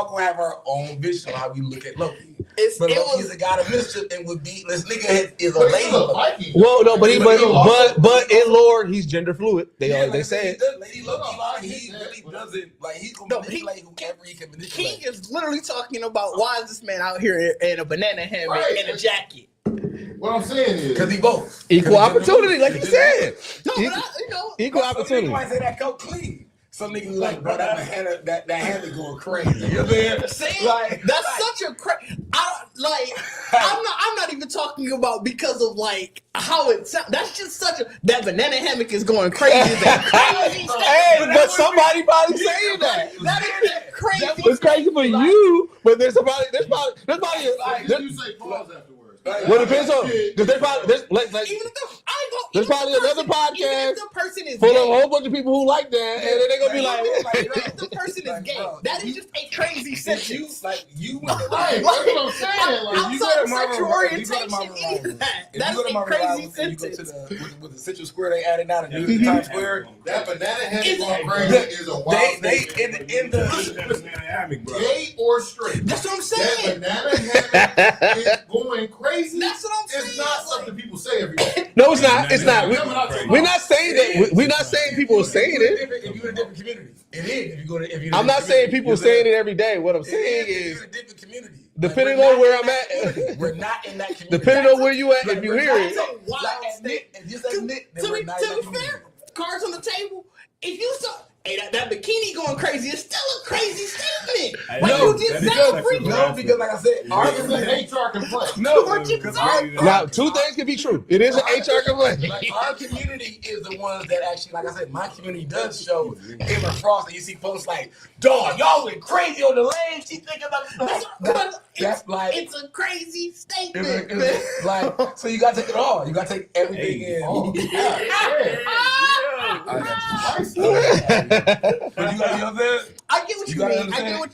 all gonna have our own vision on how we look at Loki. But Loki's a god of mischief and would be this nigga is a lady. Well, no, but in lore he's gender fluid. They say it. Lady Loki, he really doesn't like. He's gonna manipulate whoever he can manipulate. He is literally talking about why is this man out here in a banana hammock and a jacket. What I'm saying is because he both equal opportunity, like you said. Equal opportunity. Some niggas might say that coat clean. Some niggas like, bro, that hand going crazy. You know what I'm saying? See, like that's such a crazy. I'm not even talking about because of like how it sounds. That's just such a that banana hammock is going crazy. Crazy hey, but somebody probably saying that. That is crazy. It's crazy for you, but there's probably you say pause afterwards. Well, it depends on because there's probably another podcast full of a whole bunch of people who like that, and then they're gonna be like, even if the person is gay, that is just a crazy sentence. You that's what I'm saying. Like, you go to sexual orientation, that's a crazy sentence. You go to with the Central Square they added now to New Times Square. That banana hammock going crazy is a wild. They in the gay or straight. That's what I'm saying. That banana hammock is going crazy. That's what I'm saying. It's not something people say every day. No, it's not. It's not. We're not saying that. We're not saying people are saying it. If you're in a different community, it is. If you go to, I'm not saying people are saying it every day. What I'm saying is, a different community. Depending on where I'm at, we're not in that community. Depending on where you at, if you hear it. To be fair, cards on the table. If you saw. Hey, that bikini going crazy is still a crazy statement. Because like I said, HR complaint. Now, two things can be true. It is an HR complaint. Like our community is the ones that actually, like I said, my community does show Emma Frost, and you see folks like, dog, y'all went crazy on the lane. She thinking about that's like it's a crazy statement. It's like, so you gotta take it all. You gotta take everything in. But you know what I'm saying? I get what you mean.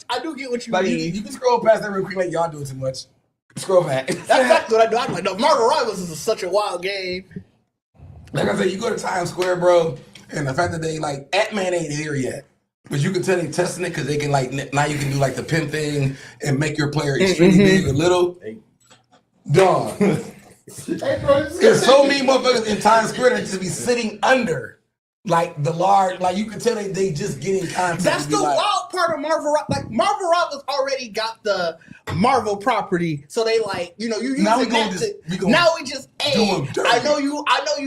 I do get what you mean. You can scroll past that real quick, like y'all doing too much. Scroll back. That's exactly what I do. I'm like, no, Marvel Rivals is such a wild game. Like I said, you go to Times Square, bro, and the fact that they like Ant-Man ain't here yet. But you can tell they testing it because they can like now you can do like the pin thing and make your player extremely big or little. Dog. There's so many motherfuckers in Times Square that just be sitting under. Like the large, like you can tell they just getting content. That's the wild part of Marvel. Like Marvel Rivals already got the Marvel property, so they like you using now that now we just hey, I know you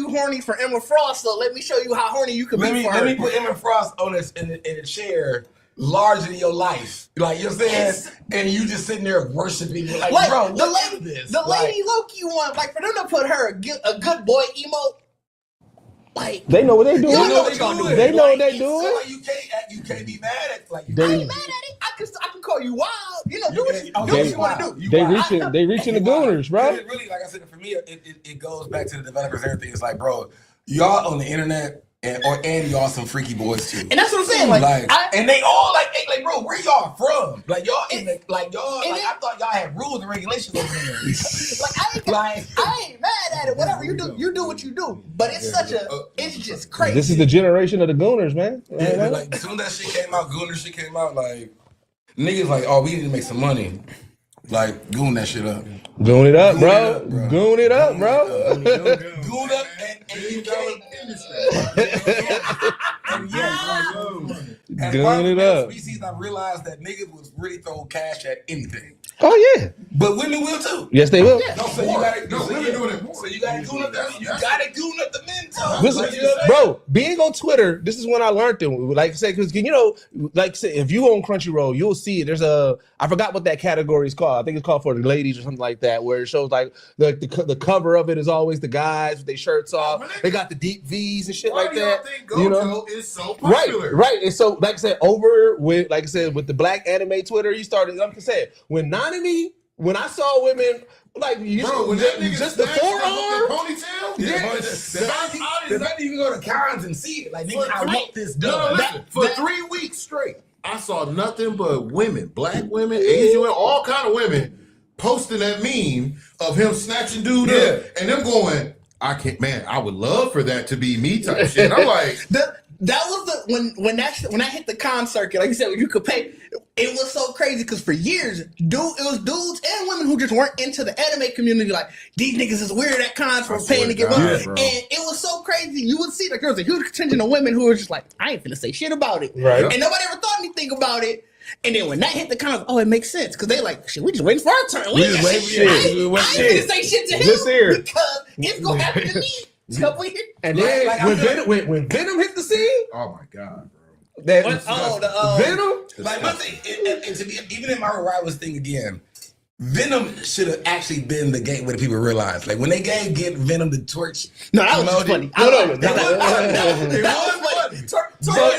horny for Emma Frost, so let me show you how horny you can be for her. Let me put Emma Frost on this in a chair larger than your life, like you're saying, and you just sitting there worshiping, like bro, the lady Loki one, like for them to put her a good boy emote. Like they know what they doing. They know what they doing. So like, you can't be mad at like. I ain't mad at it. I can call you wild. Do what you want to do. They reaching the Gooners, bro. Really, like I said, for me, it goes back to the developers and everything. It's like, bro, y'all on the internet. And y'all some freaky boys too, and that's what I'm saying. And they all like, bro, where y'all from? Like y'all in the I thought y'all had rules and regulations over there. I ain't mad at it. Whatever you do what you do. But it's it's just crazy. This is the generation of the Gooners, man. Yeah, like as soon as that shit came out, Gooners shit came out, like niggas like, oh, we need to make some money. Like, goon that shit up. Goon it up, bro. Goon it up, bro. Goon up and you can't. Goon it up. Species, I realized that niggas was really throwing cash at anything. Oh yeah. But women will too. Yes, they will. No, so you gotta doing it more. So you gotta goon up the men too. Listen, bro, being on Twitter, this is when I learned it. Like I said, because like I said, if you own Crunchyroll, you'll see it. There's I forgot what that category is called. I think it's called for the ladies or something like that, where it shows like the cover of it is always the guys with their shirts off. They got the deep V's and shit like that. Is so popular. Right. And so, like I said, with the black anime Twitter, you started. Like I said, when I saw women like just the forearm, ponytail, the fact you can go to cons and see it, like nigga, I want this done. For 3 weeks straight, I saw nothing but women, black women, Asian women, all kind of women posting that meme of him snatching dude up, and them going, I can't, man, I would love for that to be me type shit. I'm like, That was when I hit the con circuit, like you said, you could pay. It was so crazy because for years, it was dudes and women who just weren't into the anime community. Like, these niggas is weird at cons for paying to get up. And it was so crazy. You would see that there was a huge contingent of women who were just like, I ain't finna say shit about it. Right. And nobody ever thought anything about it. And then when that hit the cons, it makes sense. Because they like, shit, we just waiting for our turn. I ain't finna say shit to him because it's gonna happen to me. And then when Venom hit the scene, oh my god, bro! Venom. Like one thing, and to be even in my rivals thing again, Venom should have actually been the gateway to people realize. Like when they gave Venom the torch. No, that was just funny.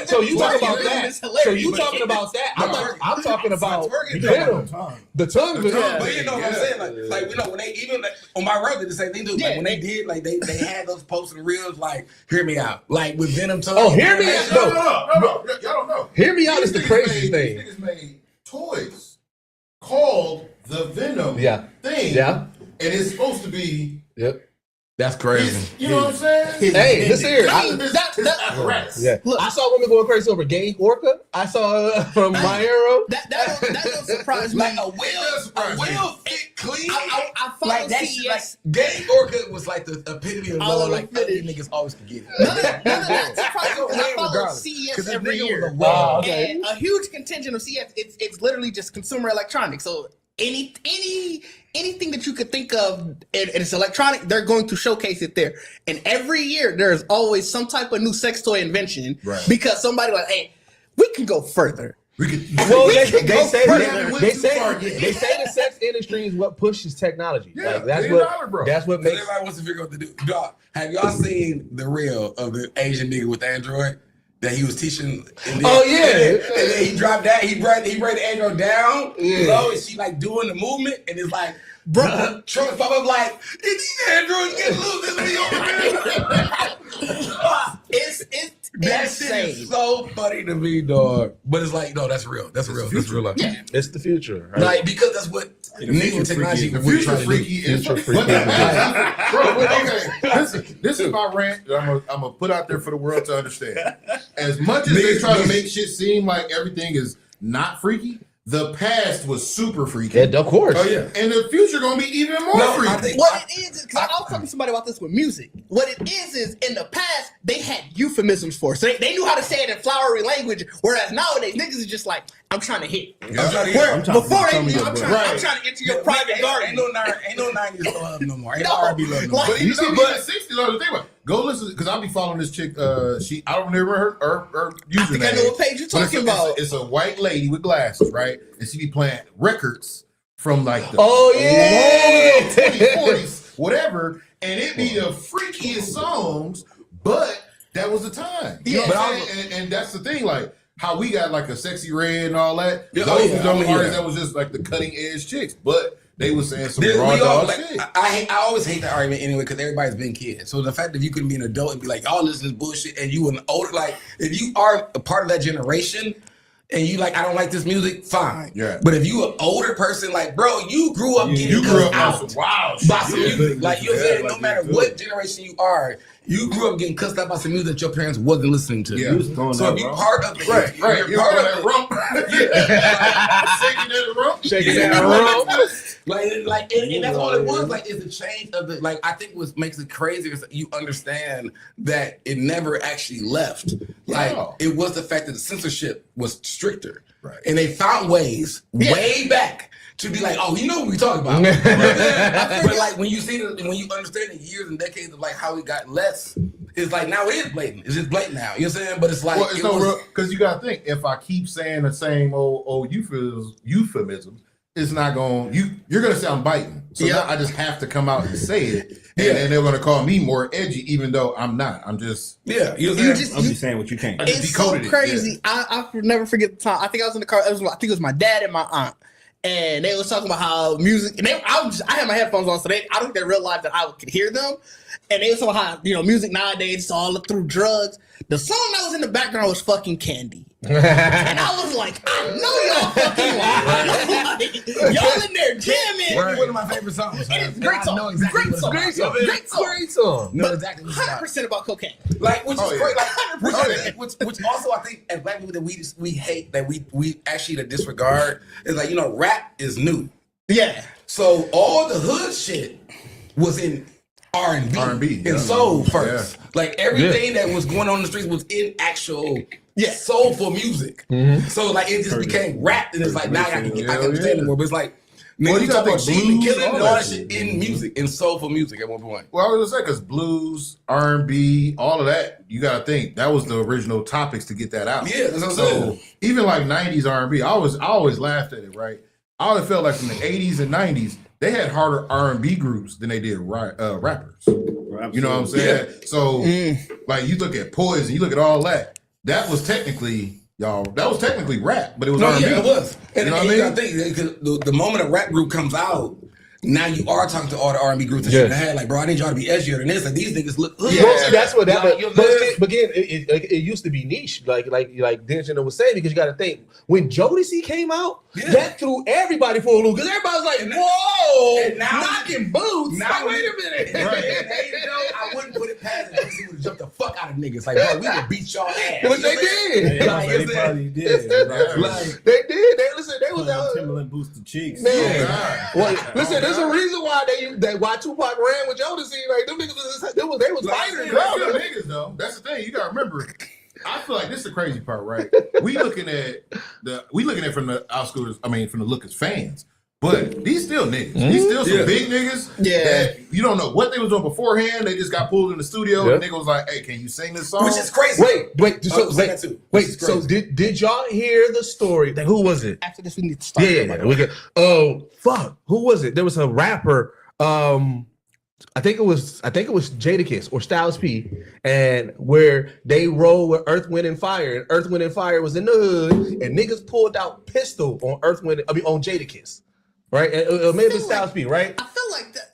So you talking about that? So you talking about that? I'm talking about Venom. The tongue. But you know what I'm saying? Like you know when they even on my road did the same thing too. Like when they did, like they had those posts and reels. Like hear me out. Like with Venom tongue. Oh, hear me out. No, y'all don't know. Hear me out is the craziest thing. These niggas made toys called the Venom thing. Yeah. And it's supposed to be. Yep. That's crazy. You know what I'm saying? Hey, listen here. Yeah. Look, I saw women going crazy over gay orca. I saw from My Hero. That don't surprise me. Like a well fit clean. I follow like that CES. Like gay orca was like the epitome of love. Like ugly niggas always can get it. None of that surprises me. I follow CES every year. And a huge contingent of CES. It's literally just consumer electronics. So anything that you could think of and it's electronic, they're going to showcase it there. And every year there's always some type of new sex toy invention because somebody like, hey, we can go further. They say the sex industry is what pushes technology. Yeah, like, that's what makes. Everybody wants to figure out what to do. Dog, have y'all seen the reel of the Asian nigga with the Android? That he was teaching. And then he dropped that. He brought the Android down low, and she like doing the movement, and it's like, bro, Trump pop up like, these Androids get loose. This be over there. It's shit is so funny to me, dog. But it's like, no, that's real. That's real. That's real life. Yeah, it's the future. Right? Like because that's what new technology. The future freaky is. This is my rant that I'm gonna put out there for the world to understand. As much as they try to make shit seem like everything is not freaky, the past was super freaky. Yeah, of course. Oh yeah. And the future gonna be even more freaky. What it is, because I was talking to somebody about this with music. What it is in the past they had euphemisms for, so they knew how to say it in flowery language. Whereas nowadays niggas is just like, I'm trying to hit. I'm trying to enter your private garden. Ain't no 90s love no more. Ain't R&B love no more. But even 60s love. Think about it. Go listen, because I'll be following this chick. I don't remember her username. I think I know what page you're talking about. It's a white lady with glasses, right? And she be playing records from like the 20s, whatever, and it be the freakiest songs, but that was the time. You know what I'm saying? And that's the thing, like how we got like a Sexy Red and all that. Those artists that was just like the cutting edge chicks, but they was saying some raw dog shit. I always hate that argument anyway because everybody's been kids. So the fact that you couldn't be an adult and be like, y'all listen to this bullshit, and you an older, like if you are a part of that generation and you like, I don't like this music, fine. Yeah. But if you an older person, like, bro, you grew up getting cussed out by some music. Like you said, no matter what generation you are, you grew up getting cussed out by some music that your parents wasn't listening to. Yeah. So if you part of the you're part of that rump. Shaking that rump. Like, and that's all it was. Like, it's a change of the. Like, I think what makes it crazy is that you understand that it never actually left. Like, it was the fact that the censorship was stricter, right? And they found ways way back to be like, oh, you know what we talking about. But like when you see when you understand the years and decades of like how it got less, it's like now it is blatant. It's just blatant now. You know what I'm saying? But it's like it's no real, because you gotta think, if I keep saying the same old euphemisms, it's not going you're gonna sound biting. So now I just have to come out and say it. And then they're gonna call me more edgy, even though I'm not. I'm just I'm just saying what you can't. It's so crazy. I never forget the time. I think I was in the car. I think it was my dad and my aunt. And they was talking about how music, and I had my headphones on, so I don't think they realized that I could hear them. And they was talking about how, music nowadays is all through drugs. The song that was in the background was fucking Candy. And I was like, I know y'all fucking lying. Y'all in there jamming one of my favorite songs. It's a great song. Know exactly Great song. Great song. Great song. Great song. Know exactly what it's about. 100% about cocaine. Like, which is great. Like, 100%. which also I think as black people that we hate that we actually disregard is like, you know, rap is new. Yeah. So all the hood shit was in R&B and soul first. Like everything that was going on in the streets was in actual soulful music. So like it just became rap, and it's like now I can understand it more. But it's like you talk about cheating, killing, and all that shit in music, in soulful music at one point. Well, I was gonna say because blues, R&B, all of that, you gotta think that was the original topics to get that out. Yeah, that's what I'm so saying. even like '90s R&B, I always laughed at it. Right, I always felt like from the '80s and '90s they had harder R&B groups than they did rappers. You know what I'm saying? Yeah. So like you look at Poison, you look at all that. That was technically rap, but it was R&B. Yeah, it was. And you know what I mean? I think the moment a rap group comes out, now you are talking to all the R&B groups that should have had, like, bro, I need y'all to be edgier than this. Like, these niggas look. Yeah, see, that's what that. But again, it used to be niche, like Denzel was saying, because you got to think when Jodeci came out, that threw everybody for a loop, because everybody was like, "Whoa, knocking boots!" Now, like, wait a minute. I wouldn't put it past it. He would have jumped the fuck out of niggas. Like, bro, we would beat y'all ass. But they did. They probably did. Like, they did. They was out. Timberland boosted cheeks. Man, listen, there's a reason why why Tupac ran with Jodeci. Like them niggas, they was fighters. They're niggas though. That's the thing. You gotta remember. I feel like this is the crazy part, right? we looking at from the outskirts. I mean, from the Lucas fans. But these still niggas. These still some big niggas. Yeah. That you don't know what they was doing beforehand. They just got pulled in the studio and nigga was like, "Hey, can you sing this song?" Which is crazy. Wait. So did y'all hear the story? Like, who was it? After this, we need to start. Yeah. Oh fuck, who was it? There was a rapper. I think it was Jadakiss or Styles P, and where they roll with Earth, Wind, and Fire, and Earth, Wind, and Fire was in the hood, and niggas pulled out pistol on on Jadakiss. Right? It may have been Styles P, right? I feel like that.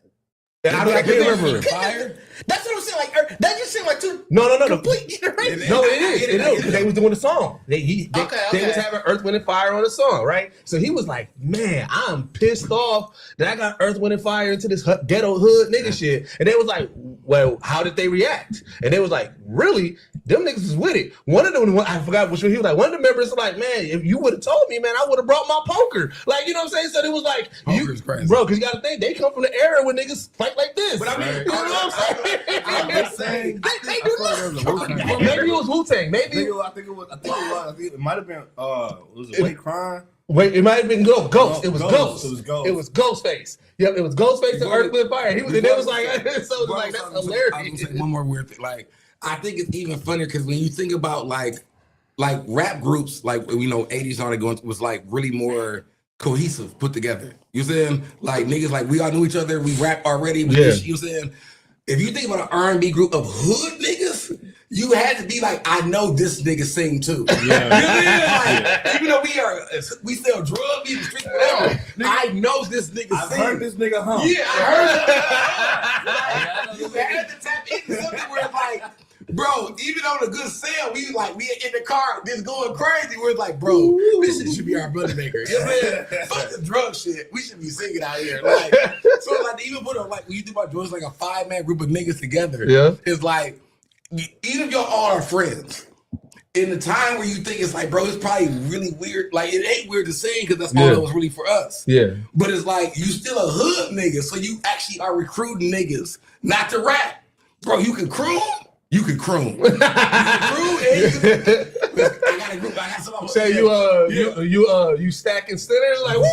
I can't remember. Fire? That's what I'm saying. Like that just seemed like two. No. Complete generations. No, it is. They was doing the song. They was having Earth, Wind, and Fire on the song, right? So he was like, "Man, I'm pissed off that I got Earth, Wind, and Fire into this ghetto hood nigga shit." And they was like, "Well, how did they react?" And they was like, "Really? Them niggas is with it." One of them, I forgot which one he was like. One of the members was like, "Man, if you would have told me, man, I would have brought my poker." Like, you know what I'm saying? So it was like, poker's crazy, bro, because you got to think they come from the era when niggas fight like this. But I mean, you know what I'm saying? They do look. Maybe it was Wu-Tang. Maybe I think it might have been. Was it Late Crime? Wait, it might have been Ghost. It was Ghost. It was Ghostface. Yep, it was Ghostface and Earth, Wind, Fire. He was, and it was like, so like that's hilarious. I was gonna say one more weird thing. Like, I think it's even funnier because when you think about like rap groups, like, you know, 80s on it going was like really more cohesive, put together. You know what I'm saying? Like niggas, like we all knew each other. We rap already. You know what I'm saying? If you think about an R&B group of hood niggas, you had to be like, I know this nigga sing too. Yeah. You know what I mean? Like, even though we sell drugs in the street, whatever, I know this nigga I've sing. heard this nigga hum. Yeah, I heard it. Like, you had to tap into something where it's like, bro, even on a good sale, we in the car just going crazy. We're like, bro, this shit should be our money maker. You know what I'm saying? Fuck the drug shit. We should be singing out here. Like, so like to even put a, like when you think about drugs, like a 5-man group of niggas together. Yeah, it's like even if y'all all are friends. In the time where you think it's like, bro, it's probably really weird. Like, it ain't weird to sing because that's all that was really for us. Yeah. But it's like, you still a hood nigga, so you actually are recruiting niggas not to rap. Bro, you can croon. You can croon. You can croon and you can... I got a group. I got some... Say you stacking sinners? Like, woo!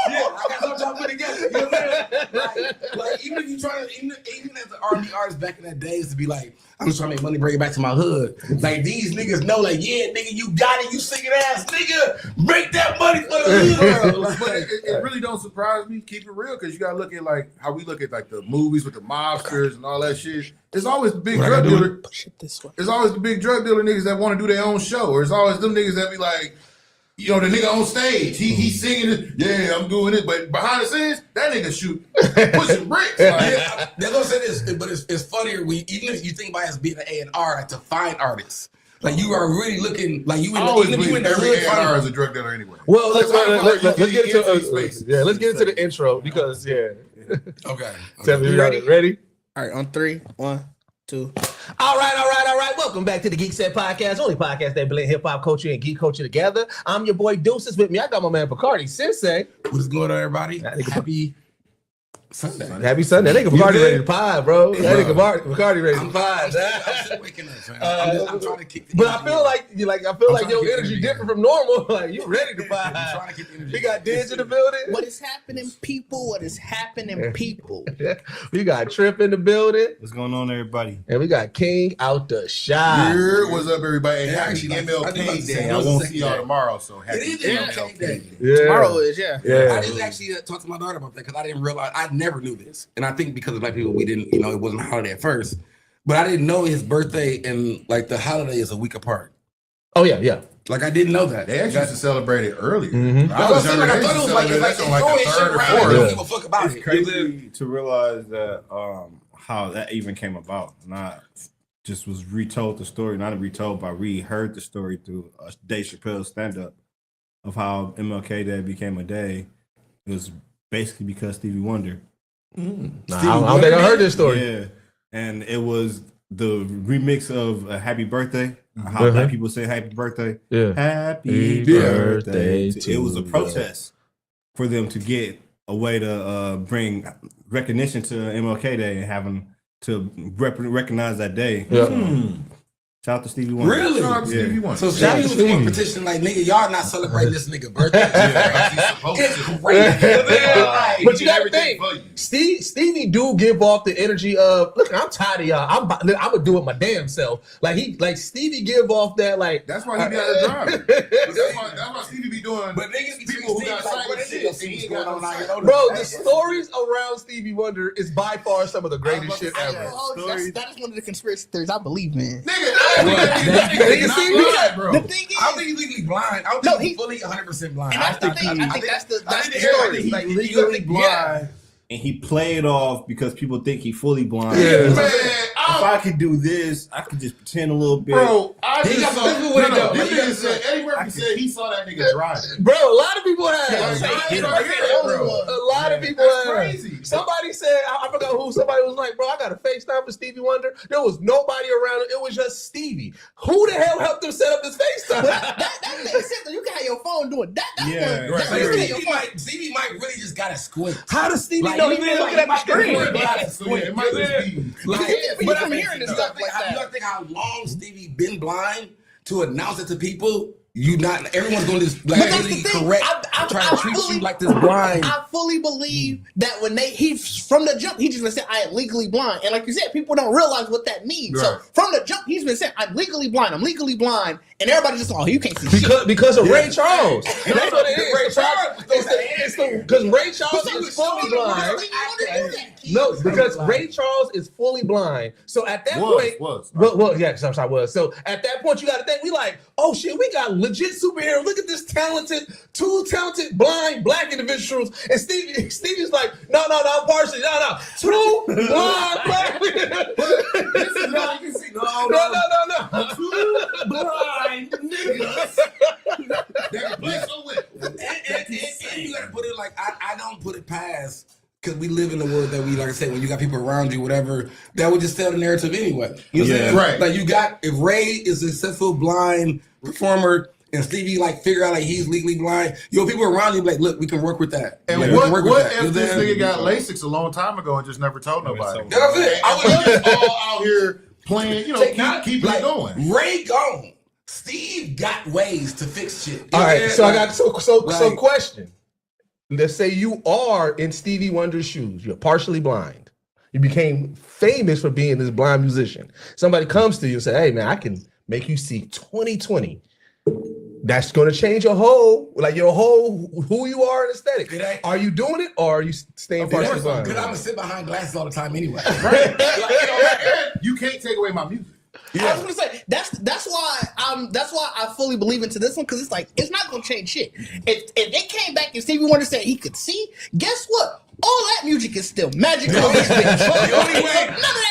Yeah, I got something y'all put together. You know what I'm saying? Like, even if you try to... Even as an R&B artist back in that days to be like, I'm just trying to make money, bring it back to my hood. Like, these niggas know, like, yeah, nigga, you got it, you singing ass, nigga, make that money for the hood. Like, but it really don't surprise me. Keep it real, because you gotta look at like how we look at like the movies with the mobsters and all that shit. It's always the big drug dealer. Push it this way. It's always the big drug dealer niggas that want to do their own show, or it's always them niggas that be like, you know, the nigga on stage, he singing it, yeah, I'm doing it, but behind the scenes, that nigga pushing bricks. Like, they're gonna say this, but it's funnier. Even if you think about it as being an A&R, like to find artists. Like you are really looking like you in I always the believe every hood. A&R is a drug dealer anyway. Well, let's get into let's get into the intro because Okay. Tell me, You ready? Ready? All right, on 3, 1, 2. All right. Welcome back to the Geekset podcast, only podcast that blend hip hop culture and geek culture together. I'm your boy Deuces. With me, I got my man Bacardi Sensei. What's going on, everybody? Happy Sunday. Happy Sunday. That nigga Bacardi ready to pie, bro. That nigga Bacardi ready to pie. I'm still waking up, fam. I'm trying to kick the But I energy feel in. like your trying to energy get the different from normal. Like you ready to I'm pie. trying to get the energy. We got Diz in the building. What is happening, people? What is happening, people? We got Trip in the building. What's going on, everybody? And we got King out the shop. Here, what's up, everybody? And Yeah, happy actually, I was about to MLK say, Day. it I was won't the see y'all second tomorrow, so It happy is MLK Day. Yeah. Tomorrow is, yeah. I just actually talked to my daughter about that because I didn't realize, I never knew this. And I think because of black people, we didn't, it wasn't a holiday at first. But I didn't know his birthday and like the holiday is a week apart. Oh yeah. Like I didn't know that. They actually used to celebrate it earlier. Mhm. I was younger. I They thought used it to was like, celebrate it's that like on like throwing the shit third or around and fourth. don't give a fuck about It's it. crazy to realize that how that even came about. Not just was retold the story, not retold, but I reheard the story through Dave Chappelle's stand-up of how MLK Day became a day. It was basically because Stevie Wonder. Nah, I don't think I heard this story. Yeah, and it was the remix of Happy Birthday. How black people say Happy Birthday. Yeah. Happy birthday. It was a protest for them to get a way to bring recognition to MLK Day and having to recognize that day. Yeah. Shout out to Stevie Wonder. Really? Shout out to Stevie Wonder. So Shout out Stevie to was the one Stevie. petition like, nigga, y'all not celebrating this nigga birthday. Yeah, supposed It's to. crazy. But you gotta Everything think, for you. Stevie do give off the energy of, look, I'm tired of y'all. I'm gonna do it my damn self. Like Stevie give off that like. That's why he be out there driving. That's why Stevie be doing. But niggas be people who Stevie got like, what sighted is shit. this? He What's ain't going got on no out here? Bro, the stories around Stevie Wonder is by far some of the greatest shit ever. That is one of the conspiracy theories I believe in. Nigga, I don't think that nigga Nigga, see, not blind, bro. The thing is, I don't think he's legally blind. I don't think he's fully 100% blind. and that's the thing. I think that's the story. He's Like, legally yeah. blind, and he played off because people think he fully blind. Yeah. Man, If I could do this, I could just pretend a little bit. bro, I He just got saw. the people with it, though. This He got nigga the- said Eddie Murphy said he saw that nigga driving. Bro, a lot of people have. A A lot of people That's have. crazy. Somebody said, I forgot who. Somebody was like, bro, I got a FaceTime for Stevie Wonder. There was nobody around. It was just Stevie. Who the hell helped him set up this FaceTime? That makes sense. You can have your phone doing that. That's Yeah, one. right. That's you can have your Stevie might really just got to squint. How does Stevie Like, know you he feel been like looking he at the might be screen? doing it. So, yeah, it might just be. Like, You but from I hearing think- and stuff like You that. gotta think how long Stevie been blind to announce it to people. Everyone's going to just like But that's really the thing. correct, I try to treat fully- you like this blind. I fully believe that when he from the jump, he just been saying I am legally blind, and like you said, people don't realize what that means. So Right. from the jump, he's been saying I'm legally blind, and everybody just you can't see shit. Because of Ray Charles. That's what it is. Ray Charles. Because Ray Charles So is fully blind. blind. No, because Ray Charles is fully blind. So at that point, Was. So at that point, you got to think we like, oh shit, we got legit superheroes. Look at this two talented blind black individuals. And Stevie's like, no, I'm partially, no, two blind black. No. Two blind niggas. And you gotta put it like I don't put it past because we live in the world that we, like I said, when you got people around you, whatever, that would just sell the narrative anyway. You know what I'm saying? Right. Like you got, if Ray is a successful blind performer and Stevie like figure out like he's legally blind, people around you be like, look, we can work with that. And Like, we what can work with that. if You know this what I'm saying? nigga got LASIX a long time ago and just never told nobody? That's it. I was just all out here playing, keep like, it going. Ray gone. Steve got ways to fix shit. You All know right, what I'm so I saying? got so like- question. Let's say you are in Stevie Wonder's shoes. You're partially blind. You became famous for being this blind musician. Somebody comes to you and say, "Hey man, I can make you see 20/20." That's going to change your whole who you are and aesthetic. Are you doing it or are you staying partially blind? Because I'm gonna sit behind glasses all the time anyway. Right. You can't take away my music. I was gonna say that's why I fully believe into this one, because it's like it's not gonna change shit. If it came back and Stevie Wonder said he could see, guess what? All that music is still magical. The only way,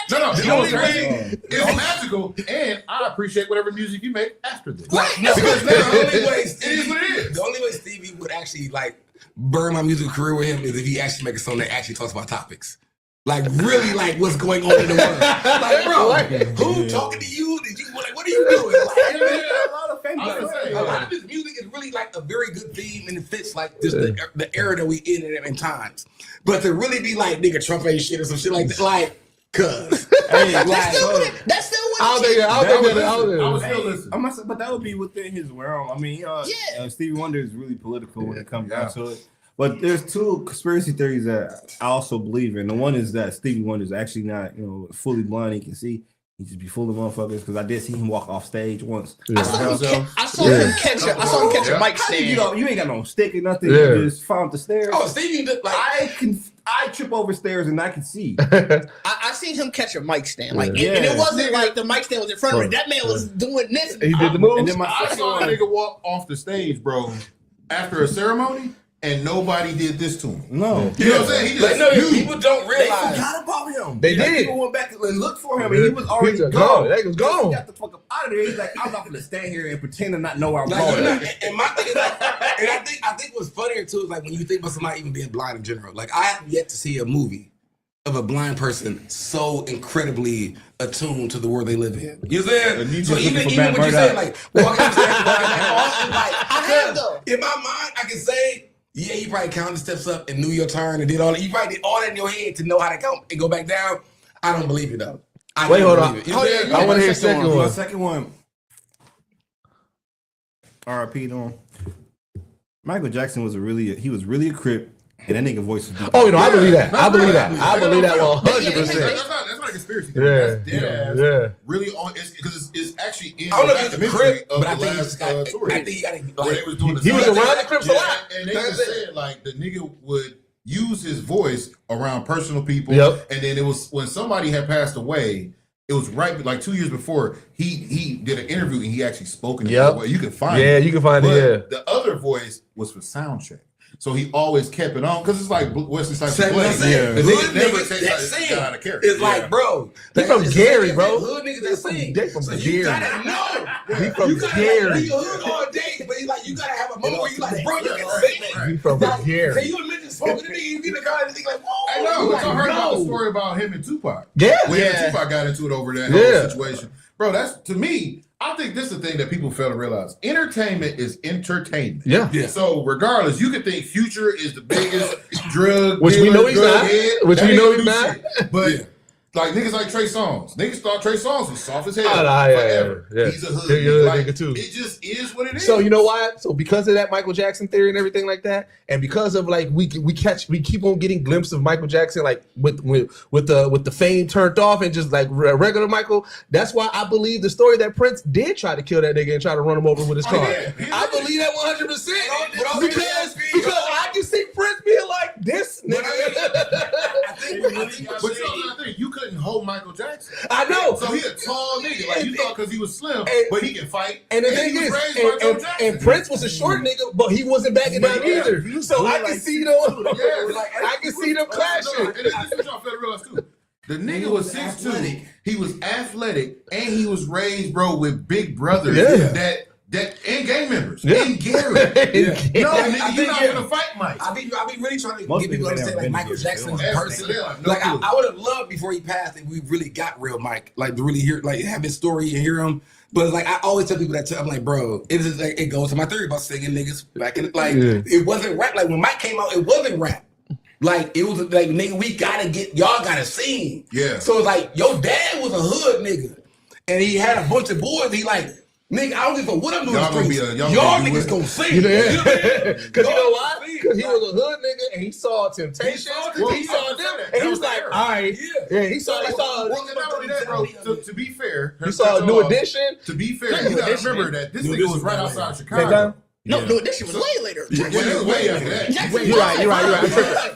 the only way it's magical, and I appreciate whatever music you make after this. Like, no, because the only way Stevie, it is what it is. The only way Stevie would actually like burn my musical career with him is if he actually make a song that actually talks about topics. Like really, like what's going on in the world. Like, bro, who talking to you? Did you like? What are you doing? Like, a lot of famous. A lot of this music is really like a very good theme, and it fits like just the era that we in times. But to really be like, nigga, Trump ain't shit or some shit like that, like, cuz. That's still what I was still listening. But that would be within his realm. I mean, Stevie Wonder is really political when it comes down to it. But there's two conspiracy theories that I also believe in. The one is that Stevie Wonder is actually not, fully blind. He can see. He just be fooling motherfuckers. Because I did see him walk off stage once. Yeah. I saw him catch a mic stand. You ain't got no stick or nothing. Yeah. You just found the stairs. Oh, Stevie, I trip over stairs and I can see. I seen him catch a mic stand. And it wasn't like the mic stand was in front of him. That man was doing this. He did the moves. And then I saw a nigga walk off the stage, bro, after a ceremony. And nobody did this to him. No. You know what I'm saying? He just people don't realize. They forgot about him. They did. People went back and looked for him, and he was already gone. He was gone. He got the fuck up out of there. He's like, I'm not gonna stand here and pretend to not know where I'm going. And my thing is like, and I think what's funnier too is like when you think about somebody even being blind in general. Like I have yet to see a movie of a blind person so incredibly attuned to the world they live in. You know what I'm saying? So even what you're saying, like, walking upstairs, I have though. In my mind, I can say. Yeah, you probably counted steps up and knew your turn and did all that. You probably did all that in your head to know how to count and go back down. I don't believe it though. Wait, hold on. I want to hear the second one. My second one. R.I.P. to him. Michael Jackson was really a Crip, and that nigga voice was deep. Oh, I believe that. I believe that 100%. That's not a conspiracy theory. Yeah. Really on because it's actually in I don't know the if it's a documentary Crip, of but I the think last tour. I think he got it. Where they was doing He was around the Crips a lot. And they just said like the nigga would use his voice around personal people. Yep. And then it was when somebody had passed away. It was right like 2 years before he did an interview and he actually spoke in a way. You can find it. Yeah, you can find it. The other voice was for sound check. So he always kept it on because it's like Wesley Snipes' Same play. Yeah. The Hood never niggas takes that out sing out of character. is like, bro. They from Gary, bro. Hood niggas that sing. They from so Gary. you gotta know. He from you gotta Gary. be a hood all day, but you gotta have a moment where you like, bro, you can sing. He from Gary. Can you imagine smoking the nigga? You get the guy and think like, whoa. I know. I heard about the story about him and Tupac. Yeah. When him and Tupac got into it over that whole situation. Bro, that's to me. I think this is the thing that people fail to realize. Entertainment is entertainment. Yeah. So regardless, you could think Future is the biggest drug which dealer, we know he's not. Which we know he's not. But like niggas like Trey Songz. Niggas thought Trey Songz was soft as hell forever. Yeah. He's a hood nigga too. It just is what it is. So you know why? So because of that Michael Jackson theory and everything like that, and because of like we keep on getting glimpses of Michael Jackson like with the fame turned off and just like regular Michael. That's why I believe the story that Prince did try to kill that nigga and try to run him over with his car. I believe that 100% because I can see Prince being like this nigga. But you couldn't hold Michael Jackson. I know. So he a tall nigga. Like you thought because he was slim, but he can fight. And the thing is, and Prince was a short nigga, but he wasn't backing down either. So I can see them. I can see them clashing. And this is what y'all fail to realize too. The nigga was 6'2", he was athletic, and he was raised, bro, with big brothers that and gang members. And Gary. No, nigga, you're not gonna fight Mike. I be really trying to get people to understand like Michael Jackson as a person. Like I would have loved before he passed if we really got real Mike, like to really hear, like have his story and hear him. But like I always tell people that I'm like, bro, it is like it goes to my theory about singing niggas back in it wasn't rap. Like when Mike came out, it wasn't rap. Like it was like nigga, we gotta get y'all gotta sing. Yeah. So it's like your dad was a hood nigga, and he had a bunch of boys. He like. Nigga, I don't give a what I'm doing. Y'all niggas gonna sing. Because you know why? Because he was a hood nigga and he saw Temptation. He saw them and he was like, all right. Yeah, he saw. Well, not only that, bro. To be fair, he saw New Edition. To be fair, you gotta remember that this nigga was right outside Chicago. No, this shit was way later. Way after that. You're right.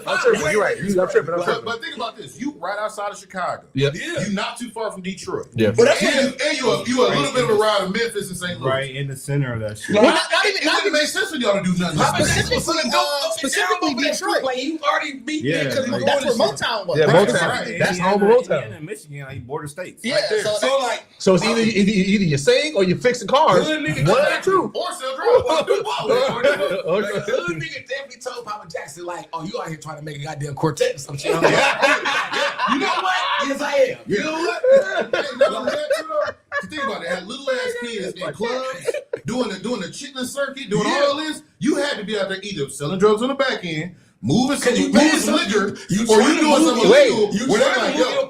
I'm tripping. You're right. I'm tripping. But think about this: you right outside of Chicago. Yeah. You not too far from Detroit. Yeah. Well, that's And you a little bit of a ride of Memphis and St. Louis. Right in the center of that shit. Well, It wouldn't make sense for y'all to do nothing. specifically Detroit. Like you already beat me Yeah, because like, That's where Motown was. Yeah, right? Motown. Right. That's home of Motown. Indiana, Michigan, like border states. Yeah, Right there. so like So it's either you sing or you're fixing cars. Good nigga, One or two. Or sell drugs. the hood nigga definitely told Papa Jackson like, "Oh, you out here trying to make a goddamn quartet or some shit." I'm like, you know what? Yes, I am. You know what? Think about it. Had little ass kids in clubs doing the chitlin circuit, doing all this. You had to be out there either selling drugs on the back end, moving some liquor, or you doing something illegal. Where they're like, yo,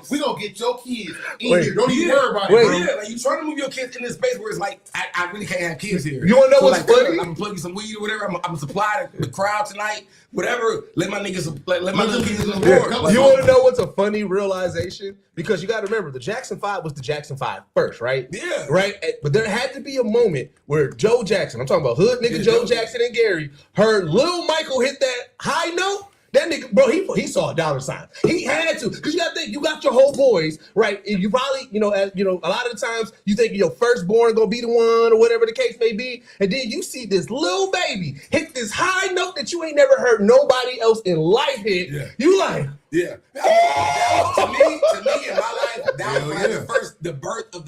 we gonna get your kids in here. Don't even worry about it, bro. Yeah, like you trying to move your kids in this space where it's like, I really can't have kids here. You wanna know what's like, funny? I'm gonna plug you some weed or whatever. I'm gonna supply the crowd tonight. Whatever. Let my niggas, let my little kids in the door. You want to know what's a funny realization? Because you got to remember, the Jackson 5 was the Jackson 5 first, right? Yeah. Right? But there had to be a moment where Joe Jackson, I'm talking about hood nigga Joe Jackson and Gary, heard Lil Michael hit that high note. That nigga, bro, he saw a dollar sign. He had to, because you got to think, you got your whole boys, right? And you probably, a lot of the times you think your firstborn gonna be the one or whatever the case may be, and then you see this little baby hit this high note that you ain't never heard nobody else in life hit. Yeah. You like, yeah. To me, in my life, that was like the birth of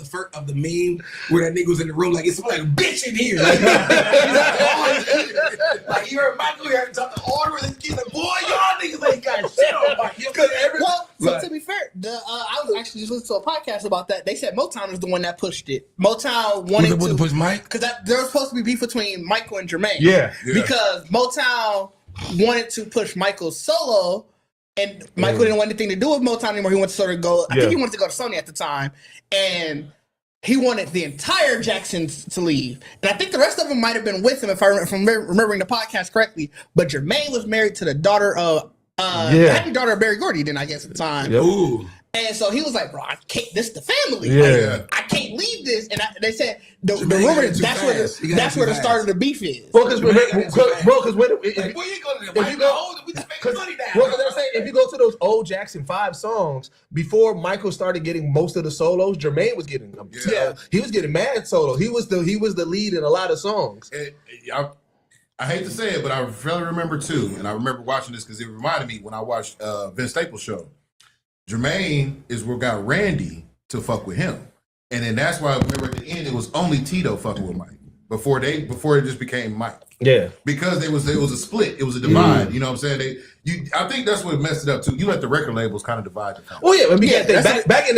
the meme where that nigga was in the room like, it's like a bitch in here. Like you heard Michael, you heard him talk to order, and he's like, boy, y'all niggas ain't got shit on Mike. To be fair, I was actually just listening to a podcast about that. They said Motown is the one that pushed it. Motown wanted to push Mike because there was supposed to be beef between Michael and Jermaine. Yeah. Because Motown wanted to push Michael's solo. And Michael didn't want anything to do with Motown anymore. He wanted to sort of go, I think he wanted to go to Sony at the time. And he wanted the entire Jacksons to leave. And I think the rest of them might have been with him if I'm remembering the podcast correctly. But Jermaine was married to the daughter of, happy daughter of Barry Gordy, then I guess at the time. Yep. Ooh. And so he was like, bro, I can't, this is the family. Yeah. Like, I can't leave this. And they said, the rumor is that's where the start of the beef is. Well, because when where you go to the if you go to those old Jackson 5 songs, before Michael started getting most of the solos, Jermaine was getting them. Yeah. He was getting mad solo. He was the lead in a lot of songs. I hate to say it, but I really remember too, and I remember watching this because it reminded me when I watched Vince Staples' show. Jermaine is what got Randy to fuck with him. And then that's why I remember at the end it was only Tito fucking with Mike before it just became Mike. Yeah. Because it was a split, it was a divide. You know what I'm saying? I think that's what messed it up too. You let the record labels kind of divide the company. Well, yeah, but back in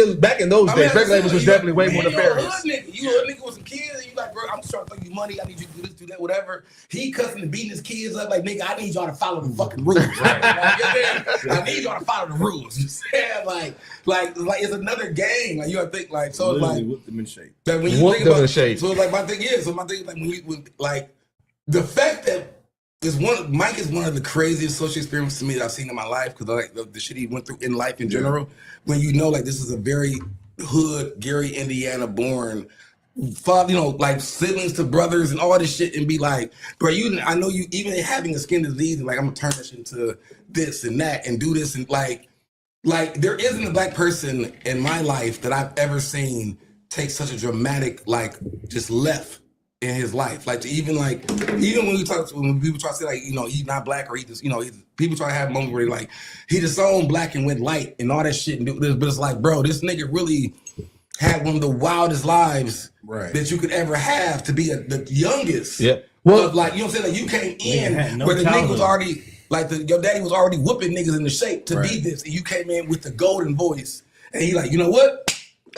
those days, record labels was definitely way more nefarious. You a nigga with some kids, and you like, bro, I'm just trying to throw you money. I need you to do this, do that, whatever. He cussing and beating his kids up like, nigga, I need y'all to follow the fucking rules. Right? I need y'all to follow the rules. You saying like it's another game. Like you gotta think like so. It's like whip them in shape. That when you think about so it's like my thing is like when like the fact that. Mike is one of the craziest social experiments to me that I've seen in my life because like the shit he went through in life in general. When you know like this is a very hood Gary, Indiana born father, like siblings to brothers and all this shit, and be like, bro, I know you even having a skin disease and like I'm gonna turn this into this and that and do this and like there isn't a black person in my life that I've ever seen take such a dramatic just left in his life, even when people try to say he's not black or he just people try to have moments where they he just owned black and went light and all that shit and do this, but it's like, bro, this nigga really had one of the wildest lives that you could ever have to be the youngest. Yeah. Well, you know what I'm saying? You came in where the nigga was already your daddy was already whooping niggas into shape to be this, and you came in with the golden voice, and he you know what?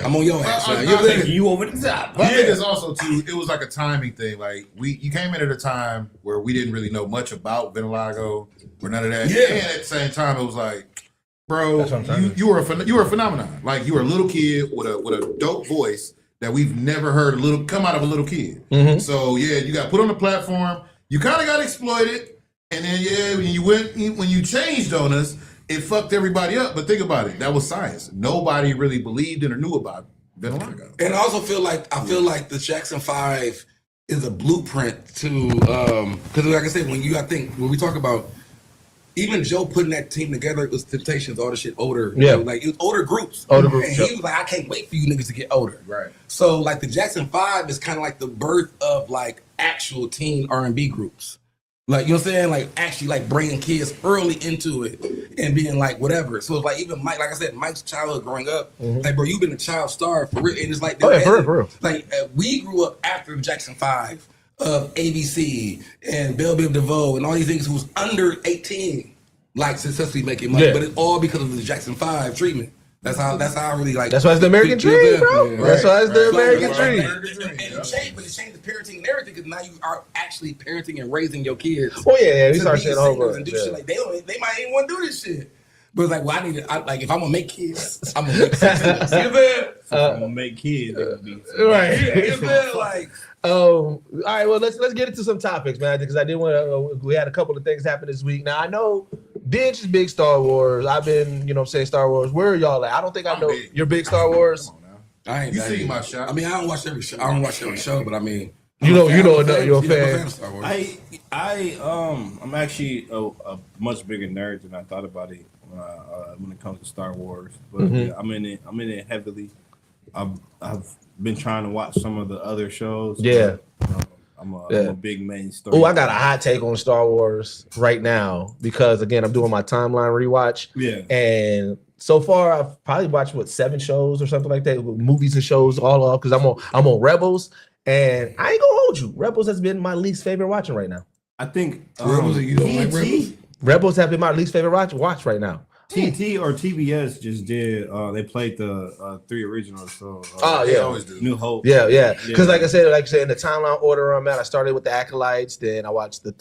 I'm on your ass. You over the top. But I think it's also too. It was like a timing thing. Like you came in at a time where we didn't really know much about Vitiligo or none of that. Yeah. And at the same time, it was like, bro, you were a phenomenon. Like you were a little kid with a dope voice that we've never heard come out of a little kid. Mm-hmm. So yeah, you got put on the platform. You kind of got exploited, and then when you changed on us. It fucked everybody up, but think about it. That was science. Nobody really believed in or knew about vitiligo. And I also feel like the Jackson 5 is a blueprint to because like I said, when we talk about even Joe putting that team together, it was Temptations, all the shit older. Yeah. Like it was older groups. Older groups. And he was like, I can't wait for you niggas to get older. Right. So like the Jackson 5 is kind of like the birth of like actual teen R&B groups. Like, you know what I'm saying? Like actually like bringing kids early into it and being like whatever. So it's like even Mike, like I said, Mike's childhood growing up, like bro, you've been a child star for real. And it's like, for real. Like we grew up after the Jackson 5 of ABC and Belle Biv DeVoe and all these things who was under 18, like successfully making money. But it's all because of the Jackson 5 treatment. That's how I really like. That's why it's the American dream, bro. Yeah, that's why it's the American dream. dream. And it changed the parenting and everything because now you are actually parenting and raising your kids. Oh yeah, we start saying over and do shit like they might even want to do this shit. But it's like, well, like if I'm gonna make kids, I'm gonna make kids. I'm gonna make kids. Right. Like. All right. Well, let's get into some topics, man, because I did want to. We had a couple of things happen this week. Now I know Dinch is big Star Wars. I've been, saying Star Wars. Where are y'all at? I don't think I know. You're big Star Wars. Come on now. I ain't. You see my shot. I mean, I don't watch every show. But I mean, you're a fan fan. of Star Wars. I'm actually a much bigger nerd than I thought about it when it comes to Star Wars. But yeah, I'm in it heavily. I've been trying to watch some of the other shows. Yeah. I'm a big main story. Oh, I got a hot take on Star Wars right now because again, I'm doing my timeline rewatch. Yeah. And so far, I've probably watched 7 shows or something like that, movies and shows all up because I'm on Rebels, and I ain't gonna hold you. Rebels has been my least favorite watching right now. I think Rebels, you don't like Rebels? Rebels have been my least favorite watch right now. TNT or TBS just did. They played the 3 originals. So they always do. New Hope. Yeah. Because like I said, in the timeline order I'm at, I started with the Acolytes, then I watched the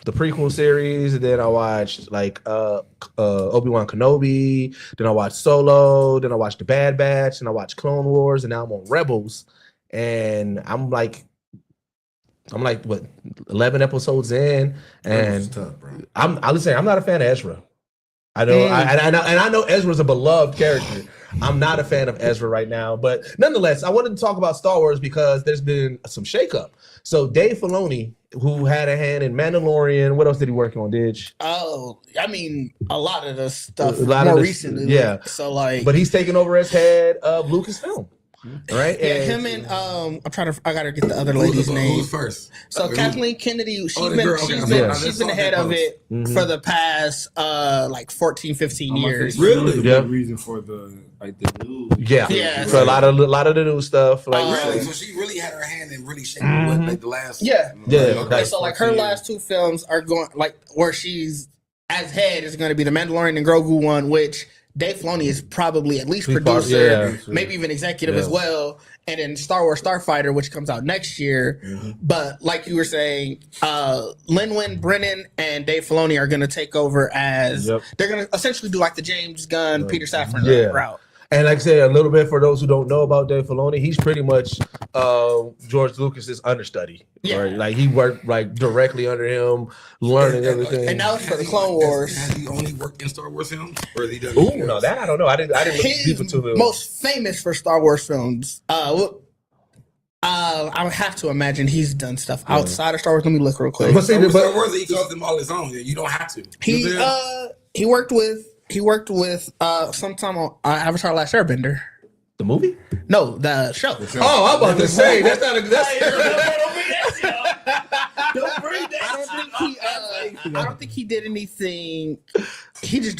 prequel series, and then I watched Obi-Wan Kenobi, then I watched Solo, then I watched The Bad Batch, and I watched Clone Wars, and now I'm on Rebels, and I'm like what 11 episodes in, and tough, bro. I'm not a fan of Ezra. I know, I know Ezra's a beloved character. I'm not a fan of Ezra right now, but nonetheless, I wanted to talk about Star Wars because there's been some shakeup. So Dave Filoni, who had a hand in Mandalorian, what else did he work on? Oh, I mean, a lot of the stuff recently. Yeah. So but he's taking over as head of Lucasfilm. Right? Yeah, him and I gotta get the other lady's name. Who's first? So Kathleen Kennedy, she's been the head of it for the past 14, 15 years. Really? The reason for the news. Yeah. For a lot of the new stuff. Really? So she really had her hand in really shaping the last. Yeah. Okay. So her last 2 films are going where she's as head is going to be the Mandalorian and Grogu one, which Dave Filoni is probably at least producer, maybe even executive as well. And then Star Wars Starfighter, which comes out next year. But like you were saying, Lin-Wen Brennan and Dave Filoni are going to take over as they're going to essentially do like the James Gunn, Peter Safran route. And like I say, a little bit for those who don't know about Dave Filoni, he's pretty much George Lucas's understudy. Yeah. Right? Like he worked directly under him, learning everything. And now it's for the Clone Wars. Has he only worked in Star Wars films, or has he done? Ooh, no, that I don't know. I didn't look deep into the most famous for Star Wars films. I would have to imagine he's done stuff outside of Star Wars. Let me look real quick. But Star Wars, he calls them all his own. You don't have to. He worked with sometime on Avatar: Last Airbender. The movie? No, the show. Oh, I'm about to say that's not a Don't bring that. I don't think he did anything. He just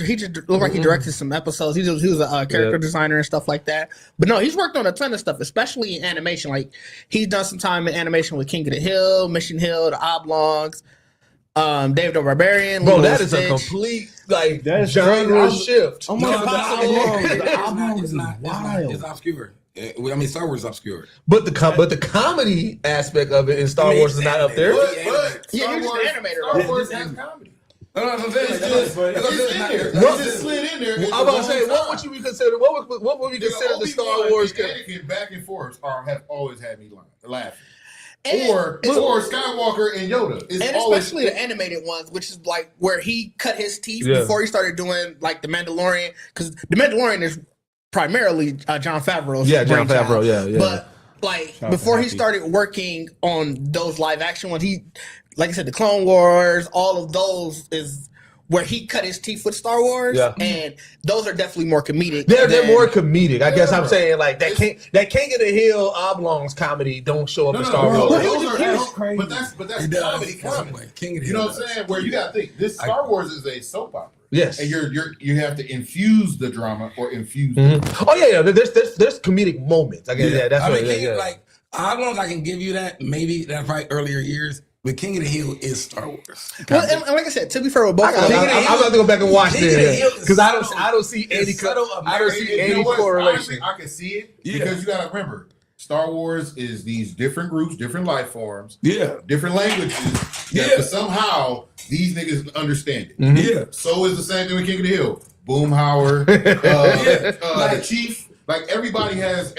looked like he directed some episodes. He was a character designer and stuff like that. But no, he's worked on a ton of stuff, especially in animation. Like he's done some time in animation with King of the Hill, Mission Hill, The Oblongs. Dave the Barbarian. Bro, that is a complete genre shift. Oh my God, the Oblong is not wild. It's obscure. I mean, Star Wars is obscure. But the comedy aspect of it in Star Wars is not up there. But you're just an animator. Star Wars has comedy. No, I'm saying It's just slid in there. I'm about to say, what would you be considered? What would we consider the Star Wars character? Back and forth have always had me laughing. Or Skywalker and Yoda. And especially the animated ones, which is like where he cut his teeth before he started doing like the Mandalorian, because the Mandalorian is primarily Jon Favreau's Jon Favreau, But like before he started working on those live action ones, he, like I said, the Clone Wars, all of those is where he cut his teeth with Star Wars, and those are definitely more comedic. They're more comedic. I guess I'm saying like that King of the Hill oblongs comedy don't show up in Star Wars. But that's comedy. King of the Hill. You know what I'm saying? Where you got to think this Star Wars is a soap opera. Yes, and you have to infuse the drama or infuse. The oh yeah. There's comedic moments. I guess that's I what. mean, like how long as I can give you that, maybe that's probably earlier years. But King of the Hill is Star Wars. Well, and like I said, to be fair with both, I'm about to go back and watch this because I don't see any correlation. I can see it because you got to remember, Star Wars is these different groups, different life forms, different languages. That somehow these niggas understand it. So is the same thing with King of the Hill. Boomhauer, the Chief. Like everybody has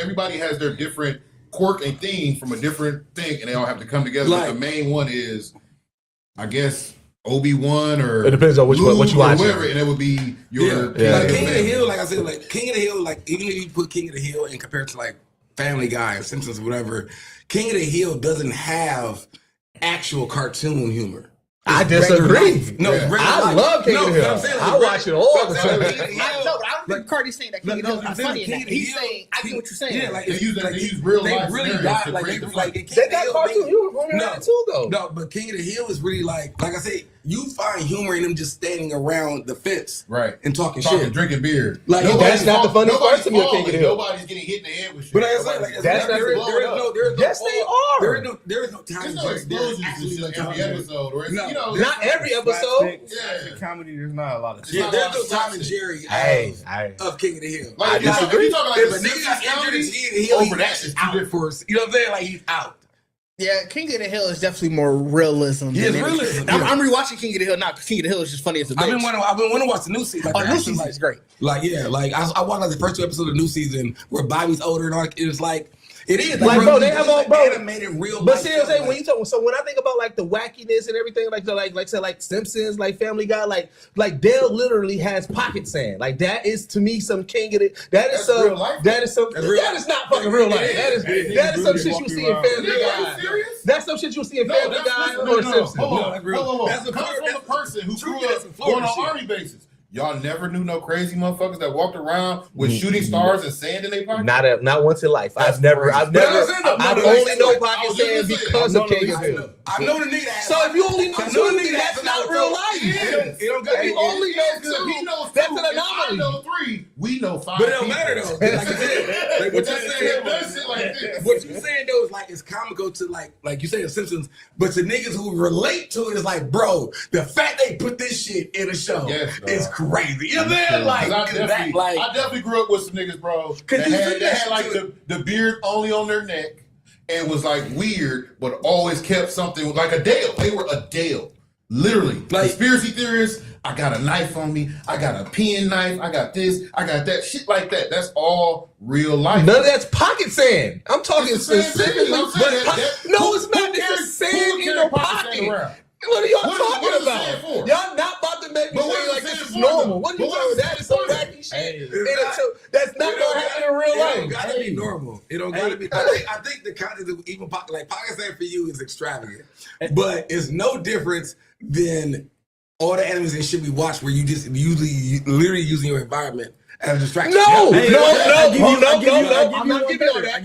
their different quirk and theme from a different thing, and they all have to come together. Like, but the main one is, I guess, Obi-Wan or it depends on what you watch, whatever, and it would be your like King of the Hill. Like I said, like King of the Hill, like even if you put King of the Hill and compare it to like Family Guy or Simpsons or whatever, King of the Hill doesn't have actual cartoon humor. I disagree. No, I love King of the Hill. I watch it all the time. I don't think Cardi's saying that King of the Hill is not funny in that. He's saying, I get what you're saying. Yeah, like they use real life. They really got like they got cartoon humor in that too, though. No, but King of the Hill is really like I said, you find humor in them just standing around the fence, right, and talking shit, drinking beer. Like that's not the funny part to me of King of the Hill. Nobody's getting hit in the head with shit. But like that's not yes, they are. There is no time. There's no explosions in every episode, or not every episode. Comedy, there's not a lot of. Yeah, there's no Tom and Jerry of King of the Hill. I disagree. You talking like the nigga got injured in King of the Hill, he's out for. You know what I'm saying? Like he's out. Yeah, King of the Hill is definitely more realism. Yeah, it's realism. I'm rewatching King of the Hill now because King of the Hill is just funny as a bitch. I've been wanting to watch the new season. Like, new season is great. Like I watched like the first 2 episodes of the new season where Bobby's older and all. It was like. It is like bro, they have all animated real. But see, I'm saying when you talk, so when I think about like the wackiness and everything, like Simpsons, like Family Guy, like Dale literally has pocket sand. Like that is to me some King of it. That is some. That is some. That is not fucking real life. That is some shit you see in Family Guy. That's some shit you see in Family Guy or Simpsons. Hold on. That's a person who grew up going on army bases. Y'all never knew no crazy motherfuckers that walked around with shooting stars and sand in their pocket? Not once in life. I've never. I've only known pocket sand because of King of the Hill. I know the nigga. So if you only know two, that's not real life. You only know two. He knows that's two. An anomaly. I know 3. We know 5. But it don't matter though. Like I said, what you saying though is like it's comical to like you say in Simpsons, but to niggas who relate to it is like, bro, the fact they put this shit in a show is crazy. You know what I'm saying? I definitely grew up with some niggas, bro. That had like the beard only on their neck and was like weird, but always kept something like a Dale. They were a Dale. Literally. Like conspiracy theorists, I got a knife on me, I got a pen knife, I got this, I got that, shit like that. That's all real life. None of that's pocket sand. I'm talking specifically. No, it's not. It's sand in your pocket. What are y'all talking about? Y'all not about to make me say like this is normal. What are you talking about? That is some wacky shit. That's not gonna happen in real life. It don't gotta be normal. It don't gotta be. I think the content of even pocket sand for you is extravagant, but it's no difference than all the animes and shit we watch where you just literally using your environment as a distraction. No. I'm not giving you that. I'm not giving you that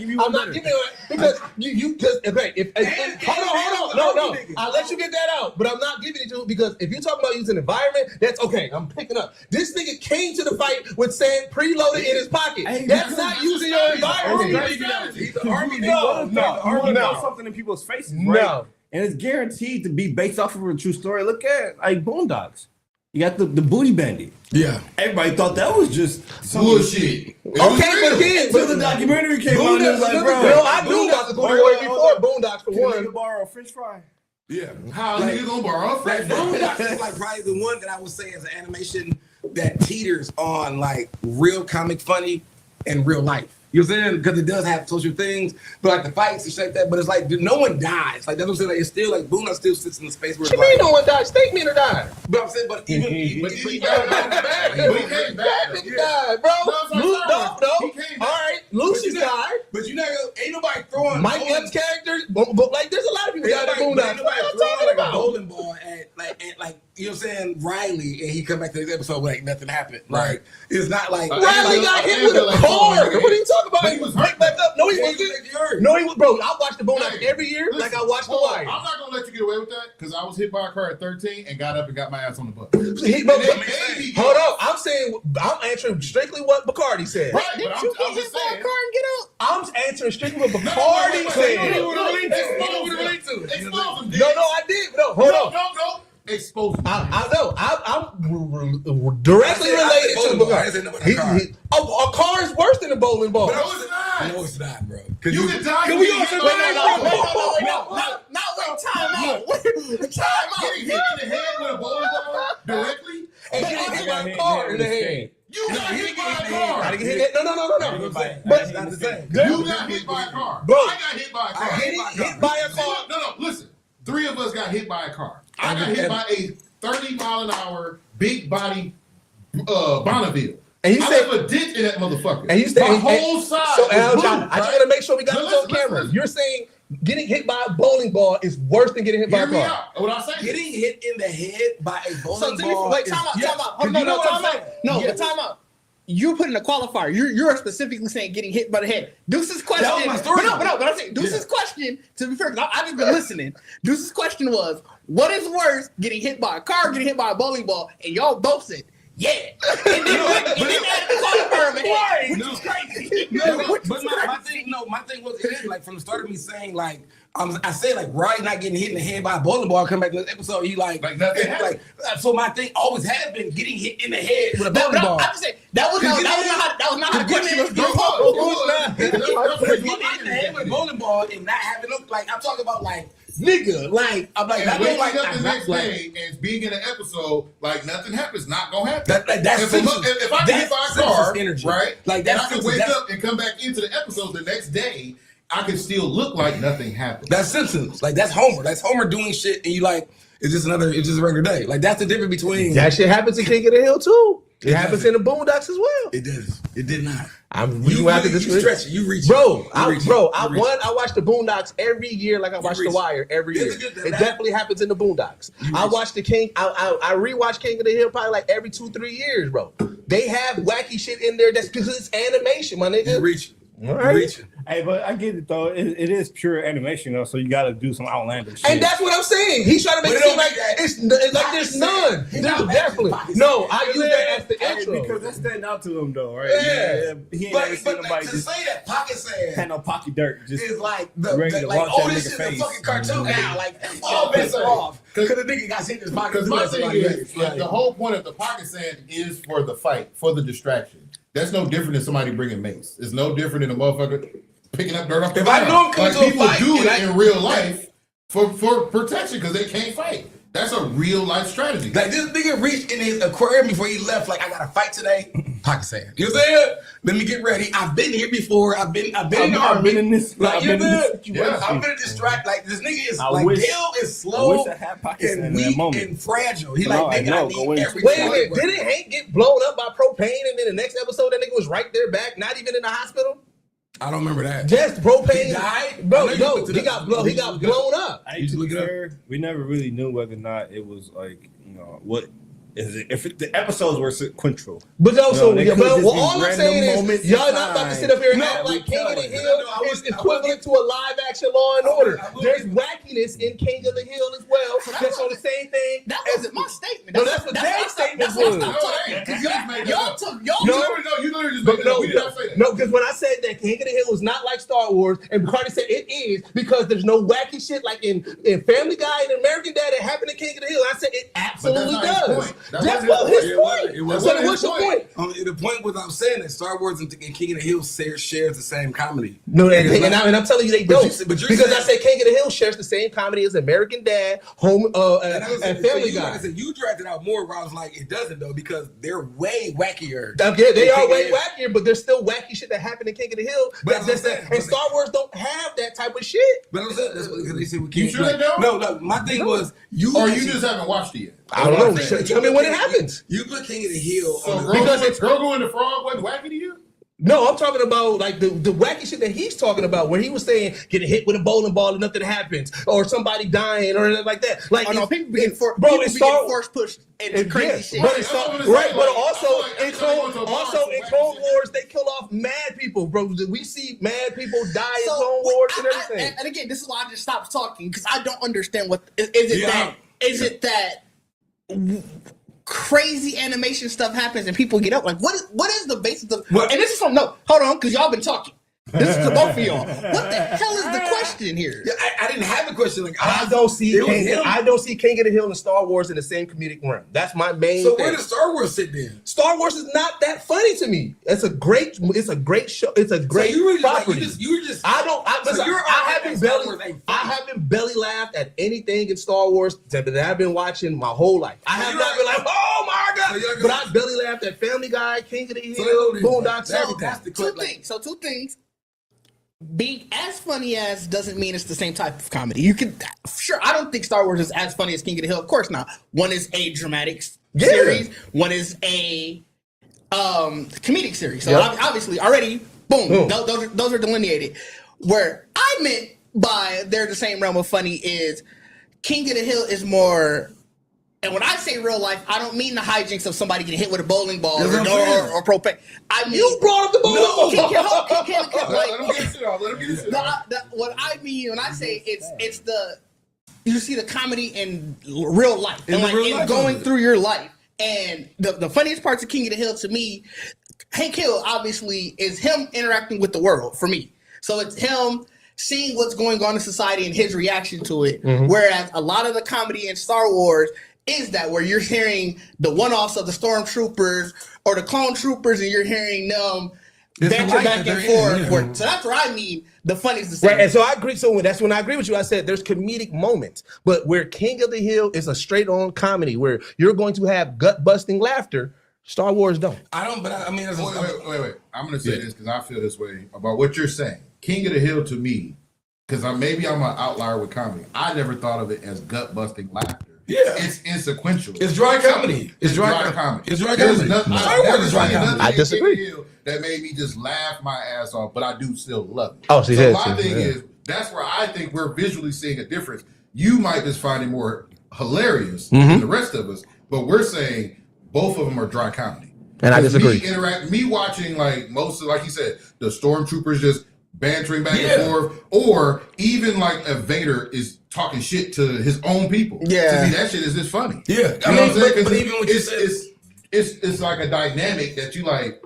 because you just hold on. No. I'll let you get that out, but I'm not giving it to you because if you're talking about using environment, that's okay. I'm picking up. This nigga came to the fight with sand preloaded in his pocket. That's not using your environment. He's the army. The army knows something in people's faces. No. And it's guaranteed to be based off of a true story. Look at like Boondocks. You got the booty bandit. Yeah. Everybody thought that was just bullshit. Okay, but again, until the documentary came out, it was like, bro. No, I knew about the booty way before Boondocks for one. Can borrow a French fry? Yeah. How nigga gonna borrow a French fry? Boondocks is like probably the one that I would say as an animation that teeters on like real comic funny and real life. You know what I'm saying? Because it does have social things, but like the fights and shit like that. But it's like no one dies. Like that's what I'm saying. Like it's still like Boondocks still sits in the space where. What you mean no one died? Snake Man died. But I'm saying, but even he came back. He came back. Nigga died, bro. No. All right, Lucius died. But you know, ain't nobody throwing Mike Epps characters, but like there's a lot of people got that Boondocks. Ain't nobody throwing like a bowling ball at like you know what I'm saying, Riley, and he come back to this episode like nothing happened. Like it's not like Riley got hit with a car. What are you talking about? He was picked back up. No, he wasn't. No, he was. Bro, I watch the Boondocks every year like I watch The Wire. I'm not gonna let you get away with that because I was hit by a car at 13 and got up and got my ass on the bus. Hold on, I'm saying I'm answering strictly what Bacardi said. Right, but I'm just saying. I'm answering strictly what Bacardi said. Expose him. No, I did. No, hold on. No. Expose him. I know. I'm directly related to the Bacardi. A car is worse than a bowling ball. No, it's not. No, it's not, bro. You can die. Can we also time out. Getting hit in the head with a bowling ball directly? And getting hit by a car in the head. You got hit by a car. I didn't get hit. No. But it's not the same. You got hit by a car. Bro, I got hit by a car. Hit by a car. No, listen. 3 of us got hit by a car. I got hit by a 30-mile-an-hour big body Bonneville. And you I said left a dent in that motherfucker. And you said my whole side. So, I just want to make sure we got this on camera. Listen. You're saying getting hit by a bowling ball is worse than getting hit by a car. What I say? Getting hit in the head by a bowling ball. Wait, time out. Time out. You put in a qualifier. You're specifically saying getting hit by the head. Deuce's question. That was my story. But I'm saying Deuce's question. To be fair, because I've just been listening. Deuce's question was, what is worse, getting hit by a car, or getting hit by a bowling ball? And y'all both said, yeah. And then added the qualifier. Which is crazy. But my thing was like from the start of me saying like. I said like Ryan not getting hit in the head by a bowling ball. Come back to this episode, he like nothing. So my thing always has been getting hit in the head with a bowling ball. I'm just saying that was not how the question was Getting hit in the head with a bowling ball and not having like I'm talking about like nigga, like I'm like and waking up the next day and being in an episode like nothing happens, not gonna happen. That's if I get hit by a car, energy. right? Like and I can wake up and come back into the episode the next day. I can still look like nothing happened. That's Simpsons. Like that's Homer. That's Homer doing shit, and you like it's just a regular day. Like that's the difference between that shit happens in King of the Hill too. It happens in the Boondocks as well. It does. It did not. You stretch it. You reach, bro. I watch the Boondocks every year, like I watch The Wire every year. It definitely happens in the Boondocks. I watch the King. I rewatch King of the Hill probably like every 2-3 years, bro. They have wacky shit in there. That's because it's animation, my nigga. You reach. All right. Hey, but I get it though. It is pure animation though, so you got to do some outlandish shit. And that's what I'm saying. He's trying to make it seem like it's like there's none. There's definitely no. I use that as the intro because that stand out to him though, right? Yeah. He ain't but never seen nobody to just say that pocket sand had no pocky dirt. Just is like this is a fucking cartoon now. Like all bets are off because the nigga got hit in his pocket. Because my thing is the whole point of the pocket sand is for the fight, for the distraction. That's no different than somebody bringing mace. It's no different than a motherfucker picking up dirt off the ground. If I know him coming to a people fight, do it in real life for protection because they can't fight. That's a real life strategy. Like this nigga reached in his aquarium before he left. Like I got to fight today. Pocket sand. You know what I'm saying? Let me get ready. I've been here before. I've been in this. Like you know, I'm gonna distract. Like this nigga is Gil is slow and weak and fragile. He like nigga. I need every. Wait a minute. Didn't Hank get blown up by propane and then the next episode that nigga was right there back, not even in the hospital? I don't remember that. Just propane. He died? Bro, no, he got blown up. We never really knew whether or not it was like, what is it? If the episodes were sequential. But also, all I'm saying is, y'all not about to sit up here and act like King of the Hill is equivalent to a live action Law and Order. There's wackiness in King of the Hill as well. That's on the same thing. That wasn't my statement. No, that's what their statement was. You literally just made it up. We did not say that. No, because when I said that King of the Hill was not like Star Wars, and Bacardi said it is because there's no wacky shit like in Family Guy and American Dad that happened in King of the Hill. I said it absolutely does. That's his point. So what's your point? The point was I'm saying that Star Wars and King of the Hill shares the same comedy. No, and I'm telling you they don't. Because I said King of the Hill shares the same comedy as American Dad, Home, and Family Guy. Like I said, you dragged it out more where I was like, it doesn't though because they're way wackier. Okay, they are way wackier, but there's still wacky shit that happened in King of the Hill. And Star Wars don't have that type of shit. But I'm saying that's because they said we can't. You sure they don't? No. My thing was you just haven't watched it yet. I don't know. Tell me when it happens. You put King of the Hill because it's Grogu and the Frog wasn't wacky to you? No, I'm talking about like the wacky shit that he's talking about, where he was saying getting hit with a bowling ball and nothing happens, or somebody dying, or anything like that. Like, people being force pushed into crazy shit. But also in Clone Wars, they kill off mad people, bro. We see mad people die in Clone Wars and everything. And again, this is why I just stopped talking, because I don't understand what is it that crazy animation stuff happens and people get up. Like, what is the basis of? And this is from hold on, because y'all been talking. This is to both of y'all. What the hell is the question here? Yeah, I didn't have the question. Like, I don't see King of the Hill and Star Wars in the same comedic realm. That's my main. So where does Star Wars sit then? Star Wars is not that funny to me. It's a great show. It's a great property. I haven't belly laughed at anything in Star Wars that I've been watching my whole life. I have not been like, oh my god! But I belly laughed at Family Guy, King of the Hill, Boondocks. Two things. Being as funny as doesn't mean it's the same type of comedy. You can I don't think Star Wars is as funny as King of the Hill. Of course not. One is a dramatic series. One is a comedic series. So obviously already, boom. Those are delineated. Where I meant by they're the same realm of funny is King of the Hill is more. And when I say real life, I don't mean the hijinks of somebody getting hit with a bowling ball or propane. I mean, you brought up the bowling ball. Let him get it off. What I mean when I say it's you see the comedy in real life and going through your life. And the funniest parts of King of the Hill to me, Hank Hill obviously is him interacting with the world for me. So it's him seeing what's going on in society and his reaction to it. Mm-hmm. Whereas a lot of the comedy in Star Wars is that where you're hearing the one-offs of the stormtroopers or the clone troopers, and you're hearing them banter back and forth. So that's where I mean the funny's the same. Right, and so I agree. So that's when I agree with you. I said there's comedic moments, but where King of the Hill is a straight-on comedy where you're going to have gut-busting laughter, Star Wars don't. I don't. But I mean, wait. I'm going to say this because I feel this way about what you're saying. King of the Hill to me, because maybe I'm an outlier with comedy. I never thought of it as gut-busting laughter. Yeah, it's insequential. It's dry comedy. It's dry comedy. It's dry comedy. I disagree. That made me just laugh my ass off, but I do still love it. Oh, so my thing is that's where I think we're visually seeing a difference. You might just find it more hilarious than the rest of us, but we're saying both of them are dry comedy. And I disagree. Me watching like most of, like you said, the stormtroopers just bantering back and forth, or even like a Vader is talking shit to his own people. Yeah, to me that shit is just funny. Yeah, you know what I'm saying? But even what you said, it's like a dynamic that you like.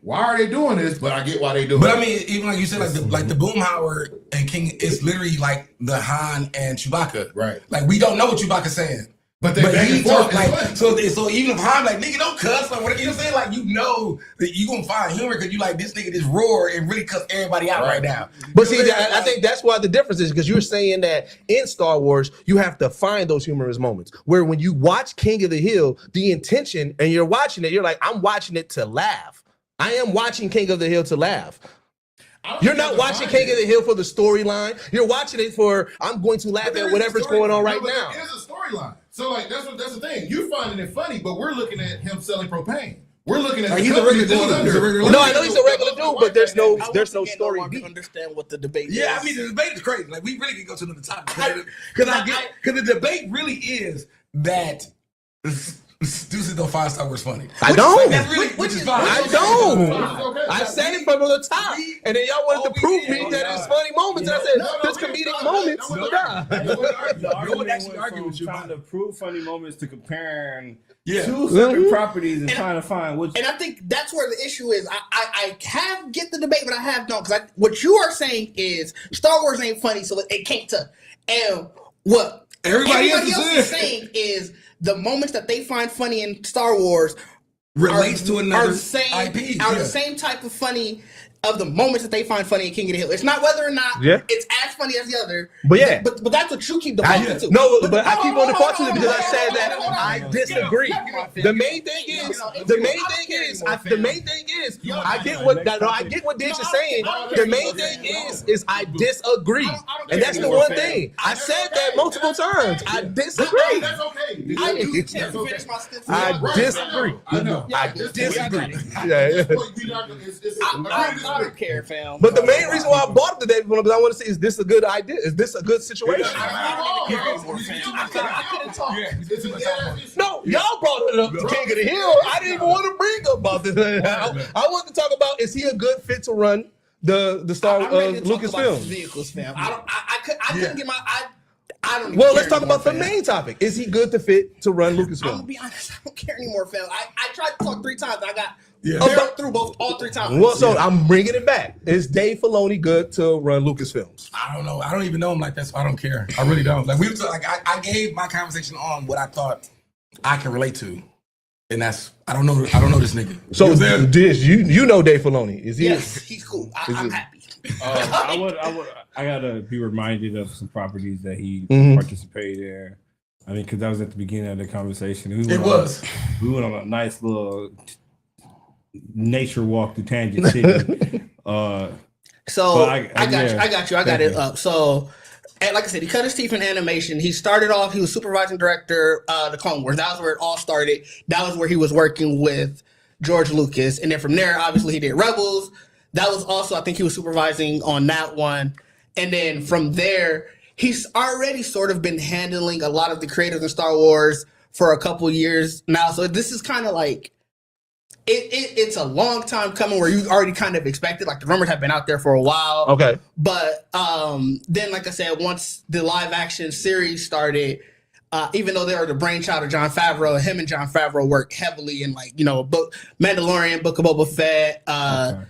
Why are they doing this? But I get why they do it. But I mean, even like you said, like the Boomhauer and King, it's literally like the Han and Chewbacca. Right. Like we don't know what Chewbacca's saying. But he talk like so even if Han like nigga don't cuss or whatever, you know what I'm saying? Like you know that you gonna find humor because you like this nigga just roar and really cuss everybody out right now. But see, I think that's why the difference is because you're saying that in Star Wars you have to find those humorous moments. Where when you watch King of the Hill, the intention and you're watching it, you're like, I'm watching it to laugh. I am watching King of the Hill to laugh. You're not watching King of the Hill for the storyline. You're watching it for I'm going to laugh at whatever's going on right now. There's a storyline. So like that's the thing. You're finding it funny, but we're looking at him selling propane. We're looking at like he's a regular dude. No, I know he's a regular dude, but there's no story. I don't understand what the debate is. Yeah, I mean the debate is crazy. Like we really can go to another topic because the debate really is that Deuces don't find Star Wars funny. I don't. Which is fine. I don't. I said it from the top, and then y'all wanted to prove me that it's funny moments. And I said there's comedic moments. I argue with you trying to prove funny moments to comparing two separate properties and trying to find which. And I think that's where the issue is. I have get the debate, but I have don't because what you are saying is Star Wars ain't funny, so it can't touch. And what everybody else is saying is. The moments that they find funny in Star Wars relates to another IP. Are the same type of funny of the moments that they find funny in King of the Hill. It's not whether or not it's as funny as the other. But yeah, but that's what you keep defaulting to. No, but I keep on defaulting to because I said that I disagree. The main thing is, I get what Diggs is saying. The main thing is I disagree, and that's the one thing I said that multiple times. I disagree. That's okay. I didn't get a chance to finish my sentence. I disagree. I disagree. I don't care, fam. But the main reason why I bought it today because I want to see, is this a good idea? Is this a good situation? No, y'all brought it up to King of the Hill. I didn't even want to bring up about this. I want to talk about, is he a good fit to run the Star Lucasfilm? Vehicles, fam. I couldn't get my. I don't. Well, let's talk about the main topic. Is he good to fit to run Lucasfilm? I'm gonna be honest. I don't care anymore, fam. I tried to talk 3 times. And I got through all 3 times. Well, so I'm bringing it back. Is Dave Filoni good to run Lucasfilms? I don't know. I don't even know him like that, so I don't care. I really don't. Like I gave my conversation on what I thought I can relate to, and that's I don't know this nigga. So you know Dave Filoni? Is he? Yes, he's cool. I'm happy. I gotta be reminded of some properties that he participated in. I mean, because that was at the beginning of the conversation. We went on a nice little nature walk through Tangent City. So I got you. I got it up. So, and like I said, he cut his teeth in animation. He started off. He was supervising director, the Clone Wars. That was where it all started. That was where he was working with George Lucas, and then from there, obviously, he did Rebels. That was also, I think, he was supervising on that one, and then from there, he's already sort of been handling a lot of the creators in Star Wars for a couple years now. So this is kind of like. It's a long time coming where you already kind of expected, like the rumors have been out there for a while. Okay. But then, like I said, once the live action series started, even though they were the brainchild of Jon Favreau, him and Jon Favreau worked heavily in Mandalorian, Book of Boba Fett.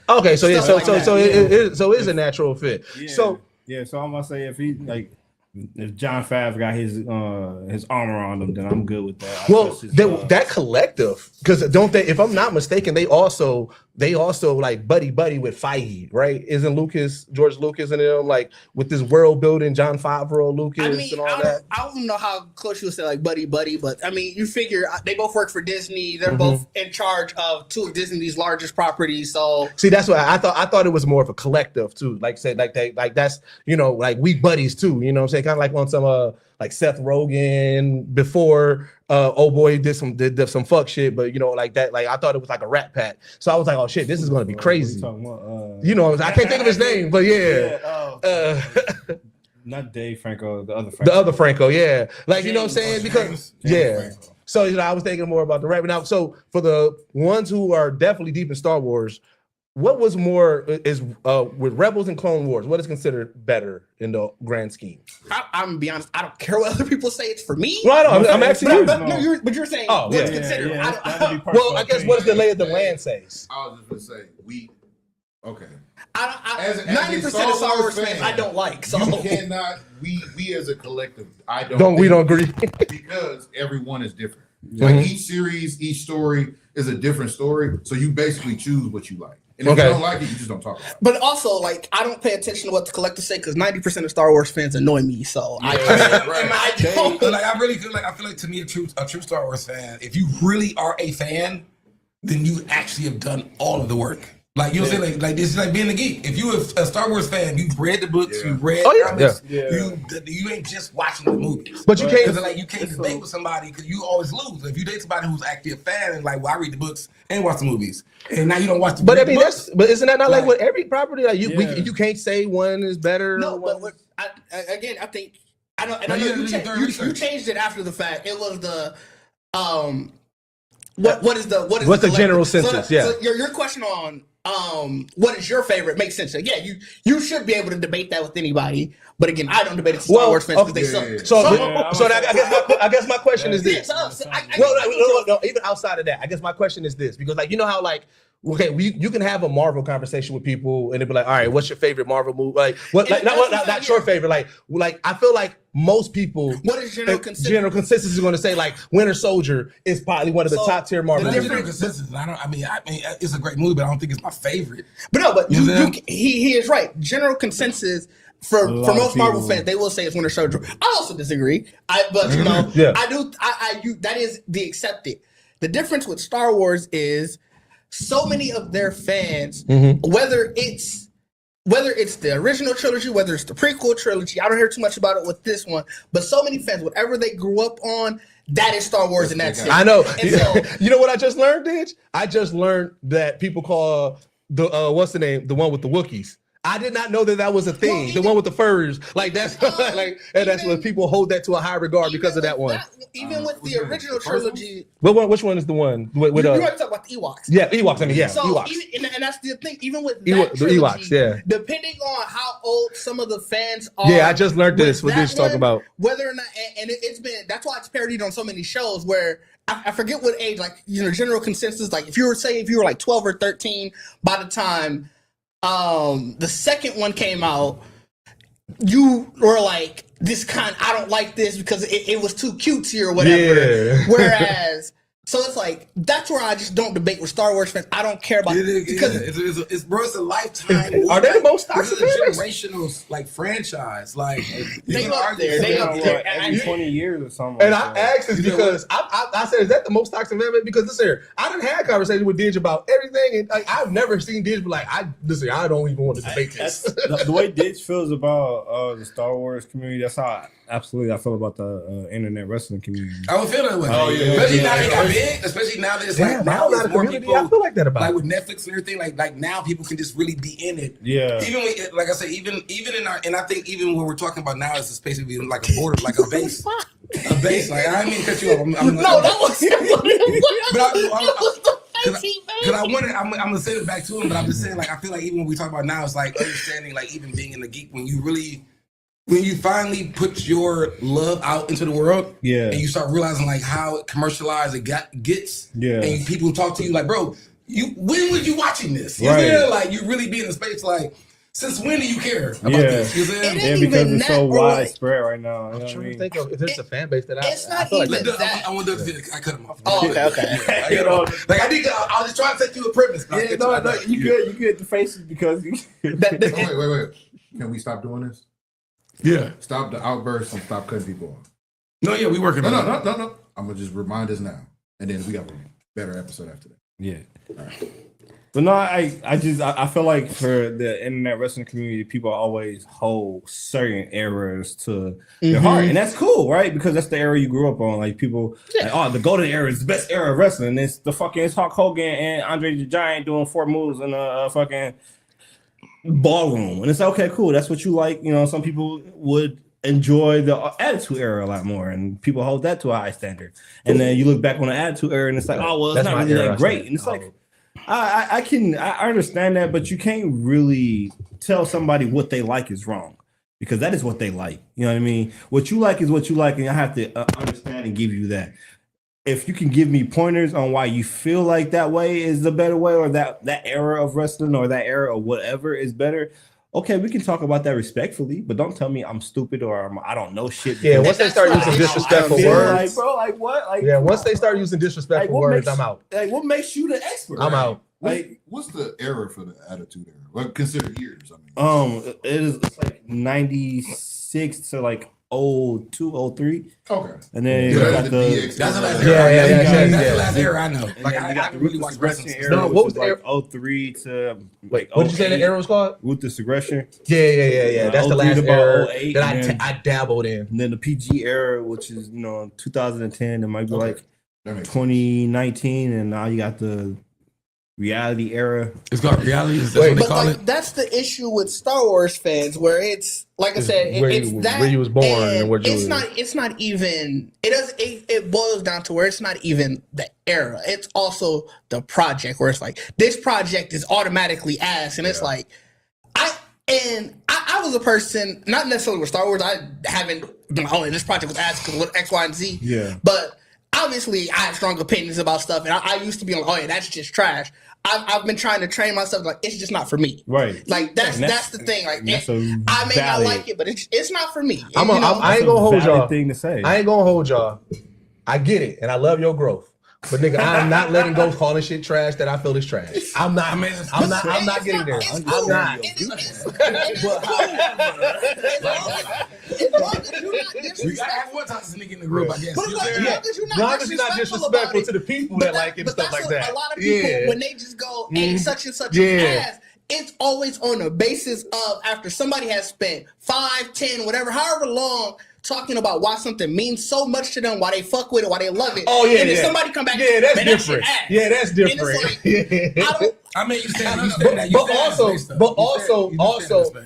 Okay, so it is a natural fit. Yeah. So I'm gonna say if Jon Favreau got his armor on him, then I'm good with that. Well, that collective, because don't they? If I'm not mistaken, they also like buddy with Feige, right? Isn't George Lucas and them like with this world building, Jon Favreau, Lucas, and all that? I don't know how close you would say like buddy, but I mean, you figure they both work for Disney. They're both in charge of 2 of Disney's largest properties. So see, that's what I thought. I thought it was more of a collective too. Like say like that's like we buddies too. You know what I'm saying? Kind of like on some like Seth Rogen before old boy did some fuck shit, but like that, like I thought it was like a rat pack. So I was like, oh shit, this is gonna be crazy. I can't think of his name, but not Dave Franco, the other Franco, yeah. Like James, what I'm saying? Because Franco. So I was thinking more about the rap. Now, so for the ones who are definitely deep in Star Wars, what was more is with Rebels and Clone Wars? What is considered better in the grand scheme? I'm gonna be honest. I don't care what other people say. It's for me. Well, I'm asking you. But you're saying what's considered. Well, I guess what does the lay of the land says? I was just gonna say okay. 90% of Star Wars fans I don't like. So you cannot. We as a collective, we don't agree because everyone is different. Like each series, each story is a different story. So you basically choose what you like. And if you don't like it, you just don't talk about it. But also, like, I don't pay attention to what the collectors say because 90% of Star Wars fans annoy me. So I really feel like to me a true Star Wars fan, if you really are a fan, then you actually have done all of the work. Like you'll say, like this is like being a geek. If you're a Star Wars fan, you've read the books, you've read comics, you ain't just watching the movies. But you can't debate with somebody because you always lose. If you date somebody who's actually a fan and like, well, I read the books and watch the movies, and now you don't watch the. But I mean, but isn't that not like with every property? Like you can't say one is better. No, but I think I know. And I know you changed it after the fact. It was the what's the general census? So your question on what is your favorite makes sense. Yeah, you should be able to debate that with anybody. But again, I don't debate it with Star Wars fans because they suck. I guess my question is this. No, even outside of that, I guess my question is this because like how like okay, you can have a Marvel conversation with people and they'll be like, all right, what's your favorite Marvel movie? Like, what? Like, not your favorite. Like, I feel like most people. What is general consensus? General consensus is going to say like Winter Soldier is probably one of the top tier Marvel movies. General consensus. I mean, it's a great movie, but I don't think it's my favorite. But no, but he is right. General consensus. For most Marvel fans, they will say it's Winter Soldier. I also disagree. But you know, I do. That is the accepted. The difference with Star Wars is so many of their fans, whether it's the original trilogy, whether it's the prequel trilogy, I don't hear too much about it with this one. But so many fans, whatever they grew up on, that is Star Wars, and that's it. I know. And so, you know what I just learned, Ditch? I just learned that people call the what's the name? The one with the Wookiees. I did not know that was a thing. The one with the furs, like that's like, and that's what people hold that to a high regard because of that one. Even with the original trilogy, which one is the one with? You want to talk about the Ewoks? Yeah, Ewoks. I mean, yeah, so Ewoks. And that's the thing. Even with that trilogy, the Ewoks, yeah. Depending on how old some of the fans are. Yeah, I just learned this. What this talking about? Whether or not, and it's been that's why it's parodied on so many shows where. I forget what age, like, you know, general consensus, like if you were like 12 or 13 by the time the second one came out, you were like, I don't like this because it was too cutesy or whatever. Yeah. Whereas, so it's like, that's where I just don't debate with Star Wars fans. I don't care about it. Because it's a lifetime. Are they the most toxic? It's a generational like franchise. Like they up there. They up there. Every 20 years or something. And I asked this because I said, is that the most toxic family? Because this here, I done had conversations with Didge about everything, and like, I've never seen Didge be like, I don't even want to debate this. The way Didge feels about the Star Wars community, that's how I feel about the internet wrestling community. I would feel that way. Oh yeah, especially now they got big. Especially now that it's like now there's more people. I feel like that about like with Netflix and everything. Like now people can just really be in it. Yeah. Even with, like I said, even in our, and I think even when we're talking about now, it's a space to be like a border, like a base. A base. Like I didn't mean to cut you off. That was. Because I'm gonna say it back to him, but I'm just saying, like, I feel like even when we talk about now, it's like understanding, like, even being in the geek, when you finally put your love out into the world, and you start realizing like how commercialized it gets, and people talk to you like, bro, when were you watching this? You know, like you really be in the space like. Since when do you care about this? You know? Because it's so widespread right now. I'm trying to think of if there's a fan base that it's not even like that. I want to I cut him off. Oh, okay. You know, like I was just trying to take you a premise. No, you get the faces because you. Wait. Can we stop doing this? Yeah. Stop the outbursts and stop cutting people off. No, yeah, we working on it. No. I'm gonna just remind us now, and then we got a better episode after that. Yeah. All right. But no, I feel like for the internet wrestling community, people always hold certain eras to their heart, and that's cool, right? Because that's the era you grew up on. Like people, like, the golden era is the best era of wrestling. It's Hulk Hogan and Andre the Giant doing 4 moves in a fucking ballroom, and it's like, okay, cool. That's what you like. You know, some people would enjoy the Attitude Era a lot more, and people hold that to a high standard. And then you look back on the Attitude Era, and it's like, oh well, it's not really that great. And it's like. I understand that, but you can't really tell somebody what they like is wrong, because that is what they like. You know what I mean? What you like is what you like, and I have to understand and give you that. If you can give me pointers on why you feel like that way is the better way, or that era of wrestling or that era or whatever is better, okay, we can talk about that respectfully, but don't tell me I'm stupid or I don't know shit. Yeah, once they start using disrespectful words, like, bro, like what? Like, once they start using disrespectful words, I'm out. Like, what makes you the expert? I'm out. Like, what's the era for the Attitude Era? Like, consider years. I mean, it's like 96 to like 02, 03. Okay. And then you got that's the last era. That's the last era I know. Like I really watched wrestling era. No, what was like 03 to like what did you say the era was called? Ruthless Aggression. Yeah. That's the last era that I dabbled in. And then the PG era, which is 2010, it might be like 2019, and now you got the reality era. It's called reality. Is that what they call it? That's the issue with Star Wars fans, where it's like I said, where you was born and where you it's not even. It boils down to where it's not even the era. It's also the project, where it's like this project is automatically ass, and it's like I was a person, not necessarily with Star Wars. I haven't been like, oh, this project was ass because of X, Y, and Z. Yeah, but obviously I have strong opinions about stuff, and I used to be like, oh yeah, that's just trash. I've been trying to train myself like it's just not for me. Right. Like that's the thing. Like I may not like it, but it's not for me. I ain't gonna hold y'all. Thing to say. I ain't gonna hold y'all. I get it, and I love your growth. But nigga, I'm not letting go calling shit trash that I feel is trash. I'm not getting there. I'm not. We gotta have one toxic nigga in the group, I guess. As long as you're not disrespectful to the people that like it and stuff like that. A lot of people, when they just go, hey, such and such ass, it's always on the basis of after somebody has spent 5, 10, whatever, however long, talking about why something means so much to them, why they fuck with it, why they love it. Oh yeah, and then somebody come back. Yeah, that's different. Yeah, that's different. I mean, you stand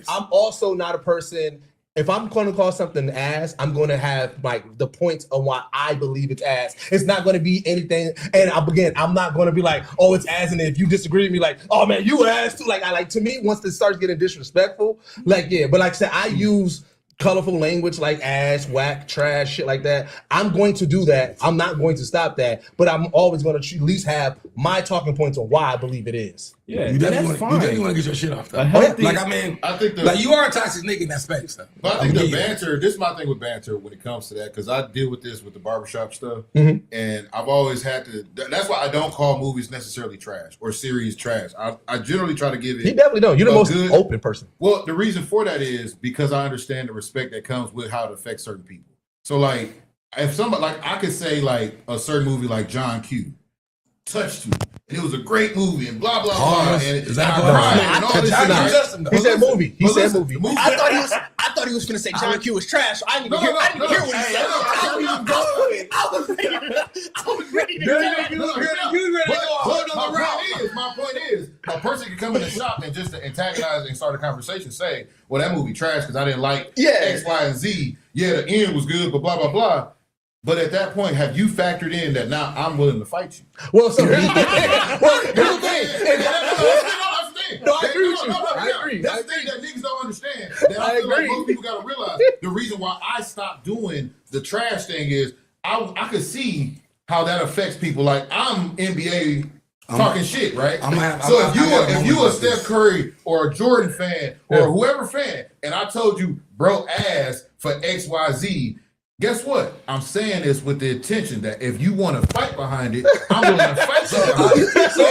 I'm also not a person. If I'm going to call something ass, I'm going to have like the points on why I believe it's ass. It's not going to be anything. And I'm not going to be like, oh, it's ass. And if you disagree with me, like, oh man, you ass too. Like, to me, once it starts getting disrespectful, like, yeah. But like I said, I use colorful language like ass, whack, trash, shit like that. I'm going to do that. I'm not going to stop that. But I'm always going to at least have my talking points on why I believe it is. Yeah, you definitely want to get your shit off though. I think you are a toxic nigga in that space though. But I think the banter, this is my thing with banter when it comes to that, because I deal with this with the barbershop stuff, and I've always had to. That's why I don't call movies necessarily trash or series trash. I generally try to give it. You definitely don't. You're the most open person. Well, the reason for that is because I understand the respect that comes with how it affects certain people. So like, if somebody like I could say like a certain movie like John Q touched me. It was a great movie and blah blah blah. And is that He said movie. He said movie. I thought he was gonna say John Q was trash. I didn't even hear what he said. I was ready to go. My point is, a person can come in the shop and just antagonize and start a conversation, say, "Well, that movie trash because I didn't like X, Y, and Z. Yeah, the end was good, but blah blah blah." But at that point, have you factored in that now I'm willing to fight you? Well, so here's the thing. No, I agree with you. I agree. That's the thing that niggas don't understand. That I feel like most people got to realize. The reason why I stopped doing the trash thing is I could see how that affects people. Like I'm NBA talking shit, right? So if you a Steph Curry or a Jordan fan or whoever fan, and I told you bro ass for XYZ. Guess what? I'm saying this with the intention that if you want to fight behind it, I'm willing to fight behind it. So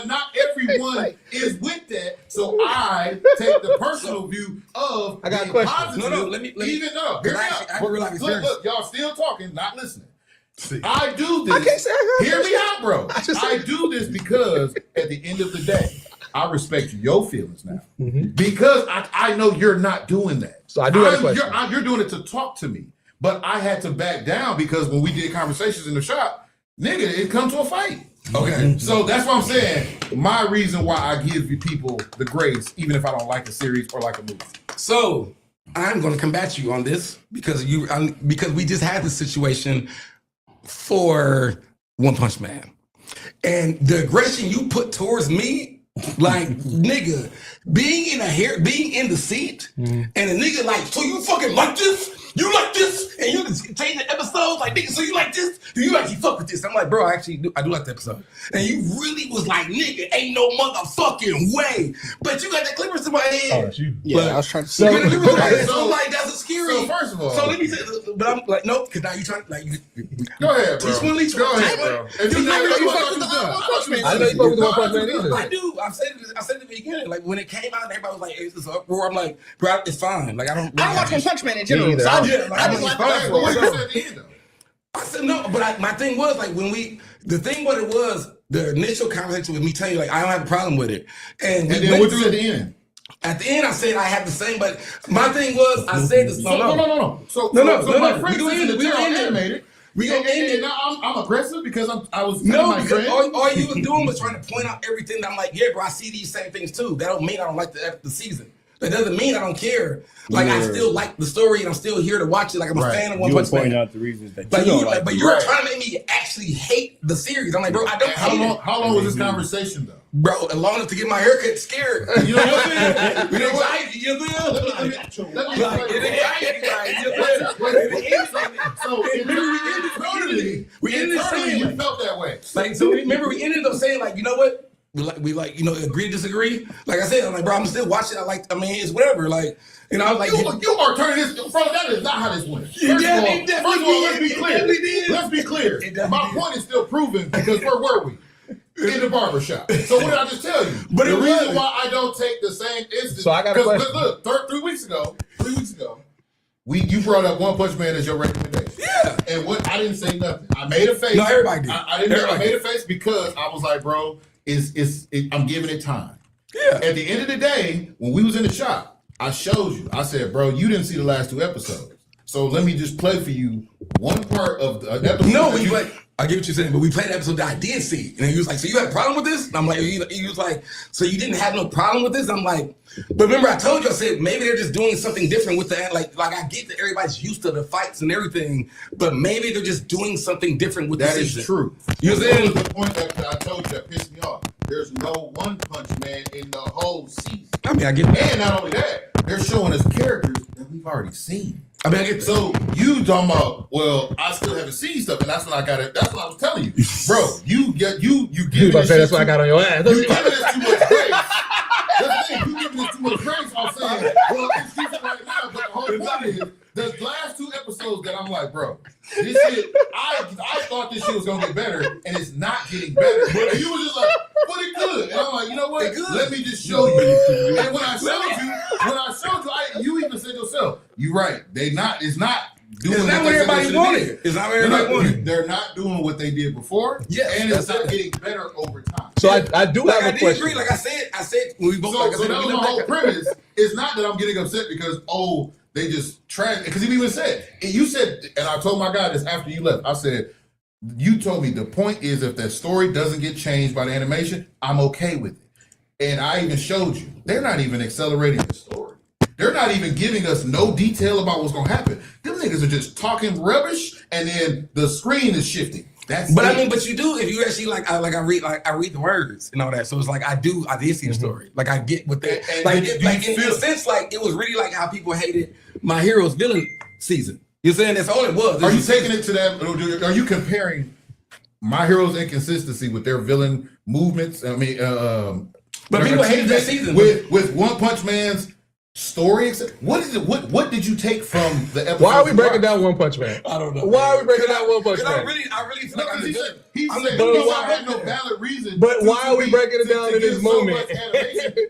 not everyone is with that. So I take the personal view of I got a question. No, let me even though look, y'all still talking, not listening. See. I do this. I can't say I hear me out, bro. I do this because at the end of the day, I respect your feelings now. Because I know you're not doing that. So I do have a question. You're doing it to talk to me. But I had to back down because when we did conversations in the shop, nigga, it come to a fight. Okay. So that's what I'm saying. My reason why I give you people the grace, even if I don't like a series or like a movie. So I'm going to combat you on this because we just had this situation for One Punch Man. And the aggression you put towards me, like, nigga, being in the seat, and a nigga like, so you fucking like this? You like this? And you can change the episodes like, nigga, so you like this? Do you actually fuck with this? I'm like, bro, I do like the episode. And you really was like, nigga, ain't no motherfucking way. But you got the clippers in my head. I was trying to say. So like, that's a scary. So first of all. So let me say, but I'm like, nope, because now you trying, like, go ahead, bro. Go ahead, bro. I know you fuck with the One Punch Man either. I do. I said it at the beginning. Like, when it came out, everybody was like, hey, it's uproar. I'm like, bro, it's fine. Like, I don't watch One Punch Man in general. So I just like the I said no, but my thing was like the initial conversation with me telling you like I don't have a problem with it, and then what you at the end? At the end, I said I had the same, but my thing was I said this. No. So my friend said we are animated. We gonna end it. Now I'm aggressive because I was my friend. All you was doing was trying to point out everything. That I'm like, yeah, bro, I see these same things too. That don't mean I don't like the season. That doesn't mean I don't care. Like I still like the story and I'm still here to watch it. Like I'm a fan of One Punch Man. Point out the reasons that but you're trying to make me actually hate the series. I'm like, bro, I don't. How long was this conversation though? bro, long enough to get my haircut scared. You know what I'm saying? You know what? You feel? So we ended up saying you felt that way. Like, so remember, we ended up saying, like, you know what? We agree to disagree. Like I said, I'm like, bro, I'm still watching. It's whatever. Like, I was like, you are turning this, bro. That is not how this went. First of all, let's be clear. Let's be clear. My point is still proven because where were we? In the barbershop. So what did I just tell you? But the reason why I don't take the same instance. So I got a question. Look, 3 weeks ago, you brought up One Punch Man as your recommendation. Yeah. And I didn't say nothing. I made a face. No, everybody did. I made a face because I was like, bro, I'm giving it time. Yeah. At the end of the day, when we was in the shop, I showed you. I said, bro, you didn't see the last 2 episodes. So let me just play for you one part of the episode. No, but I get what you're saying, but we played an episode that I did see. And he was like, so you had a problem with this? And I'm like, he was like, so you didn't have no problem with this? I'm like, but remember I told you, I said, maybe they're just doing something different with that. Like I get that everybody's used to the fights and everything, but maybe they're just doing something different with that the is season. True. You know what I'm saying? The point that I told you that pissed me off. There's no One Punch Man in the whole season. I mean, I get that. And not only that, they're showing us characters that we've already seen. I mean, I get that. So you talking about, well, I still haven't seen stuff, and that's when I got it. That's what I was telling you, bro. You give that's what I got on your ass. You giving this too much grace. That's the thing. You giving this too much grace. I'm saying, well, it's decent right now, but the whole point is the last 2 episodes that I'm like, bro, this shit. I thought this shit was gonna get better, and it's not getting better. And you were just like, but it good. And I'm like, you know what? Let me just show you. And when I showed you, you even said yourself, you're right. It's not doing what everybody wanted. It's not what everybody wanted. They're not doing what they did before. Yes, and it's not getting better over time. So I do have a question. Agree. Like I said when we both. So that was my whole premise. It's not that I'm getting upset because they just trash. Because you even said, you said, and I told my guy this after you left. I said, you told me the point is if that story doesn't get changed by the animation, I'm okay with it. And I even showed you they're not even accelerating the story. They're not even giving us no detail about what's gonna happen. Them niggas are just talking rubbish, and then the screen is shifting. But I mean, but you do if you actually I read the words and all that. So it's like I did see the story. Like I get what they in a sense, like it was really like how people hated My Hero's villain season. You're saying that's all it was. Are you taking it to that? Are you comparing My Hero's inconsistency with their villain movements? I mean, but people hated that season with One Punch Man's story. What is it? What did you take from the episode? Why are we breaking down One Punch Man? I don't know. Why are we breaking down One Punch Man? I really feel like he said I had no valid reason. But why are we breaking it down in this moment?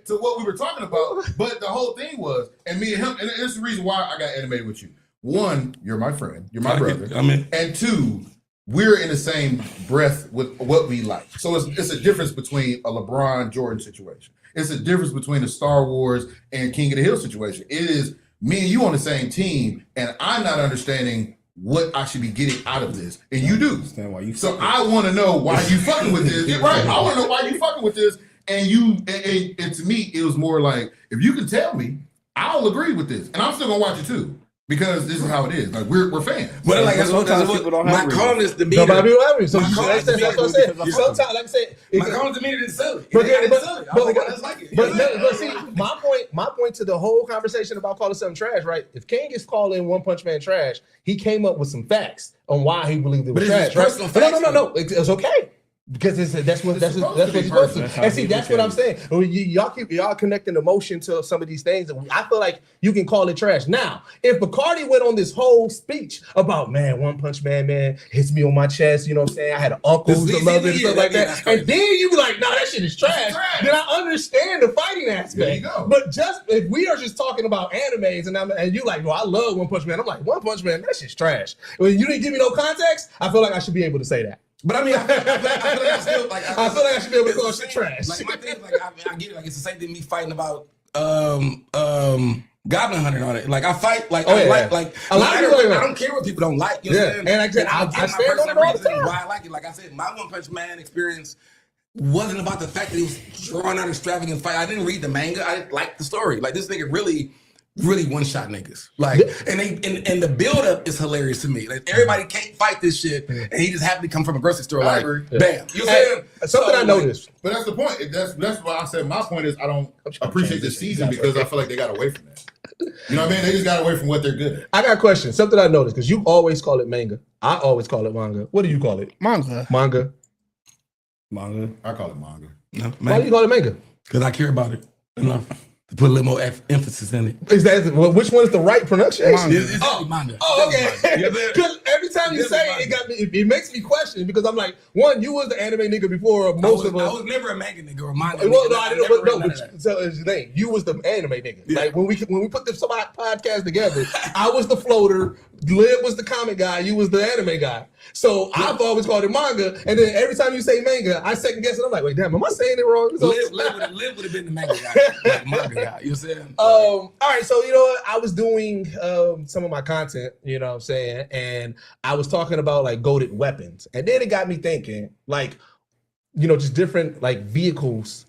To what we were talking about. But the whole thing was, and me and him, and it's the reason why I got animated with you. 1, you're my friend, you're my brother. And 2, we're in the same breath with what we like. So it's a difference between a LeBron Jordan situation. It's a difference between a Star Wars and King of the Hill situation. It is me and you on the same team, and I'm not understanding what I should be getting out of this, and you do. So I want to know why you fucking with this. Right? I want to know why you fucking with this. And and to me, it was more like, if you can tell me, I'll agree with this, and I'm still gonna watch it too. Because this is how it is. Like we're fans. But like sometimes people don't have my calmness demeanor. Nobody will have it. So that's what I said. Sometimes, like I said, my calmness demeanor didn't sell it. But see, my point to the whole conversation about calling something trash, right? If King is calling One Punch Man trash, he came up with some facts on why he believed it was trash. Right? No. It's okay. Because that's what he's supposed to. And see, that's what I'm saying. Y'all connecting emotion to some of these things. And I feel like you can call it trash. Now, if Bacardi went on this whole speech about, man, One Punch Man hits me on my chest, you know what I'm saying? I had an uncle who loved it and stuff like that. And then you be like, nah, that shit is trash. Then I understand the fighting aspect. There you go. But just if we are just talking about animes and you like, well, I love One Punch Man. I'm like, One Punch Man, that shit's trash. When you didn't give me no context, I feel like I should be able to say that. But I mean, I feel like I should be able to call shit trash. Like my thing is, like I get it. Like it's the same thing me fighting about Goblin Hunter on it. Like I fight, like I like a lot of people. I don't care what people don't like. You know what I'm saying? And I stand on it all the time. Why I like it. Like I said, my One Punch Man experience wasn't about the fact that he was drawing out extravagant fight. I didn't read the manga. I didn't like the story. Like this nigga really really one-shot niggas. Like, and the build-up is hilarious to me. Like, everybody can't fight this shit, and he just happened to come from a grocery store. Like, bam. You know what I'm saying? Something I noticed. But that's the point. That's why I said my point is I don't appreciate the season because I feel like they got away from that. You know what I mean? They just got away from what they're good at. I got a question. Something I noticed, because you always call it manga. I always call it manga. What do you call it? Manga. Manga. I call it manga. No, Why do you call it manga? Because I care about it enough to put a little more emphasis in it. Is that which one is the right pronunciation? It's manga. Oh, okay. Because every time you say it, it makes me question because I'm like, one, you was the anime nigga before most of us. I was never a manga nigga or a manga Well, nigga. no, I didn't know. But so it's the thing. You was the anime nigga. Yeah. Like when we put this podcast together, I was the floater. Lib was the comic guy. You was the anime guy. So I've always called it manga. And then every time you say manga, I second guess it. I'm like, wait, damn, am I saying it wrong? Liv would have been the manga guy, like manga guy. You know what I'm saying? All right, so you know what? I was doing some of my content, you know what I'm saying, and I was talking about like goated weapons, and then it got me thinking, like, you know, just different like vehicles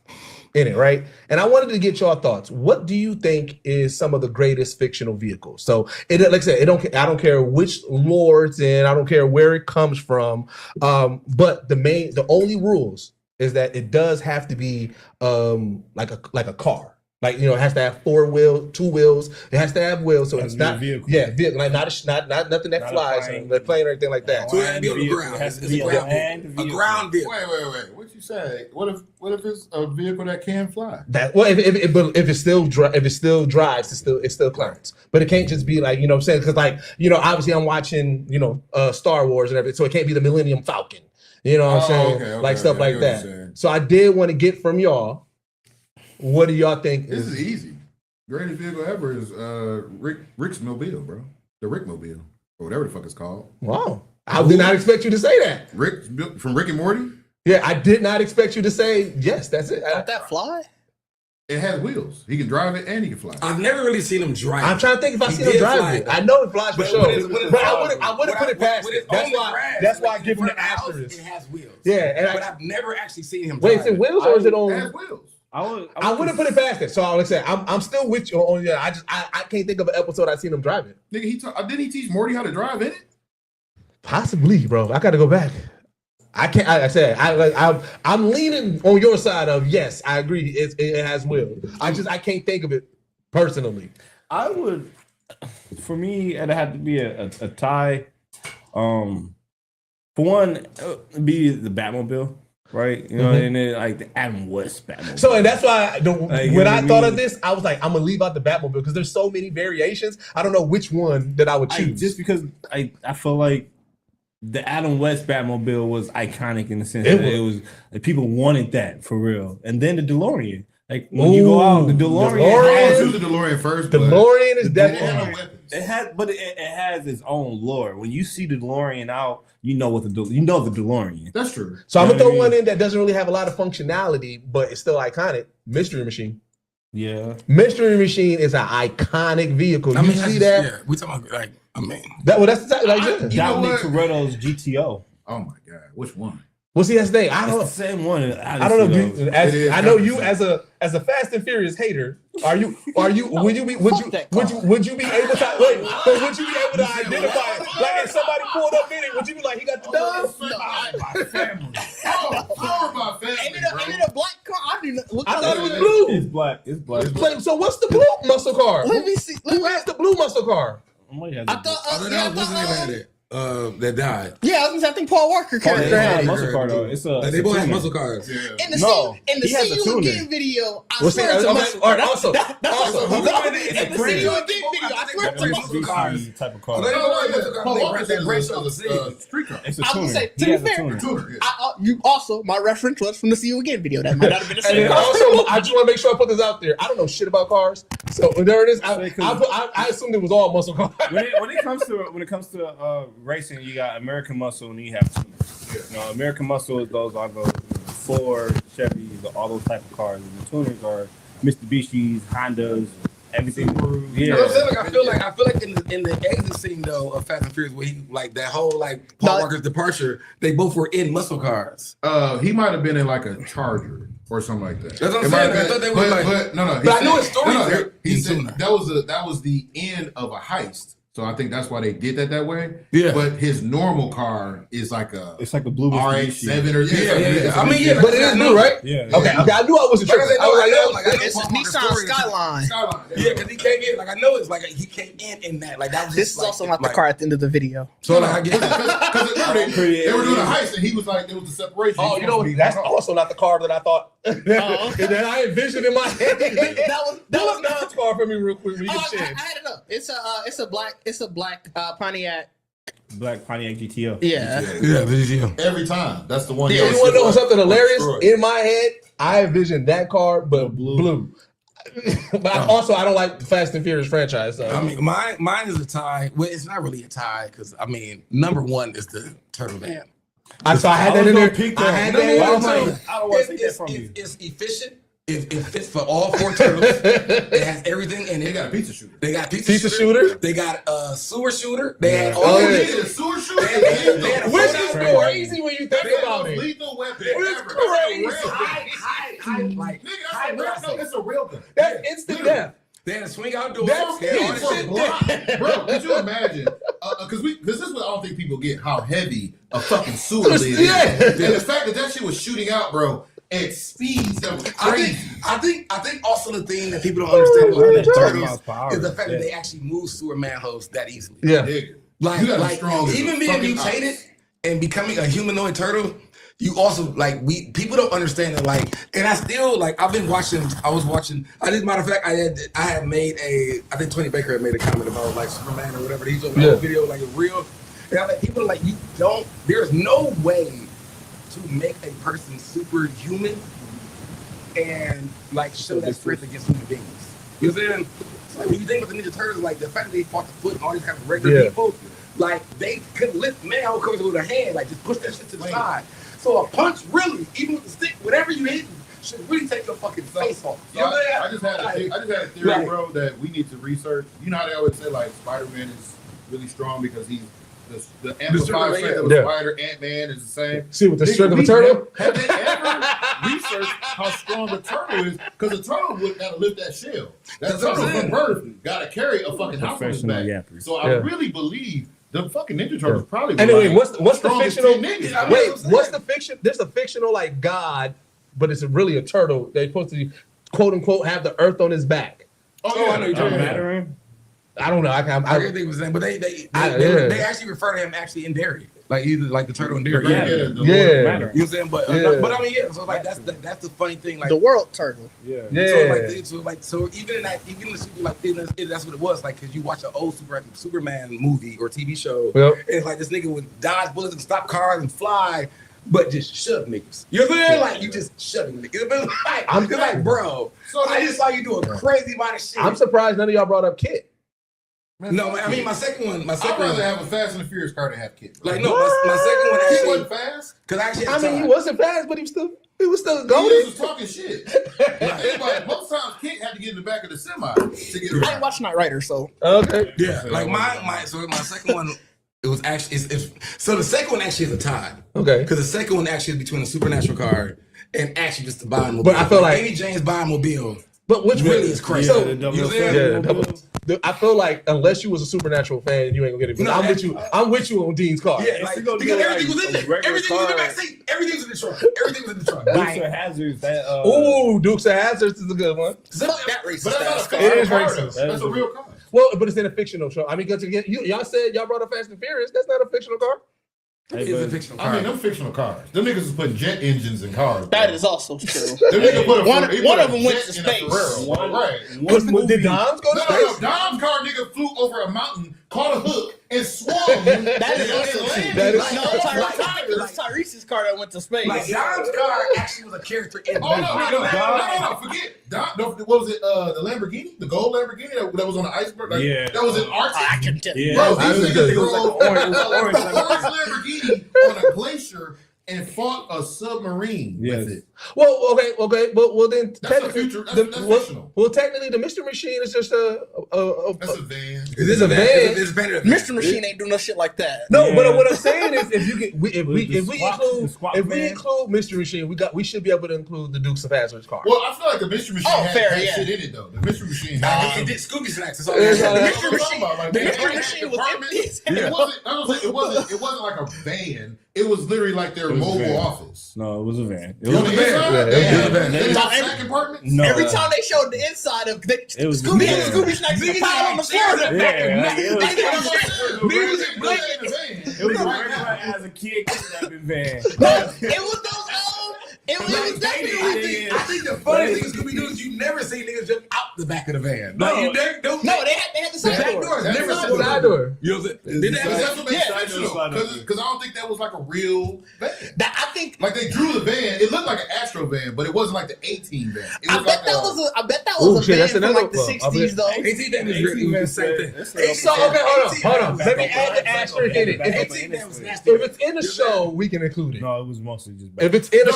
in it, right? And I wanted to get your thoughts. What do you think is some of the greatest fictional vehicles? So, like I said, I don't care which lore it's in, I don't care where it comes from, but the only rules is that it does have to be like a car. Like, you know, it has to have 2 wheels. It has to have wheels, so it's not vehicle. Yeah, vehicle, like not nothing that flies, a plane or anything like that. So it has to be on the ground. It's a ground vehicle. Wait. What you say? What if it's a vehicle that can fly? If it still drives, it still climbs. But it can't just be like, you know what I'm saying? Because like, you know, obviously I'm watching, you know, Star Wars and everything, so it can't be the Millennium Falcon. You know what I'm saying? Okay, like stuff like that. So I did want to get from y'all. What do y'all think? This is easy. Greatest vehicle ever is Rick's Mobile, bro. The Rick Mobile, or whatever the fuck it's called. Wow. I did not expect you to say that. Rick from Rick and Morty? Yeah, I did not expect you to say, yes, that's it. Don't that fly? It has wheels. He can drive it and he can fly. I've never really seen him drive. I'm trying to think if I've seen him drive it. I know it flies for sure. But I would have put it past it. That's why I give him the asterisk. It has wheels. Yeah, but I've never actually seen him drive. Wait, is it wheels or is it on? It has wheels. I would have put it past it. So like I said, I'm still with you on that. I can't think of an episode I've seen him drive it. Nigga, didn't he teach Morty how to drive in it? Possibly, bro. I got to go back. I can't. I said I'm leaning on your side of yes. I agree. It has wheels. I can't think of it personally. I would, for me, it had to be a tie. For one, be the Batmobile. Right, you know, and then like the Adam West Batmobile. So, and that's why when I thought of this, I was like, I'm gonna leave out the Batmobile because there's so many variations. I don't know which one that I would choose. Just because I feel like the Adam West Batmobile was iconic in the sense that it was like people wanted that for real. And then the DeLorean, like when you go out, the DeLorean. Choose the DeLorean first. DeLorean is definitely. It has its own lore. When you see the DeLorean out, you know the DeLorean. That's true. So I'm gonna throw one in that doesn't really have a lot of functionality, but it's still iconic. Mystery Machine. Yeah. Mystery Machine is an iconic vehicle. You see that? Yeah, we talking about like that's like Dominic Toretto's GTO. Oh my god, which one? Well, see, that's the thing. I don't know. It's the same one. I don't know. I know you as a Fast and Furious hater. Would you be able to would you be able to identify it? Like if somebody pulled up in it, would you be like, he got the dub? My family. Oh, my family. Ain't it a black car? I thought it was blue. It's black. So what's the blue muscle car? Let me see. Who has the blue muscle car? I thought that died. Yeah, I was gonna say, I think Paul Walker character had muscle car though. They both have muscle cars. In the See You Again video, I swear it's a muscle car. Also, In the See You Again video, I swear it's a muscle car. Type of car. Paul Walker said it's street car. It's a I tuner. was gonna say, to be fair, you also my reference was from the See You Again video. That might not have been the same. And also, I just want to make sure I put this out there. I don't know shit about cars, so there it is. I assumed it was all muscle cars. When it comes to racing, you got American Muscle and you have tuners. You know, American Muscle is those are the Ford, Chevys, all those type of cars. And the tuners are Mitsubishis, Hondas, everything. Yeah. You know what I'm saying? I feel like in the exit scene though of Fast and Furious, where he like that whole Paul Walker's departure, they both were in muscle cars. He might have been in like a Charger. or something like that. That's what I'm saying. I thought they were but no. But I knew his story. He said that was the end of a heist. So I think that's why they did that way. Yeah. But his normal car is like a blue RH7 or I mean, but it is blue, right? Yeah. Okay. I knew I wasn't tripping. I was like, it's a Nissan Skyline. Yeah, because he came in. Like I know it's like he came in that. Like that was. This is also not the car at the end of the video. So like I get because they were doing a heist and he was like, there was a separation. Oh, you know what? That's also not the car that I thought. That I envisioned in my head. that was Don's car for me real quick. I had it up. It's a black Pontiac. Black Pontiac GTO. Yeah. the GTO. Every time. That's the one. Yeah, you want to know something hilarious? In my head, I envisioned that car, but blue. But I don't like the Fast and Furious franchise. So. I mean, mine is a tie. Well, it's not really a tie because I mean, number one is the Turtle Van. I had that in there. I had that in there too. I don't want to take that from you. It's efficient. It fits for all four turtles. It has everything in it. They got a pizza shooter. They got pizza shooter. They got a sewer shooter. They had all a sewer shooter. Which is crazy when you think about it. Lethal weapon. It's crazy. It's a real gun. That's instant death. They had to swing outdoors. Bro, could you imagine? Because this is what I don't think people get, how heavy a fucking sewer is. And the fact that shit was shooting out, bro, at speeds that was crazy. I think also the thing that people don't understand about Ninja Turtles is the fact that they actually move sewer manholes that easily. Yeah. Like even being mutated and becoming a humanoid turtle, you also people don't understand that and I still I was watching, matter of fact, I had made I think Tony Baker had made a comment about Superman or whatever. He's on a video it's real. And I'm like, people are there's no way to make a person superhuman and show that strength against human beings. You know what I'm saying? When you think about the Ninja Turtles, the fact that they fought the Foot and all these kind of regular people, they couldn't lift man comes with a hand, just push that shit to the side. So a punch really, even with the stick, whatever you hit, should really take your fucking face off. You know what I'm saying? I just had a theory, bro, that we need to research. You know how they always say Spider-Man is really strong because he's the amplified strength of a spider, Ant-Man is the same. See, with the strength of a turtle? Have they ever researched how strong a turtle is? Because a turtle would gotta lift that shell. That turtle from birth gotta carry a fucking house on his back. So I really believe the fucking Ninja Turtles probably. Anyway, what's the fictional? Niggas. What's the fiction? There's a fictional god, but it's really a turtle. They're supposed to quote unquote have the earth on his back. Oh yeah, I know you're talking about. I don't know. I can't think it was that, but they actually refer to him actually in Derry, either the turtle in Derry. Yeah. You know what I'm saying? But I mean, so that's the funny thing. The world turtle. Yeah. So even in that, even that's what it was. Because you watch an old Superman movie or TV show, it's this nigga would dodge bullets and stop cars and fly. But just shove niggas. You know what I'm saying? You just shoving niggas. I'm bro. So I just saw you do a crazy amount of shit. I'm surprised none of y'all brought up Kit. No, I mean my second one. I'd rather have a Fast and the Furious car to have Kit. My second one actually wasn't fast. Because he wasn't fast, but he was still going. He was talking shit. Most times Kit had to get in the back of the semi to get around. I ain't watching Knight Rider, so okay. Yeah, my second one. It was actually so the second one actually is a tie. Okay, because the second one actually is between a supernatural car and actually just the Bond. But I feel like any James Bond mobile. But which really is crazy. I feel like unless you was a Supernatural fan, you ain't gonna get it. But I'm with you on Dean's car. Yeah, because everything was in there. Everything was in the back seat. Everything was in the trunk. Everything was in the trunk. Dukes of Hazzards. Dukes of Hazzards is a good one. That racist. It is racist. That's a real car. Well, but it's in a fictional show. I mean, because y'all said y'all brought up Fast and Furious. That's not a fictional car. It's a fictional car. I mean, them fictional cars. Them niggas is putting jet engines in cars. That is also true. One of them went to space. Did Dom's go to space? No. Dom's car nigga flew over a mountain, caught a hook, and swung. That is also true. Tyrese's car that went to space. Dom's car actually was a character in. No, forget. What was it? The Lamborghini, the gold Lamborghini that was on the iceberg. That was in Arctic. I can tell. Bro, these niggas drove a orange Lamborghini on a glacier and fought a submarine with it. Well, okay. Well, then That's a future. That's fictional. Well, technically, the Mystery Machine is just That's a van. It is a van. It's better. Mystery Machine ain't doing no shit like that. No, but what I'm saying is, if we include Mystery Machine, we should be able to include the Dukes of Hazzard's car. Well, I feel like the Mystery Machine had shit in it though. The Mystery Machine it did Scooby snacks. The Mystery Machine was empty. It wasn't like a van. It was literally like their mobile office. No, it was a van. It was a van. No. Every time they showed the inside of Scooby snacks pile on the floor. It was a regular as a kid kidnapping van. It was those I think the funny thing is Scooby-Doo is you never see niggas jump out the back of the van. No, they had the side door. Never saw the side door. You know what I'm saying? Because I don't think that was like a real van. I think like they drew the van. It looked like an Astro van, but it wasn't like the 18 van. I bet that was a van from like the 60s though. 18 van is really the same thing. So hold on. Let me add the asterisk in it. If it's in a show, we can include it. No, it was mostly just. If it's in a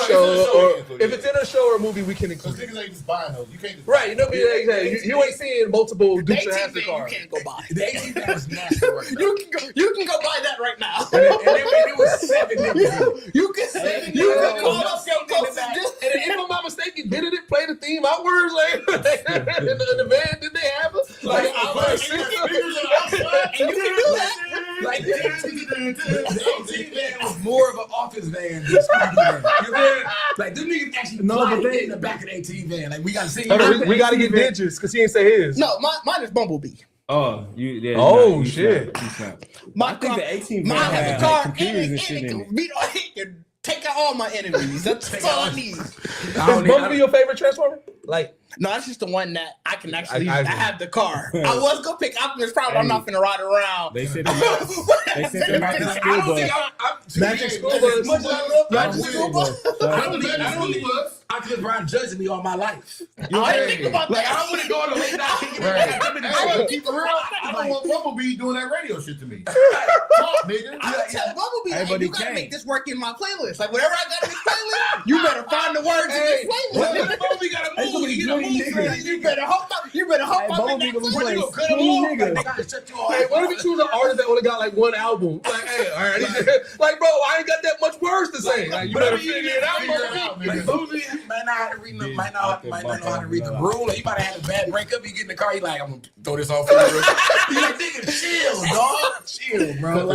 show or a movie, we can include it. Niggas ain't just buying those. You can't just right. You know, you ain't seeing multiple Dukes of Hazzard cars. You can't go buy. The 18 van was nasty work. You can go buy that right now. And it was 7 niggas. You can call up your closest. And if I'm not mistaken, didn't it play the theme outwards? Like in the van, did they have it? Like and you can do that. Like the 18 van was more of an office van than Scooby van. You know, like them niggas actually fly in the back of the 18 van. Like we gotta see. We gotta get digits because he didn't say his. No, mine is Bumblebee. Oh, yeah. Oh shit. I think the 18 van had had computers and shit in it. It can take out all my enemies. That's all I need. Is Bumblebee your favorite Transformer? Like. No, that's just the one that I can actually. I have the car. I was gonna pick Optimus Prime. But I'm not gonna ride around. They said the Magic School Bus. Magic School Bus. Much as I love Magic School Bus, I don't need Optimus Prime judging me all my life. I didn't think about that. I wouldn't go on a late night. I gotta keep it real. I don't want Bumblebee doing that radio shit to me. Talk, nigga. I tell Bumblebee, like, you gotta make this work in my playlist. Like whatever I got in this playlist, you better find the words in this playlist. Bumblebee gotta move. You better hope I'm in that playlist. Hey, what if we choose an artist that only got like one album? Like, hey, all right, like, bro, I ain't got that much words to say. Like, you better figure it out, Like, Bumblebee might not know how to read the room. Like, you might have had a bad breakup. You get in the car, you like, I'm gonna throw this off. You like, nigga, chill, dog. Chill, bro.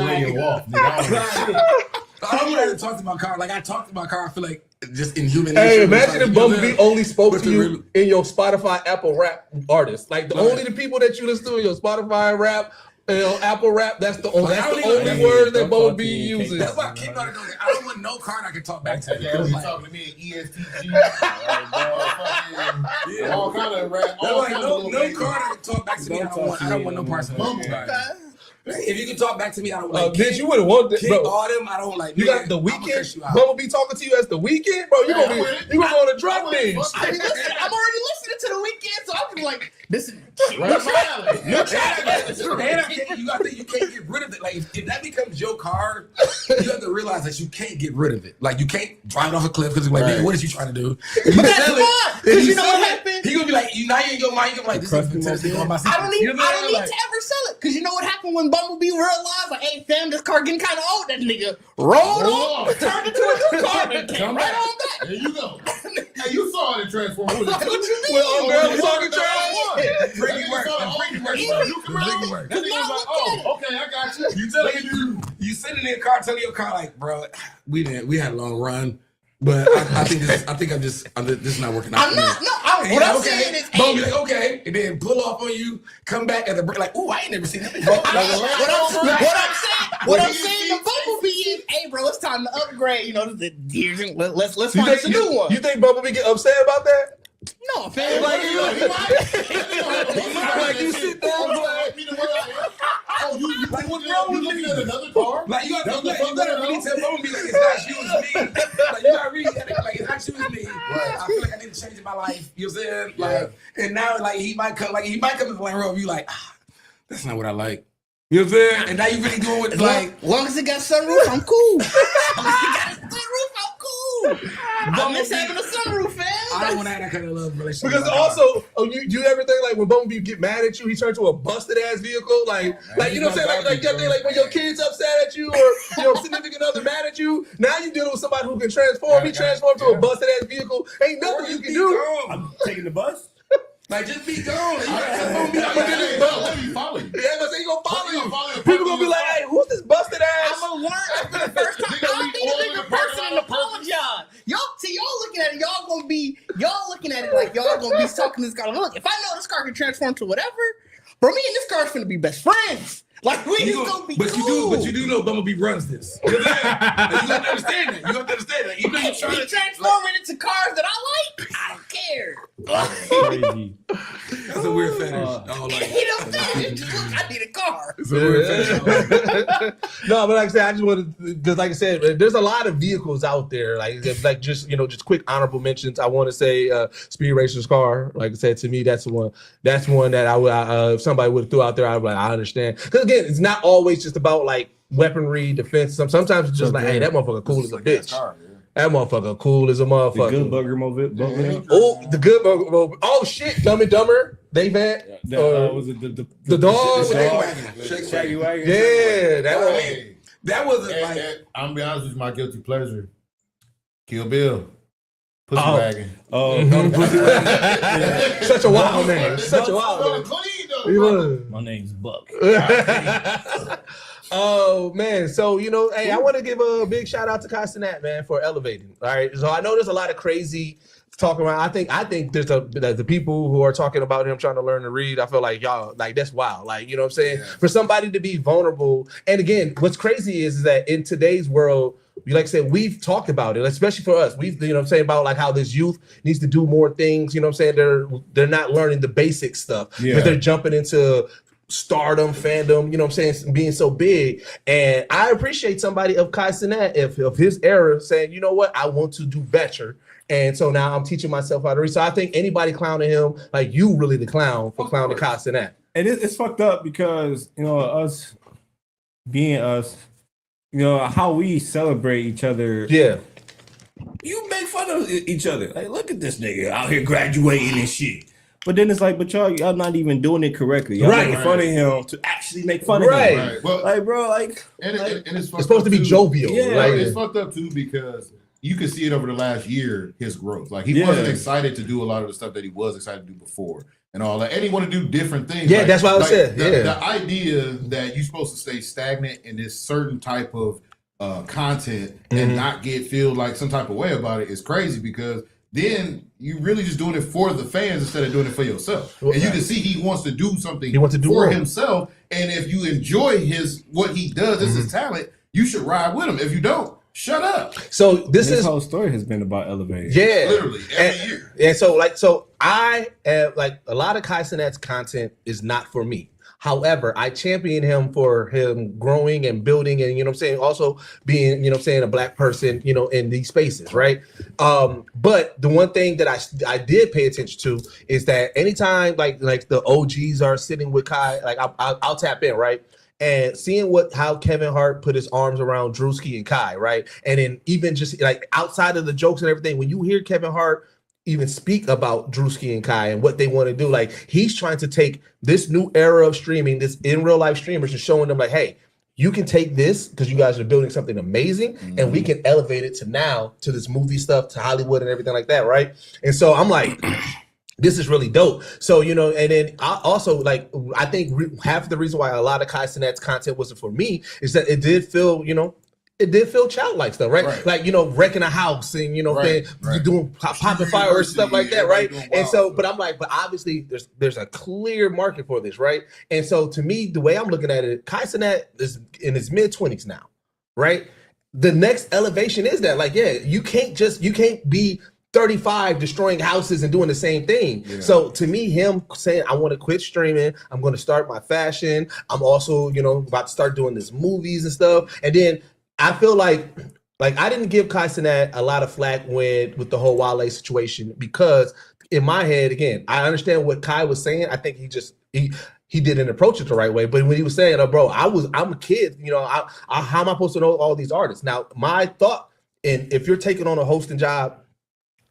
I don't want to talk to my car. Like, I talk to my car, I feel like just in human nature. Hey, imagine if Bumblebee only spoke to you in your Spotify Apple Rap artist. Like, only the people that you listen to in your Spotify Rap, Apple Rap, that's the only word that Bumblebee uses. That's why I keep on doing it. I don't want no car that can talk back to me. You talking to me in ESTG, all kind of rap. No car that can talk back to me. I don't want no parts of it. If you can talk back to me, I don't like. Bitch, you would have wanted, bro. All them, I don't like. You got the Weeknd. Bumblebee talking to you as the Weeknd, bro. You gonna go on a drop bench. I'm already listening to the Weeknd, so I'm like, this is you can't get rid of it. Like if that becomes your car, you have to realize that you can't get rid of it. Like you can't drive it off a cliff because it's like, man, what is you trying to do? But that's fine. Because you know what happened? He gonna be like, now you're in your mind, you're gonna be like, this is fantastic on my seat. I don't need to ever sell it. Because you know what happened when Bumblebee realized, like, hey fam, this car getting kind of old. That nigga rolled off, turned into a new car, and came right on back. There you go. Hey, you saw it in Transformers. What you mean? Well, girl was talking trash. Freaky work. Okay, I got you. You tell you sitting in the car, telling your car like, bro, we had a long run, but I think this is not working out. I'm not. No, what I'm saying is, Bo be like, okay, and then pull off on you, come back at the break, like, ooh, I ain't never seen that before. What I'm saying to Bumblebee is, hey, bro, it's time to upgrade. You know, let's find us a new one. You think Bumblebee get upset about that? No, fam. Like you sit there like, what's wrong with looking at another car? Like you gotta really tell Bumblebee like it's not you, it's me. Like you gotta really like it's not you, it's me. I feel like I need to change my life. You know what I'm saying? Like, and now like he might come in the line row. You like, that's not what I like. You know what I'm saying? And now you really doing what like, as long as it got sunroof, I'm cool. As long as it got sunroof, I miss having a sunroof, man. I don't want to have that kind of love relationship. Because also, you ever think like when Bumblebee get mad at you, he turns to a busted ass vehicle, like you know what I'm saying, like when your kid's upset at you or your significant other mad at you. Now you dealing with somebody who can transform. He transformed to a busted ass vehicle. Ain't nothing you can do. I'm taking the bus. Like, just be gone. Let me follow you. Yeah, but he gonna follow you. People gonna be like, "Hey, who's this busted ass?" I'm gonna learn after the first time. Y'all need a bigger person and apologize. Y'all looking at it. Y'all looking at it like y'all gonna be talking to this guy. Look, if I know this car can transform to whatever, bro, me and this car's gonna be best friends. Like we just gonna be cool. But you do know Bumblebee runs this. You know what I'm saying? You have to understand that. You have to understand that. Even though you're trying to transform it into cars that I like, I don't care. Crazy. That's a weird fetish. He don't do it. Just look, I need a car. It's a weird fetish. No, but like I said, I just wanted because, like I said, there's a lot of vehicles out there. Like just just quick honorable mentions. I want to say Speed Racer's car. Like I said, to me, that's one. That's one that I would. If somebody would have threw out there, I'd be like, I understand. Because again, it's not always just about like weaponry, defense. Sometimes it's just like, hey, that motherfucker cool as a bitch. That motherfucker cool as a motherfucker. The good burger mobile. Oh, the good burger. Oh shit, Dumb and Dumber. They had. Was it the dog? Shaggy Wagon. Yeah, that wasn't like. I'm gonna be honest with you, my guilty pleasure. Kill Bill. Pussy Wagon. Pussy Wagon. Such a wild man. Such a wild man. My name's Buck. Oh man, so hey, I want to give a big shout out to Cenat, man, for elevating. All right, so I know there's a lot of crazy talking around. I think there's the people who are talking about him trying to learn to read. I feel like y'all like that's wild. Like you know what I'm saying? Yeah. For somebody to be vulnerable, and again, what's crazy is that in today's world, like I said, we've talked about it, especially for us. We've what I'm saying about like how this youth needs to do more things. You know what I'm saying? They're not learning the basic stuff because they're jumping into stardom, fandom, you know what I'm saying, being so big. And I appreciate somebody of Cenat of his era saying, you know what, I want to do better. And so now I'm teaching myself how to read. So I think anybody clowning him, like you really the clown for clowning Cenat. And it's fucked up because, us being us, how we celebrate each other. Yeah. You make fun of each other. Like, look at this nigga out here graduating and shit. But then it's like, but y'all not even doing it correctly. Y'all making fun of him to actually make fun of him. Right. Well, like, bro, like, and it's supposed to be jovial. Yeah, like, it's fucked up too because you can see it over the last year, his growth. Like he wasn't excited to do a lot of the stuff that he was excited to do before and all that. And he want to do different things. Yeah, that's what I said. The idea that you're supposed to stay stagnant in this certain type of content and not feel like some type of way about it is crazy because then you really just doing it for the fans instead of doing it for yourself. And you can see he wants to do something for himself. And if you enjoy what he does as his talent, you should ride with him. If you don't, shut up. So this whole story has been about elevating. Yeah. Literally every year. And so I like a lot of Cenat's content is not for me. However, I champion him for him growing and building and, also being, a black person, in these spaces, right? But the one thing that I did pay attention to is that anytime like the OGs are sitting with Kai, like I'll tap in, right? And seeing how Kevin Hart put his arms around Drewski and Kai, right? And then even just like outside of the jokes and everything, when you hear Kevin Hart even speak about Drewski and Kai and what they want to do, like he's trying to take this new era of streaming, this in real life streamers, and showing them like, hey, you can take this because you guys are building something amazing, and we can elevate it to this movie stuff, to Hollywood and everything like that, right? And so I'm like, this is really dope. So, and then I also I think half the reason why a lot of Cenat's content wasn't for me is that it did feel, it did feel childlike stuff, right? Like, wrecking a house and, doing popping fireworks, stuff like that, right? And so, but I'm like, but obviously there's a clear market for this, right? And so to me, the way I'm looking at it, Cenat is in his mid-20s now, right? The next elevation is that, like, you can't be 35 destroying houses and doing the same thing. Yeah. So to me, him saying, I want to quit streaming, I'm going to start my fashion, I'm also, about to start doing this movies and stuff. And then I feel like I didn't give Cenat a lot of flack with the whole Wale situation because in my head, again, I understand what Kai was saying. I think he didn't approach it the right way. But when he was saying, bro, I'm a kid, how am I supposed to know all these artists? Now, my thought And if you're taking on a hosting job,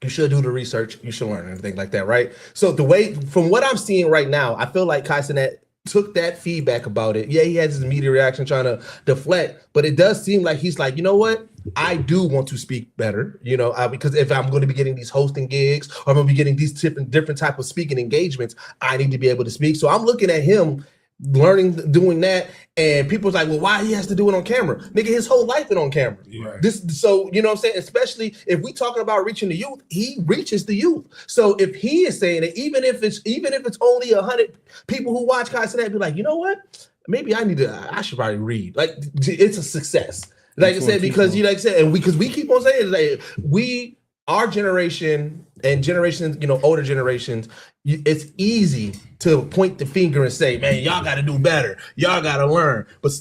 you should do the research, you should learn and everything like that, right? So the way, from what I'm seeing right now, I feel like Cenat took that feedback about it. Yeah, he has his immediate reaction trying to deflect, but it does seem like he's like, you know what? I do want to speak better, because if I'm going to be getting these hosting gigs or I'm going to be getting these different type of speaking engagements, I need to be able to speak. So I'm looking at him learning, doing that, and people's like, well, why he has to do it on camera? Nigga, his whole life been on camera. Right. So you know what I'm saying? Especially if we talking about reaching the youth, he reaches the youth. So if he is saying it, even if it's only 100 people who watch Cenat, be like, you know what? Maybe I should probably read. Like, it's a success. Like I said, because we keep on saying, like, our generation and generations, older generations, it's easy to point the finger and say, man, y'all got to do better. Y'all got to learn. But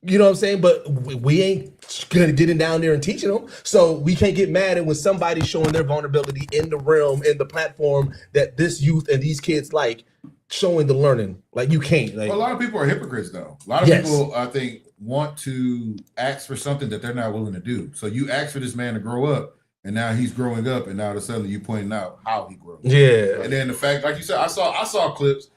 you know what I'm saying? But we ain't gonna get it down there and teaching them. So we can't get mad at when somebody's showing their vulnerability in the realm, in the platform that this youth and these kids like, showing the learning. Like, you can't. Like, well, a lot of people are hypocrites, though. A lot of people, I think, want to ask for something that they're not willing to do. So you ask for this man to grow up, and now he's growing up, and now all of a sudden you pointing out how he grows. Yeah. And then the fact, like you said, I saw clips,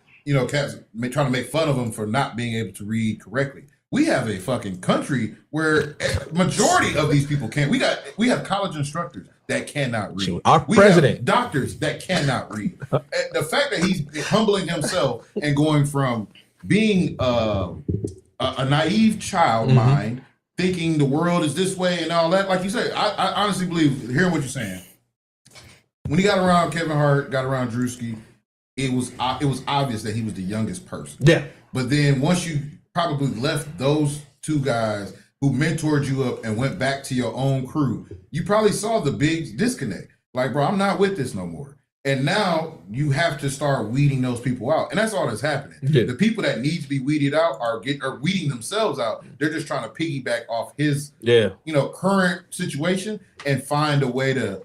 cats trying to make fun of him for not being able to read correctly. We have a fucking country where majority of these people can't. We have college instructors that cannot read. Our president, have doctors that cannot read. The fact that he's humbling himself and going from being a naive child mind, thinking the world is this way and all that. Like you say, I honestly believe, hearing what you're saying, when he got around Kevin Hart, got around Drewski, it was obvious that he was the youngest person. Yeah. But then once you probably left those two guys who mentored you up and went back to your own crew, you probably saw the big disconnect. Like, bro, I'm not with this no more. And now you have to start weeding those people out. And that's all that's happening. Yeah. The people that need to be weeded out are weeding themselves out. They're just trying to piggyback off his current situation and find a way to,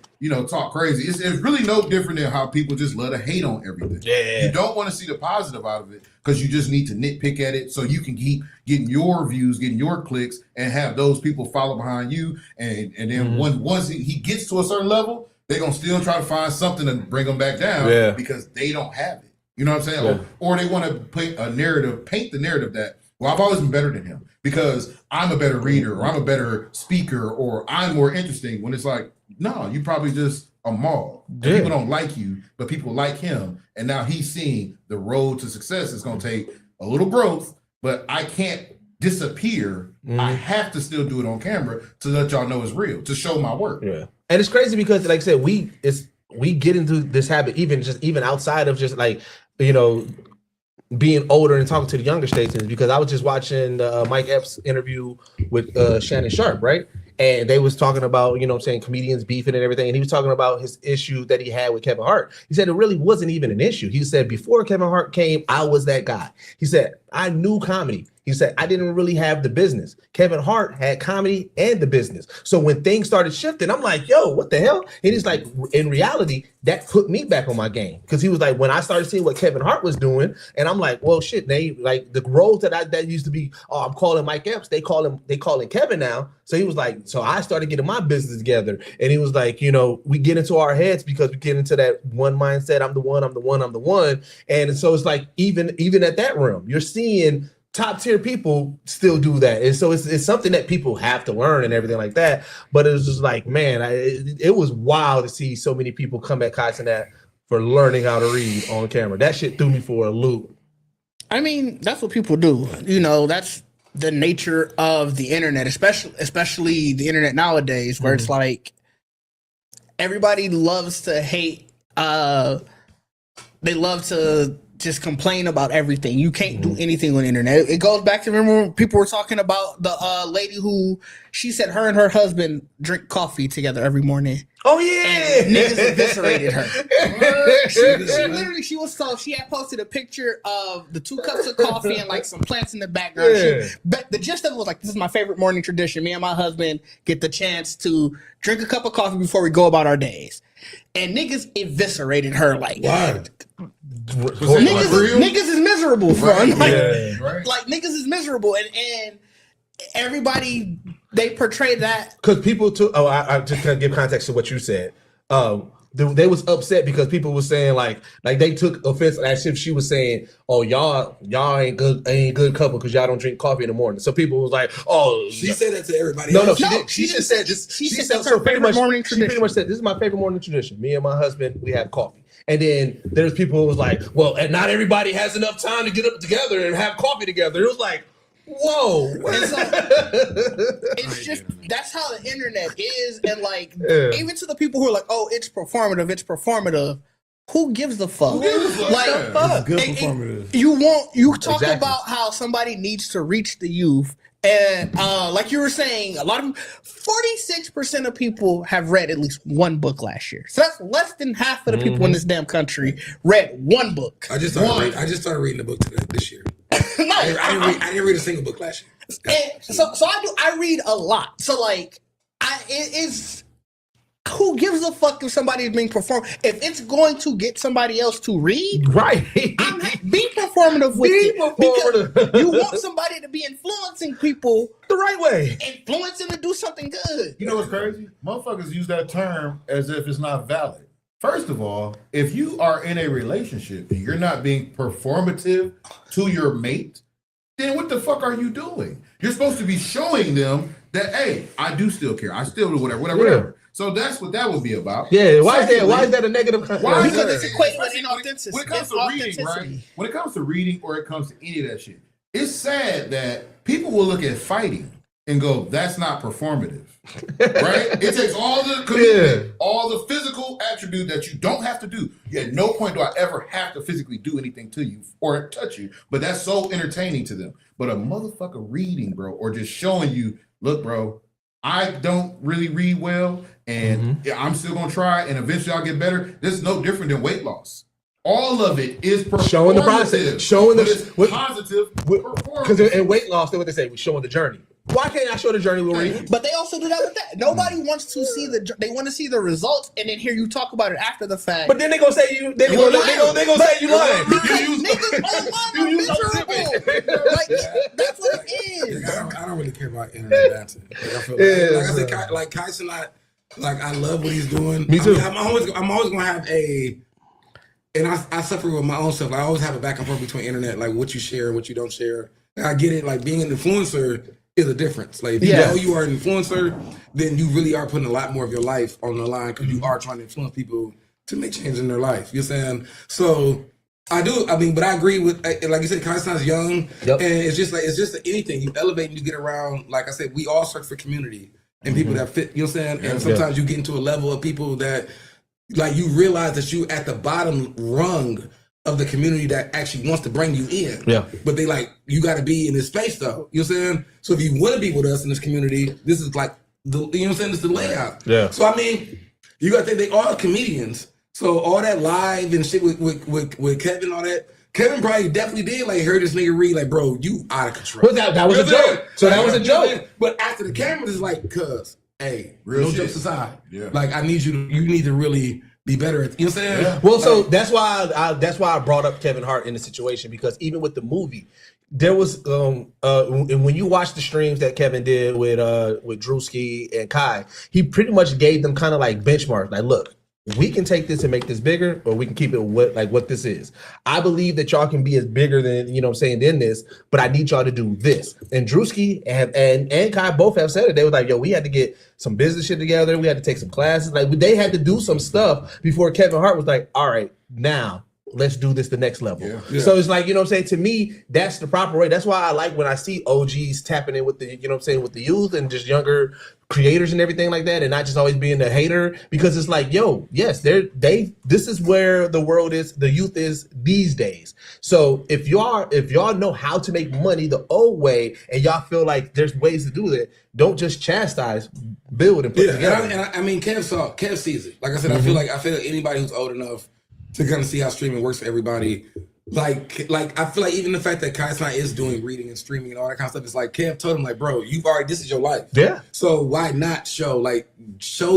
talk crazy. It's really no different than how people just love to hate on everything. Yeah. You don't want to see the positive out of it because you just need to nitpick at it so you can keep getting your views, getting your clicks, and have those people follow behind you. And then once he gets to a certain level, they're going to still try to find something to bring them back down because they don't have it. You know what I'm saying? Yeah. Or they want to paint the narrative that, well, I've always been better than him because I'm a better reader or I'm a better speaker or I'm more interesting, when it's like, no, you probably just a mall. Yeah. People don't like you, but people like him. And now he's seeing the road to success is going to take a little growth, but I can't disappear. I have to still do it on camera to let y'all know it's real, to show my work. Yeah. And it's crazy because, like I said, we get into this habit even outside of just like, being older and talking to the younger statesmen, because I was just watching Mike Epps' interview with Shannon Sharp, right? And they was talking about, comedians beefing and everything. And he was talking about his issue that he had with Kevin Hart. He said it really wasn't even an issue. He said, before Kevin Hart came, I was that guy. He said, I knew comedy. He said, I didn't really have the business. Kevin Hart had comedy and the business. So when things started shifting, I'm like, yo, what the hell? And he's like, in reality, that put me back on my game. Because he was like, when I started seeing what Kevin Hart was doing, and I'm like, well, shit, they like the roles that used to be, I'm calling Mike Epps, they calling Kevin now. So he was like, so I started getting my business together. And he was like, we get into our heads because we get into that one mindset, I'm the one. And so it's like, even at that realm, you're seeing top tier people still do that. And so it's something that people have to learn and everything like that. But it was just like, man, it was wild to see so many people come at Cenat for learning how to read on camera. That shit threw me for a loop. I mean, that's what people do. That's the nature of the internet, especially the internet nowadays, where it's like everybody loves to hate. They love to just complain about everything. You can't do anything on the internet. It goes back to, remember when people were talking about the lady who, she said her and her husband drink coffee together every morning. Oh yeah, and niggas eviscerated her. She had posted a picture of the 2 cups of coffee and like some plants in the background. Yeah. But the gist of it was like, this is my favorite morning tradition. Me and my husband get the chance to drink a cup of coffee before we go about our days. And niggas eviscerated her like. What? Niggas is miserable, bro. Right. Like niggas is miserable, and everybody they portray that because people took. Oh, I just kind of give context to what you said. They was upset because people were saying like they took offense as if she was saying, "Oh, y'all ain't good couple because y'all don't drink coffee in the morning." So people was like, "Oh, she said that to everybody." No, else. she did. She just said this. She said so pretty much. She pretty much said, "This is my favorite morning tradition. Me and my husband, we have coffee." And then there's people who was like, "Well, and not everybody has enough time to get up together and have coffee together." It was like, whoa. It's just that's how the internet is, and like even to the people who are like, "Oh, it's performative." Who gives a fuck? Like, good performative. You talk about how somebody needs to reach the youth, and like you were saying, 46% of people have read at least one book last year. So that's less than half of the people in this damn country read one book. I just started reading a book this year. I didn't read a single book last year. So I read a lot. So like, who gives a fuck if somebody is being performed? If it's going to get somebody else to read, right? Be performative with it. Because you want somebody to be influencing people the right way, influencing to do something good. You know what's crazy? Motherfuckers use that term as if it's not valid. First of all, if you are in a relationship and you're not being performative to your mate, then what the fuck are you doing? You're supposed to be showing them that, hey, I do still care. I still do whatever. So that's what that would be about. Yeah. Why is that a negative? Because it's equated with inauthenticity. When it comes to reading, right? When it comes to reading or it comes to any of that shit, it's sad that people will look at fighting and go, that's not performative. Right? It takes all the commitment, all the physical attribute that you don't have to do. At no point do I ever have to physically do anything to you or touch you. But that's so entertaining to them. But a motherfucker reading, bro, or just showing you, look, bro, I don't really read well, and I'm still gonna try, and eventually I'll get better. This is no different than weight loss. All of it is showing the process, showing the positive performance. Because in weight loss, that's what they say, we're showing the journey. Why can't I show the journey we're reading? But they also do that with that. Nobody wants to see they want to see the results and then hear you talk about it after the fact. But then they gonna say you. They gonna say you lying. Niggas online are miserable. Like that's what it is. I don't really care about internet dancing. Like, I feel like I said, like Kai Cenat, like I love what he's doing. Me too. I'm always gonna have a. And I suffer with my own stuff. Like, I always have a back and forth between internet, like what you share and what you don't share. And I get it. Like being an influencer is a difference. Like if you know you are an influencer, then you really are putting a lot more of your life on the line because you are trying to influence people to make change in their life. You know what I'm saying? So I do. I mean, but I agree with, like you said, Kai Cenat's young, and it's just anything. You elevate and you get around. Like I said, we all search for community and people that fit. You know what I'm saying? And sometimes you get into a level of people that, like, you realize that you at the bottom rung of the community that actually wants to bring you in. Yeah. But they like, you got to be in this space though. You know what I'm saying? So if you want to be with us in this community, this is like, you know what I'm saying? This is the layout. Yeah. So I mean, you got to think they are comedians. So all that live and shit with Kevin, all that, Kevin probably definitely did like heard this nigga read like, bro, you out of control. Well, that was a joke. So that was a joke. But after the cameras, it's like, cuz, hey, no jokes aside. Yeah. Like I need you need to really be better at, you know what I'm saying? Yeah. Well, so that's why I brought up Kevin Hart in the situation, because even with the movie, there was and when you watch the streams that Kevin did with Drewski and Kai, he pretty much gave them kind of like benchmarks. Like, look, we can take this and make this bigger, or we can keep it what this is. I believe that y'all can be as bigger than, you know what I'm saying, than this, but I need y'all to do this. And Drewski and Kai both have said it. They was like, yo, we had to get some business shit together. We had to take some classes. Like, they had to do some stuff before Kevin Hart was like, all right, now let's do this the next level. Yeah. So it's like, you know what I'm saying, to me, that's the proper way. That's why I like when I see OGs tapping in with the, you know what I'm saying, with the youth and just younger creators and everything like that, and not just always being a hater, because it's like, yo, yes, this is where the world is, the youth is these days. So if y'all know how to make money the old way, and y'all feel like there's ways to do that, don't just chastise, build and put together. And I mean, Kev sees it. Like I said, I feel like anybody who's old enough to kind of see how streaming works for everybody. Like I feel like even the fact that Kai Cenat is doing reading and streaming and all that kind of stuff, it's like Kev told him, like, bro, this is your life. Yeah. So why not show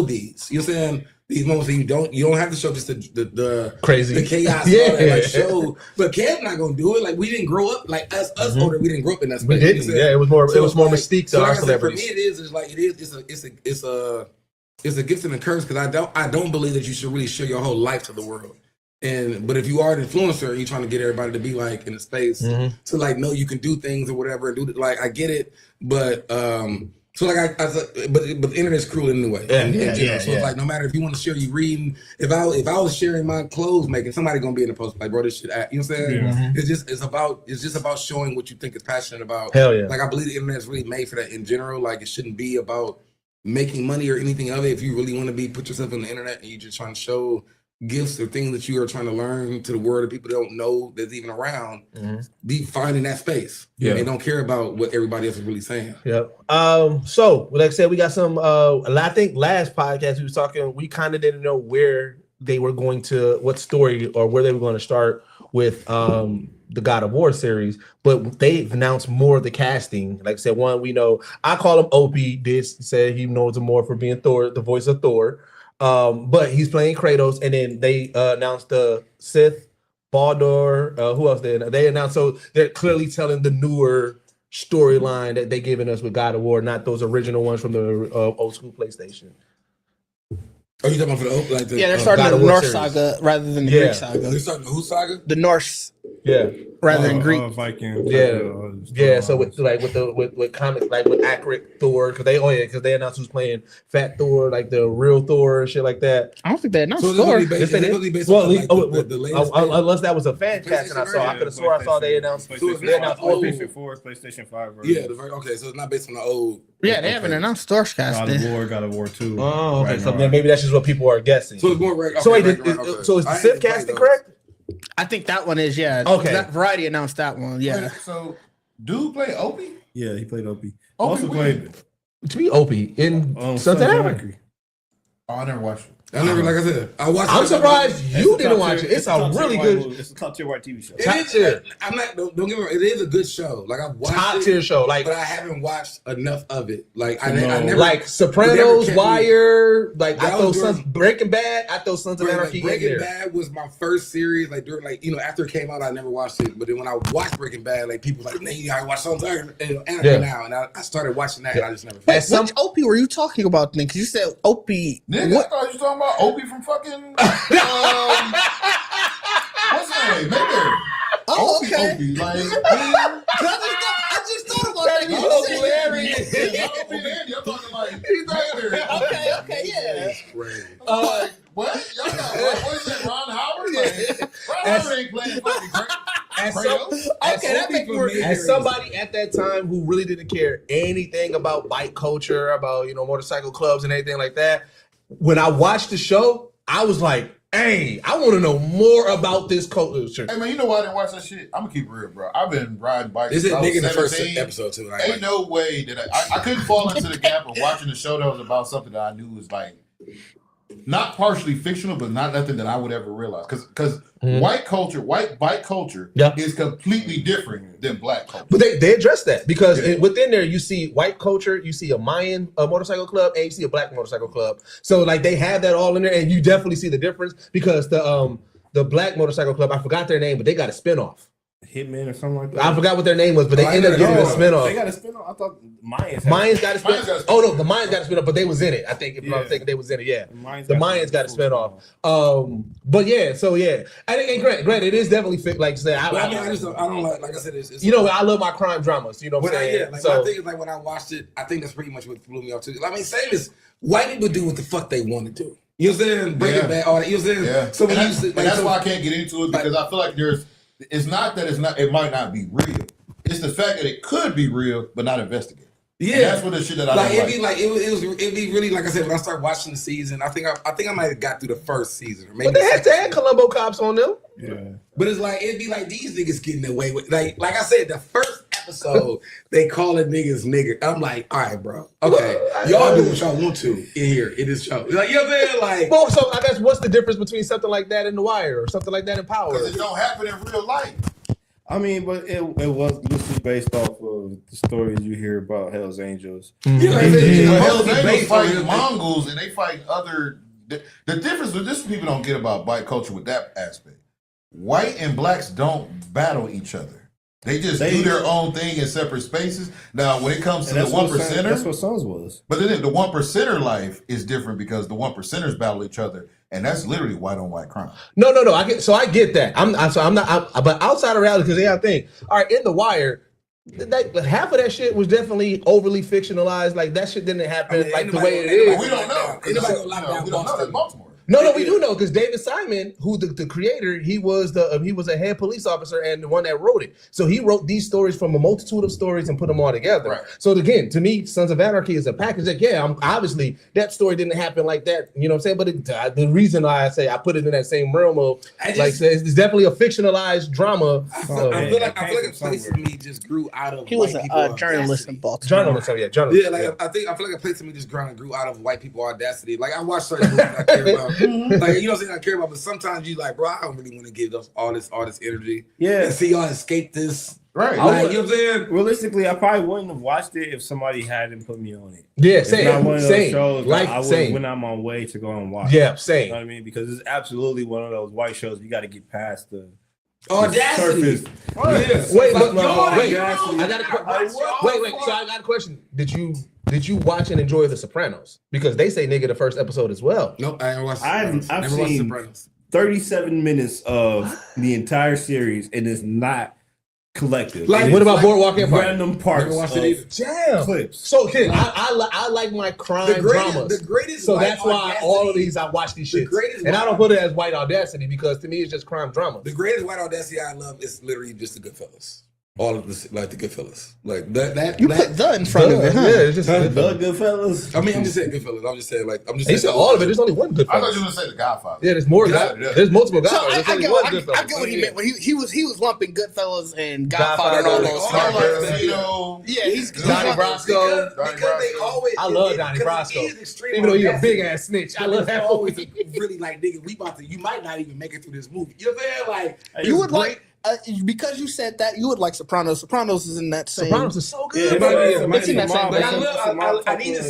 these? You know what I'm saying? these moments that you don't have to show just the crazy, the chaos, yeah. like show. But Kev not gonna do it. Like we didn't grow up like us older. We didn't grow up in that space. We didn't. Yeah, it was more mystique to our celebrities. For me, it's a gift and a curse because I don't believe that you should really share your whole life to the world. But if you are an influencer and you're trying to get everybody to be like in a space to like know you can do things or whatever and do like I get it, but so like but the internet's cruel anyway. So it's like no matter if you want to share you reading, if I was sharing my clothes making, somebody gonna be in the post like bro this shit. You know what I'm saying? Yeah. It's just about showing what you think is passionate about. Hell yeah! Like I believe the internet's really made for that in general. Like it shouldn't be about making money or anything of it. If you really want to put yourself on the internet and you're just trying to show gifts or things that you are trying to learn to the world that people don't know that's even around, be finding that space. Yeah, they don't care about what everybody else is really saying. Yep. So like I said, we got some. I think last podcast we was talking. We kind of didn't know where they were going to, what story or where they were going to start with the God of War series, but they've announced more of the casting. Like I said, one we know. I call him Opie. Did say he knows him more for being Thor, the voice of Thor. But he's playing Kratos, and then they announced the Sith, Baldur. Who else they announced? So they're clearly telling the newer storyline that they giving us with God of War, not those original ones from the old school PlayStation. Are you talking about like the they're starting the Norse saga rather than the Greek saga. They're starting the who saga? The Norse. Yeah. Rather than Greek. Viking. Yeah. So with comics, like with accurate Thor, because they announced who's playing Fat Thor, like the real Thor and shit like that. I don't think they announced Thor. Thor. Unless that was a fan cast, and I could have swore I saw they announced. PlayStation 4, PlayStation 5. Yeah. Okay. So it's not based on the old. Yeah, they haven't announced Thor's casting. God of War 2. Oh, okay. So then maybe that's just what people are guessing. So it's more. So is the Sith casting correct? I think that one is, yeah. Okay. Variety announced that one, yeah. Wait, so, dude play Opie? Yeah, he played Opie. Also played to be Opie in Sons of Anarchy. Oh, I never watched it. I never, like I said, I watched. I'm surprised you didn't watch it. It's a really good. It's a top tier white TV show. Top tier. I'm not. Don't get me wrong. It is a good show. Like I've watched top tier show. Like, but I haven't watched enough of it. Like I never like Sopranos, Wire. Like I throw Breaking Bad. I throw Sons of Anarchy. Breaking Bad was my first series. Like during after it came out, I never watched it. But then when I watched Breaking Bad, like people like, man, I watch Sons of Anarchy now, and I started watching that, and I just never. Which Opie were you talking about then? Because you said Opie. Nigga, I thought you were talking about Opie from fucking. What's his name? Maybe. Oh, okay. Opie, like, I just thought about that. That's hilarious. I'm talking like, okay, yeah. That's crazy. What? Y'all got what is it? Ron Howard? Like, Ron Howard ain't playing fucking As somebody at that time who really didn't care anything about bike culture, about motorcycle clubs and anything like that, when I watched the show, I was like, hey, I want to know more about this culture. Hey, man, you know why I didn't watch that shit? I'm going to keep it real, bro. I've been riding bikes. This is nigga in the first episode, too. Right? Ain't no way that I couldn't fall into the gap of watching a show that was about something that I knew was like, not partially fictional, but not nothing that I would ever realize. Because white bike culture is completely different than black culture. But they address that because within there you see white culture, you see a Mayan motorcycle club, and you see a black motorcycle club. So like they have that all in there, and you definitely see the difference because the black motorcycle club, I forgot their name, but they got a spinoff. Hitman or something like that. I forgot what their name was, but they ended up getting a spinoff. They got a spinoff. I thought Mayans got a spinoff. Oh no, the Mayans got a spinoff, but they was in it. I think if I'm not mistaken, they was in it. Yeah, the Mayans got a spinoff. But yeah, so yeah, I think granted, it is definitely like I said. I don't like I said. It's I love my crime dramas. You know what I'm saying? Yeah, like my thing is like when I watched it, I think that's pretty much what blew me off too. I mean, same as white people do what the fuck they want to do. You know what I'm saying? Breaking Bad, all that. You know what I'm saying? Yeah. So that's why I can't get into it because I feel like it's not that it might not be real. It's the fact that it could be real, but not investigated. Yeah, and that's what the shit that I don't like. It'd be really like I said when I started watching the season. I think I might have got through the first season, or maybe. But they had to add Columbo cops on them. Yeah, but it's like it'd be like these niggas getting away with like I said the first episode they calling niggas nigger. I'm like, all right, bro, okay, y'all do what y'all want to in here in this show. Like you know what I'm saying? Like, well, so I guess what's the difference between something like that in The Wire or something like that in Power? Because it don't happen in real life. I mean, but it was loosely based off of the stories you hear about Hell's Angels. Mm-hmm. Hell's Angels fight Mongols and they fight other the difference with this, people don't get about black culture with that aspect. White and blacks don't battle each other. They just do their own thing in separate spaces. Now, when it comes to the 1%er, that's what Sons was. But then the 1%er life is different because the 1%ers battle each other, and that's literally white on white crime. No. I get that. But outside of reality, because they have thing. All right, in The Wire, half of that shit was definitely overly fictionalized. Like that shit didn't happen the way it is. We don't know. We don't know that's Baltimore. No, we do know because David Simon, who the creator, he was a head police officer and the one that wrote it. So he wrote these stories from a multitude of stories and put them all together. Right. So again, to me, Sons of Anarchy is a package. Like, obviously that story didn't happen like that. You know what I'm saying? But the reason I say I put it in that same realm of it's definitely a fictionalized drama. I feel like a place in me just grew out of. He was a journalist in Baltimore. Journalist. Yeah, like I feel like a place in me just grew out of white people audacity. Like I watch certain movies I care about. Like, you know what I'm saying? I care about, but sometimes you like, bro, I don't really want to give all this energy. Yeah. And see y'all escape this. Right. Like, you know what I'm saying? Realistically, I probably wouldn't have watched it if somebody hadn't put me on it. Yeah, it's not one of those shows like, I would when I'm on way to go and watch. Yeah, same. You know what I mean? Because it's absolutely one of those white shows you got to get past the audacity. surface. Wait, I got a question. Did you watch and enjoy The Sopranos? Because they say nigga the first episode as well. Nope, I haven't watched. I've seen Sopranos. 37 minutes of the entire series, and it's not collective. Like, what about Boardwalk Empire? Random parts of clips. So, kid, I like my crime dramas. The greatest. So that's why all of these I watch these shits. And I don't put it as white audacity because to me it's just crime drama. The greatest white audacity I love is literally just the Goodfellas. All of this, like the Goodfellas, like that. You put the in front of it, huh? Yeah, it's just the Goodfellas. I mean, I'm just saying Goodfellas. I'm just saying, like, He said all of it. There's only one Goodfellas. I thought you were gonna say The Godfather. Yeah, there's more. There's multiple Godfathers. I get what he meant when he was lumping Goodfellas and Godfather and all those. Yeah, he's Donnie Brasco. Because they always. I love Donnie Brasco, even though he's a big ass snitch. I love that always really like, nigga, you might not even make it through this movie. You know what I'm saying? Like, you would like. Because you said that, you would like Sopranos. Sopranos is in that same. Sopranos is so good. It's in that same. But I need to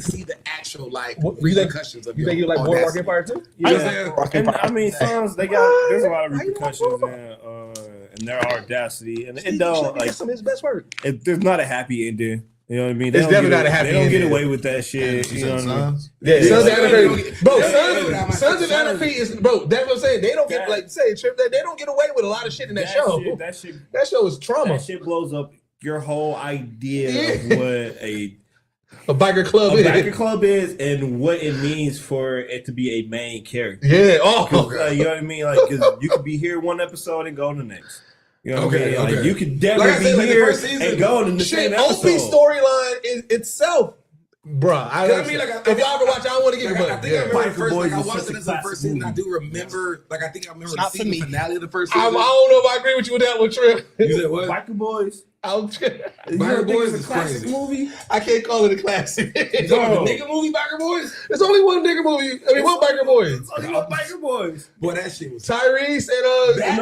see the actual like repercussions of. You think you like Boardwalk Empire too? I mean, Sons, there's a lot of repercussions and their audacity, and it don't like some of his best work. There's not a happy ending. You know what I mean? It's definitely not a happy ending. They don't get away with that shit. You know what I mean? Yeah, Sons of Anarchy. Bro, Sons of Anarchy is, bro, that's what I'm saying. They don't get, like, Trip, they don't get away with a lot of shit in that show. That show is trauma. That shit blows up your whole idea of what a biker club is and what it means for it to be a main character. Yeah. You know what I mean? Like, because you could be here one episode and go to the next. You know what I mean? Like, you could definitely be here and go in the same episode. OP storyline itself, bruh. If y'all ever watch, I don't want to get I think I remember the first. Like, I watched it as the first season. I do remember. Like, I think I remember the season finale of the first season. I don't know if I agree with you with that one, Trip. You said what? Biker Boys. Biker Boys is a classic movie. I can't call it a classic. It's the nigga movie, Biker Boys. There's only one nigga movie. I mean, one Biker Boys. It's only one Biker Boys. Boy, that shit was Tyrese and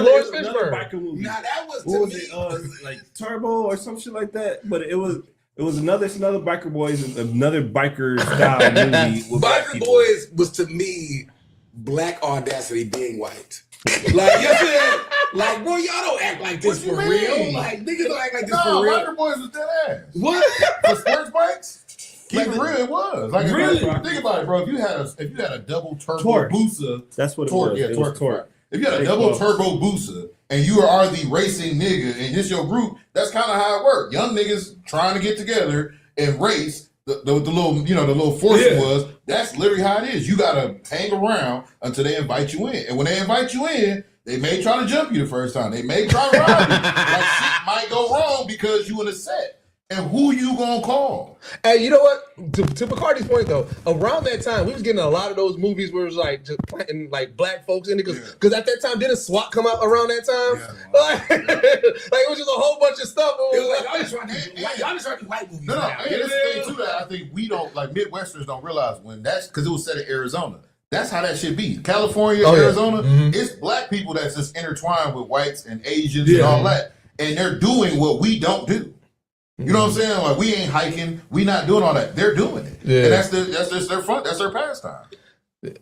Lawrence Fishburne. Biker movie. Nah, that was what was it? Like Turbo or some shit like that. But it was another Biker Boys and another biker style movie. With Biker Boys was to me black audacity being white. Like, you know what I'm saying? Like, bro, y'all don't act like this for real. Like, niggas don't act like this for real. Biker Boys was dead ass. What? For sports bikes? Keep it real, it was. Like, really? Think about it, bro. If you had a double turbo Booster, that's what it was. Yeah, torque. If you had a double turbo Booster and you are the racing nigga and this your group, that's kind of how it worked. Young niggas trying to get together and race. The little force was. That's literally how it is. You gotta hang around until they invite you in, and when they invite you in, they may try to jump you the first time. They may try to rob you. Like, shit might go wrong because you in a set. And who you gonna call? Hey, you know what? To Bacardi's point though, around that time we was getting a lot of those movies where it was like just planting like black folks in it because at that time didn't SWAT come out around that time? Like it was just a whole bunch of stuff. It was like y'all just trying to do white movies. No, and this thing too that I think we don't like Midwesterners don't realize when that's because it was set in Arizona. That's how that should be. California, Arizona, it's black people that's just intertwined with whites and Asians and all that, and they're doing what we don't do. You know what I'm saying? Like we ain't hiking, we not doing all that. They're doing it, and that's just their fun. That's their pastime.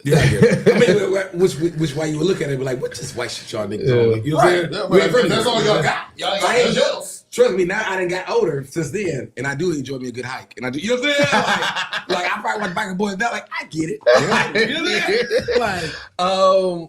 Yeah, I mean, which why you would look at it and be like, what this white shit y'all niggas on? You know what I'm saying? That's all y'all got. Y'all ain't else. Trust me, now I done got older since then, and I do enjoy me a good hike. And I do, you know what I'm saying? Like I probably watch Biker Boys now, like, I get it. You know what I'm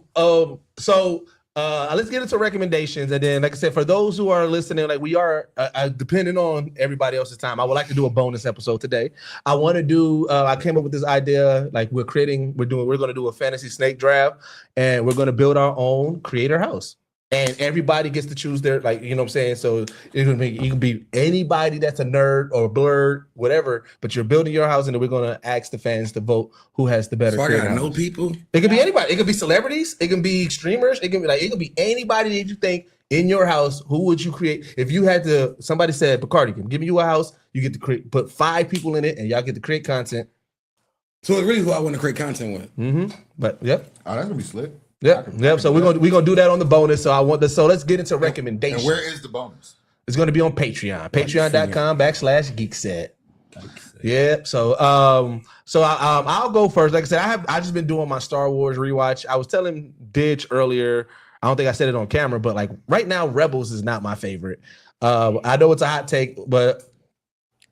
saying? So let's get into recommendations, and then, like I said, for those who are listening, like we are depending on everybody else's time, I would like to do a bonus episode today. I want to do. I came up with this idea, like we're going to do a fantasy snake draft, and we're going to build our own creator house. And everybody gets to choose their, like, you know what I'm saying? So you can be anybody that's a nerd or a blurred, whatever, but you're building your house, and then we're going to ask the fans to vote who has the better. So I got to know people? It could be anybody. It could be celebrities. It can be streamers. It can be anybody that you think in your house. Who would you create? If you had to, somebody said, Bacardi, can give you a house, you get to put 5 people in it, and y'all get to create content. So it's really who I want to create content with. Mm-hmm. But, yep. Oh, that's going to be slick. Yep. So we're gonna do that on the bonus. So let's get into recommendations. And where is the bonus? It's gonna be on Patreon. Patreon.com/Geekset. Yeah. So I'll go first. Like I said, I just been doing my Star Wars rewatch. I was telling Ditch earlier. I don't think I said it on camera, but like right now, Rebels is not my favorite. I know it's a hot take, and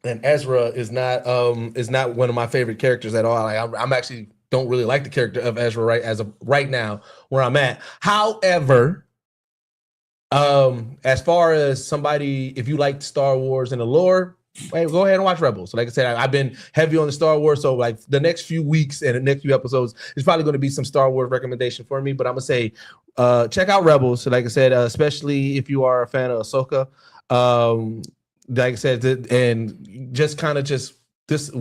Ezra is not one of my favorite characters at all. Like I'm actually don't really like the character of Ezra right now where I'm at. However, as far as somebody, if you like Star Wars and the lore, hey, go ahead and watch Rebels. So like I said, I've been heavy on the Star Wars. So like the next few weeks and the next few episodes, there's probably going to be some Star Wars recommendation for me. But I'm gonna say, check out Rebels. So like I said, especially if you are a fan of Ahsoka, like I said, and just kind of this is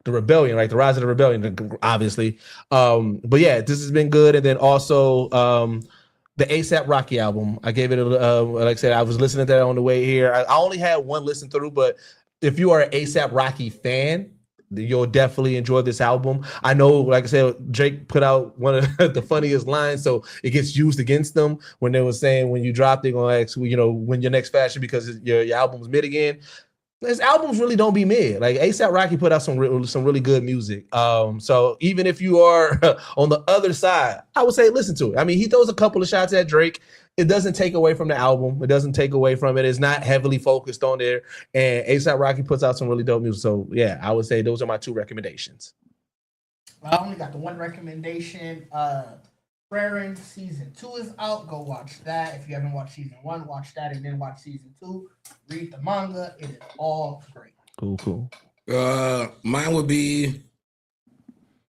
the rebellion, right? The rise of the rebellion, obviously. But yeah, this has been good. And then also the A$AP Rocky album. I gave it like I said, I was listening to that on the way here. I only had one listen through, but if you are an A$AP Rocky fan, you'll definitely enjoy this album. I know, like I said, Drake put out one of the funniest lines, so it gets used against them when they were saying when you drop, they're gonna ask, when your next fashion because your album's mid again. His albums really don't be mid. Like A$AP Rocky put out some really good music. So even if you are on the other side, I would say listen to it. I mean, he throws a couple of shots at Drake. It doesn't take away from the album. It doesn't take away from it. It's not heavily focused on there. And A$AP Rocky puts out some really dope music. So yeah, I would say those are my 2 recommendations. I only got the one recommendation. Frering season 2 is out. Go watch that. If you haven't watched season 1, watch that and then watch season 2. Read the manga. It is all great. Cool. Mine would be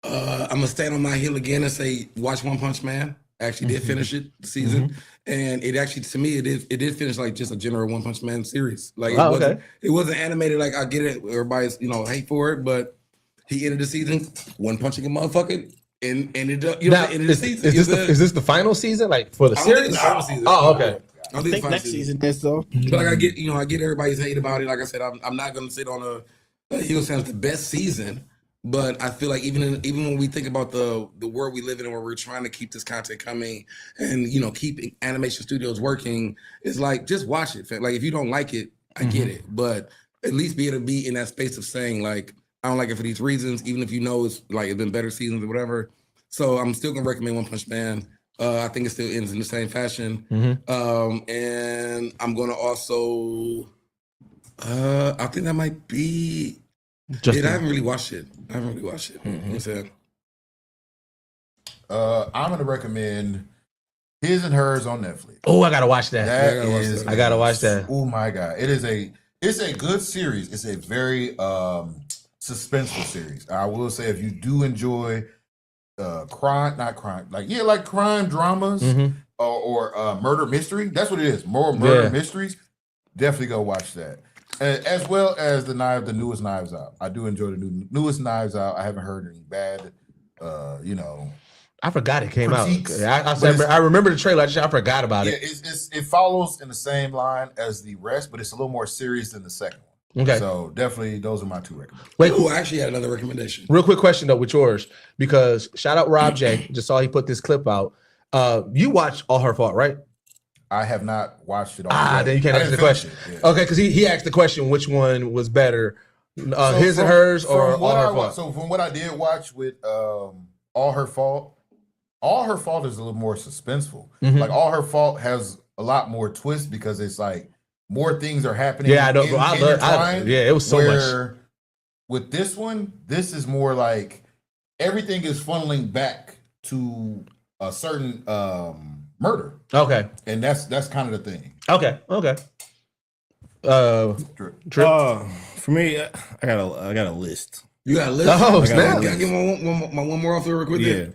I'm gonna stand on my heel again and say watch One Punch Man. I actually did finish it the season, and it actually to me it did finish like just a general One Punch Man series. Like it wasn't animated like I get it. Everybody's hate for it, but he ended the season one punching a motherfucker. And ended the season. Is this the final season, like for the series? The final season. Oh, okay. I think next season is though. But like I get everybody's hate about it. Like I said, I'm not gonna sit on a hill saying it's the best season, but I feel like even when we think about the world we live in, where we're trying to keep this content coming and keep animation studios working, it's like just watch it. Like if you don't like it, I get it, but at least be able to be in that space of saying like, I don't like it for these reasons, even if it's like it's been better seasons or whatever. So I'm still gonna recommend One Punch Man. I think it still ends in the same fashion. And I'm gonna also I think that might be I haven't really watched it. I'm gonna recommend His and Hers on Netflix. Oh, I gotta watch that. I gotta watch that. Oh my god. It's a good series. It's a very suspenseful series. I will say if you do enjoy crime dramas or murder mystery, that's what it is. More murder mysteries. Definitely go watch that. As well as the newest Knives Out. I do enjoy the newest Knives Out. I haven't heard any bad I forgot it came out. I remember the trailer. I forgot about it. It follows in the same line as the rest, but it's a little more serious than the second one. Okay. So definitely those are my 2 recommendations. Wait, I actually had another recommendation. Real quick question though with yours, because shout out Rob J. Just saw he put this clip out. You watched All Her Fault, right? I have not watched it all. Then you can't answer the question. Okay, because he asked the question, which one was better, his and hers, or All Her Fault? So from what I did watch with All Her Fault is a little more suspenseful. Like All Her Fault has a lot more twist because it's like more things are happening. Yeah, it was so much. With this one, this is more like everything is funneling back to a certain murder. Okay, and that's kind of the thing. Okay. Trip. For me, I got a list. You got a list? Oh, Can I get one more off the real quick? Yeah.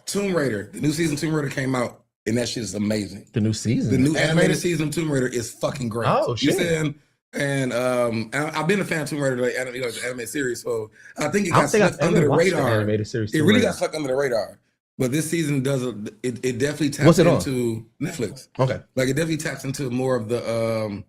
Tomb Raider. The new season of Tomb Raider came out, and that shit is amazing. The new season? The new animated season of Tomb Raider is fucking great. Oh, shit. You saying? And I've been a fan of Tomb Raider, like, the anime series, so I think it got swept under the radar. It really got swept under the radar. But this season it definitely taps into Netflix. Okay. Like, it definitely taps into more of the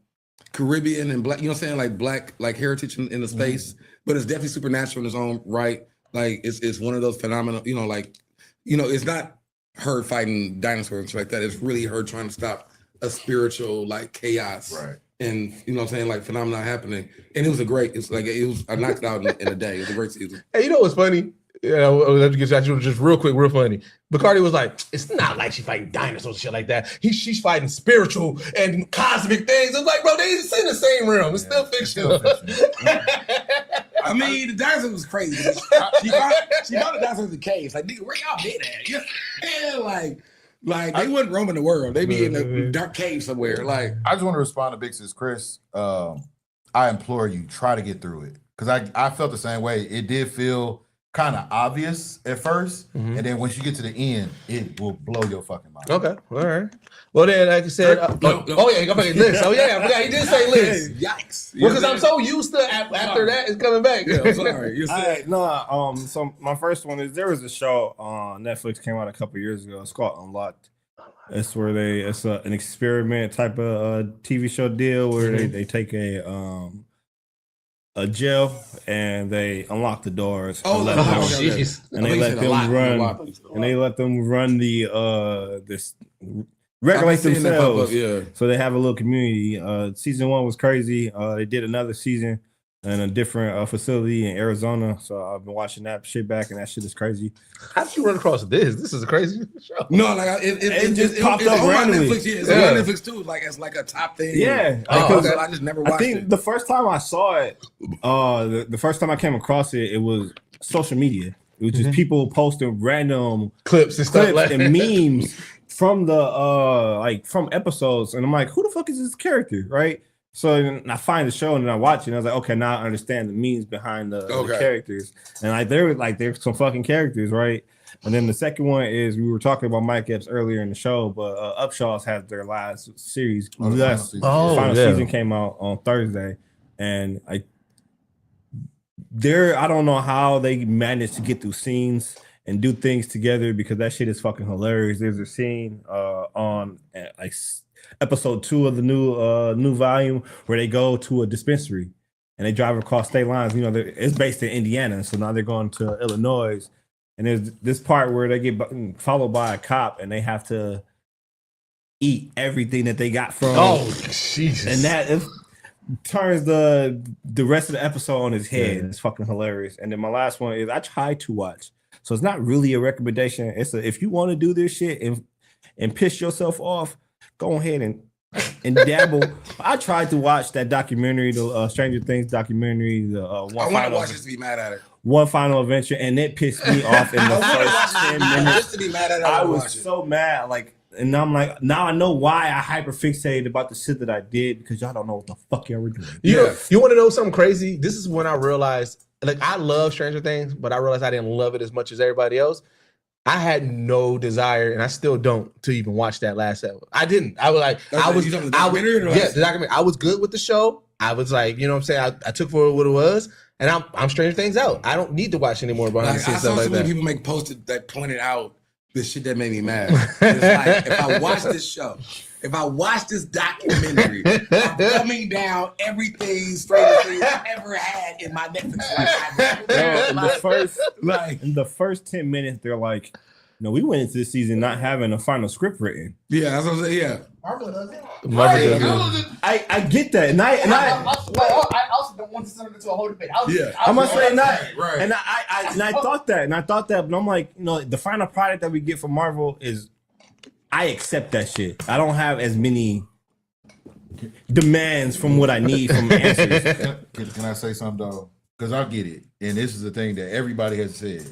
Caribbean and black, you know what I'm saying? Like black, like heritage in the space, but it's definitely supernatural in its own right. Like it's one of those phenomena, it's not her fighting dinosaurs and shit like that. It's really her trying to stop a spiritual like chaos. Right. And you know what I'm saying, like phenomena happening. And it was I knocked it out in a day. It was a great season. Hey, you know what's funny? Let me get at you just real quick, real funny. Bacardi was like, it's not like she's fighting dinosaurs and shit like that. She's fighting spiritual and cosmic things. I'm like, bro, they sit in the same realm. It's still fictional. I mean, the dinosaur was crazy. She found the dinosaurs in the caves. Like, nigga, where y'all been at? Yeah, like they wouldn't roam in the world. They be in a dark cave somewhere. Like, I just want to respond to Big Sis Chris. I implore you, try to get through it. Because I felt the same way. It did feel kind of obvious at first, and then once you get to the end, it will blow your fucking mind. Okay, all right. Well, then, like I said, go back list. Oh yeah, I forgot he did say list. Yikes! Well, because I'm so used to after that, it's coming back. Yeah, I'm sorry. So my first one is there was a show on Netflix came out a couple years ago. It's called Unlocked. It's where it's an experiment type of TV show deal where they take a jail and they unlock the doors. And they let them run the this regulate themselves. So they have a little community. Season 1 was crazy. They did another season in a different facility in Arizona. So I've been watching that shit back, and that shit is crazy. How did you run across this? This is a crazy show. No, like it just popped up randomly. Netflix, it's on Netflix too. Like it's like a top thing. Yeah, I just never watched it. I think the first time I saw it, the first time I came across it, it was social media. It was just people posting random clips and stuff and memes from the from episodes, and I'm like, who the fuck is this character, right? So I find the show and then I watch it and I was like, okay, now I understand the memes behind the characters. And there's some fucking characters, right? And then the second one is we were talking about Mike Epps earlier in the show, but Upshaw's has their last series. Final season came out on Thursday, and I don't know how they managed to get through scenes and do things together because that shit is fucking hilarious. There's a scene on episode 2 of the new volume where they go to a dispensary and they drive across state lines. You know, it's based in Indiana, so now they're going to Illinois. And there's this part where they get followed by a cop and they have to eat everything that they got from. Oh, Jesus! And that turns the rest of the episode on his head. Yeah. It's fucking hilarious. And then my last one is I try to watch, so it's not really a recommendation. It's if you want to do this shit and piss yourself off, go ahead and dabble. I tried to watch that documentary, the Stranger Things documentary. I want to watch this to be mad at it. One Final Adventure, and it pissed me off in the first 10 minutes. Just to be mad at it, I was so mad. And I'm like, now I know why I hyperfixated about the shit that I did because y'all don't know what the fuck y'all were doing. You want to know something crazy? This is when I realized, I love Stranger Things, but I realized I didn't love it as much as everybody else. I had no desire, and I still don't, to even watch that last episode. I didn't. I was like, the documentary. I was good with the show. I was like, you know what I'm saying? I took for what it was, and I'm Stranger Things out. I don't need to watch anymore behind the scenes stuff like that. I saw so many people make posts that pointed out the shit that made me mad. It's like, if I watch this show, if I watch this documentary, I'm dumbing down everything Stranger Things I've ever had in my Netflix life. In the first 10 minutes, they're like, No, we went into this season not having a final script written. Yeah, that's what I'm saying. Yeah, Marvel does it. I get that, and I also don't want to turn it into a whole debate. I'm gonna say not, right. and I thought that, but I'm like, the final product that we get from Marvel is, I accept that shit. I don't have as many demands from what I need from answers. Can I say something though? Because I get it, and this is the thing that everybody has said,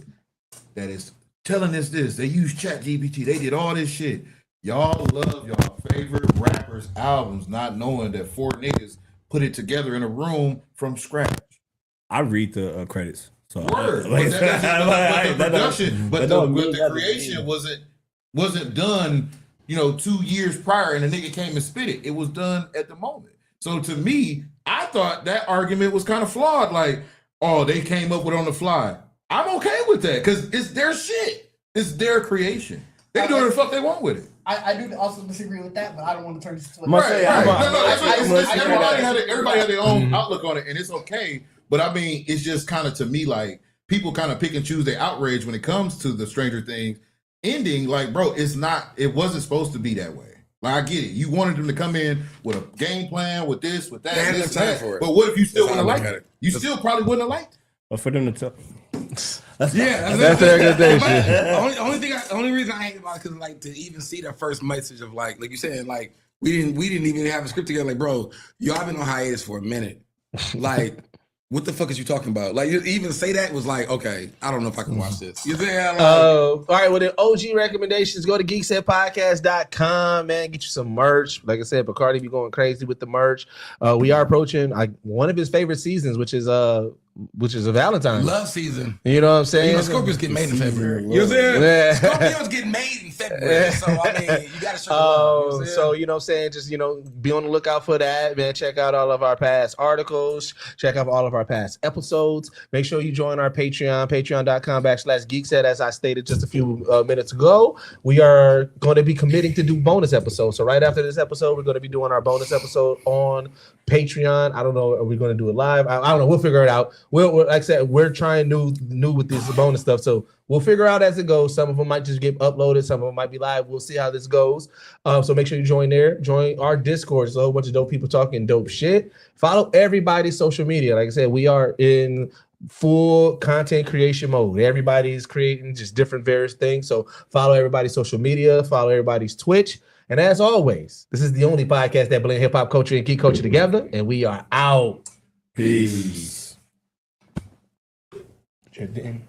that is telling us this. They use ChatGPT. They did all this shit. Y'all love y'all favorite rappers' albums, not knowing that 4 niggas put it together in a room from scratch. I read the credits. So Word, but the production, but the creation wasn't done, 2 years prior, and the nigga came and spit it. It was done at the moment. So to me, I thought that argument was kind of flawed. Like, oh, they came up with it on the fly. I'm okay with that because it's their shit. It's their creation. They can do whatever the fuck they want with it. I do also disagree with that, but I don't want to turn this into a everybody had their own outlook on it, and it's okay. But I mean, it's just kind of, to me, like, people kind of pick and choose their outrage when it comes to the Stranger Things ending. Like, bro, it wasn't supposed to be that way. Like, I get it. You wanted them to come in with a game plan, with this, with that, this, that. But what if you still wouldn't have liked it? You still probably wouldn't have liked it. But for them to tell, that's the only reason I hate about it, because like, to even see the first message of like you said, like we didn't even have a script together. Like, bro, y'all been on hiatus for a minute. Like, what the fuck is you talking about? Like, you even say that was like, okay, I don't know if I can watch this. You see? Like, all right, well, the OG recommendations, go to geeksetpodcast.com, man. Get you some merch. Like I said, Bacardi be going crazy with the merch. We are approaching one of his favorite seasons, which is a Valentine's love season. You know what I'm saying? Scorpions get made in February. You know what I'm saying? Yeah. Scorpions get made in February. So I mean, you gotta show love. So you know what I'm saying? Just be on the lookout for that, man. Check out all of our past articles. Check out all of our past episodes. Make sure you join our Patreon, patreon.com/Geekset. As I stated just a few minutes ago, we are going to be committing to do bonus episodes. So right after this episode, we're going to be doing our bonus episode on Patreon. I don't know, are we going to do it live? I don't know. We'll figure it out. We're like I said, we're trying new with this bonus stuff, so we'll figure out as it goes. Some of them might just get uploaded, some of them might be live. We'll see how this goes. So make sure you join there. Join our Discord. So a bunch of dope people talking dope shit. Follow everybody's social media. Like I said, we are in full content creation mode. Everybody's creating just different various things. So follow everybody's social media. Follow everybody's Twitch. And as always, this is the only podcast that blend hip hop culture and geek culture together. And we are out. Peace. Didn't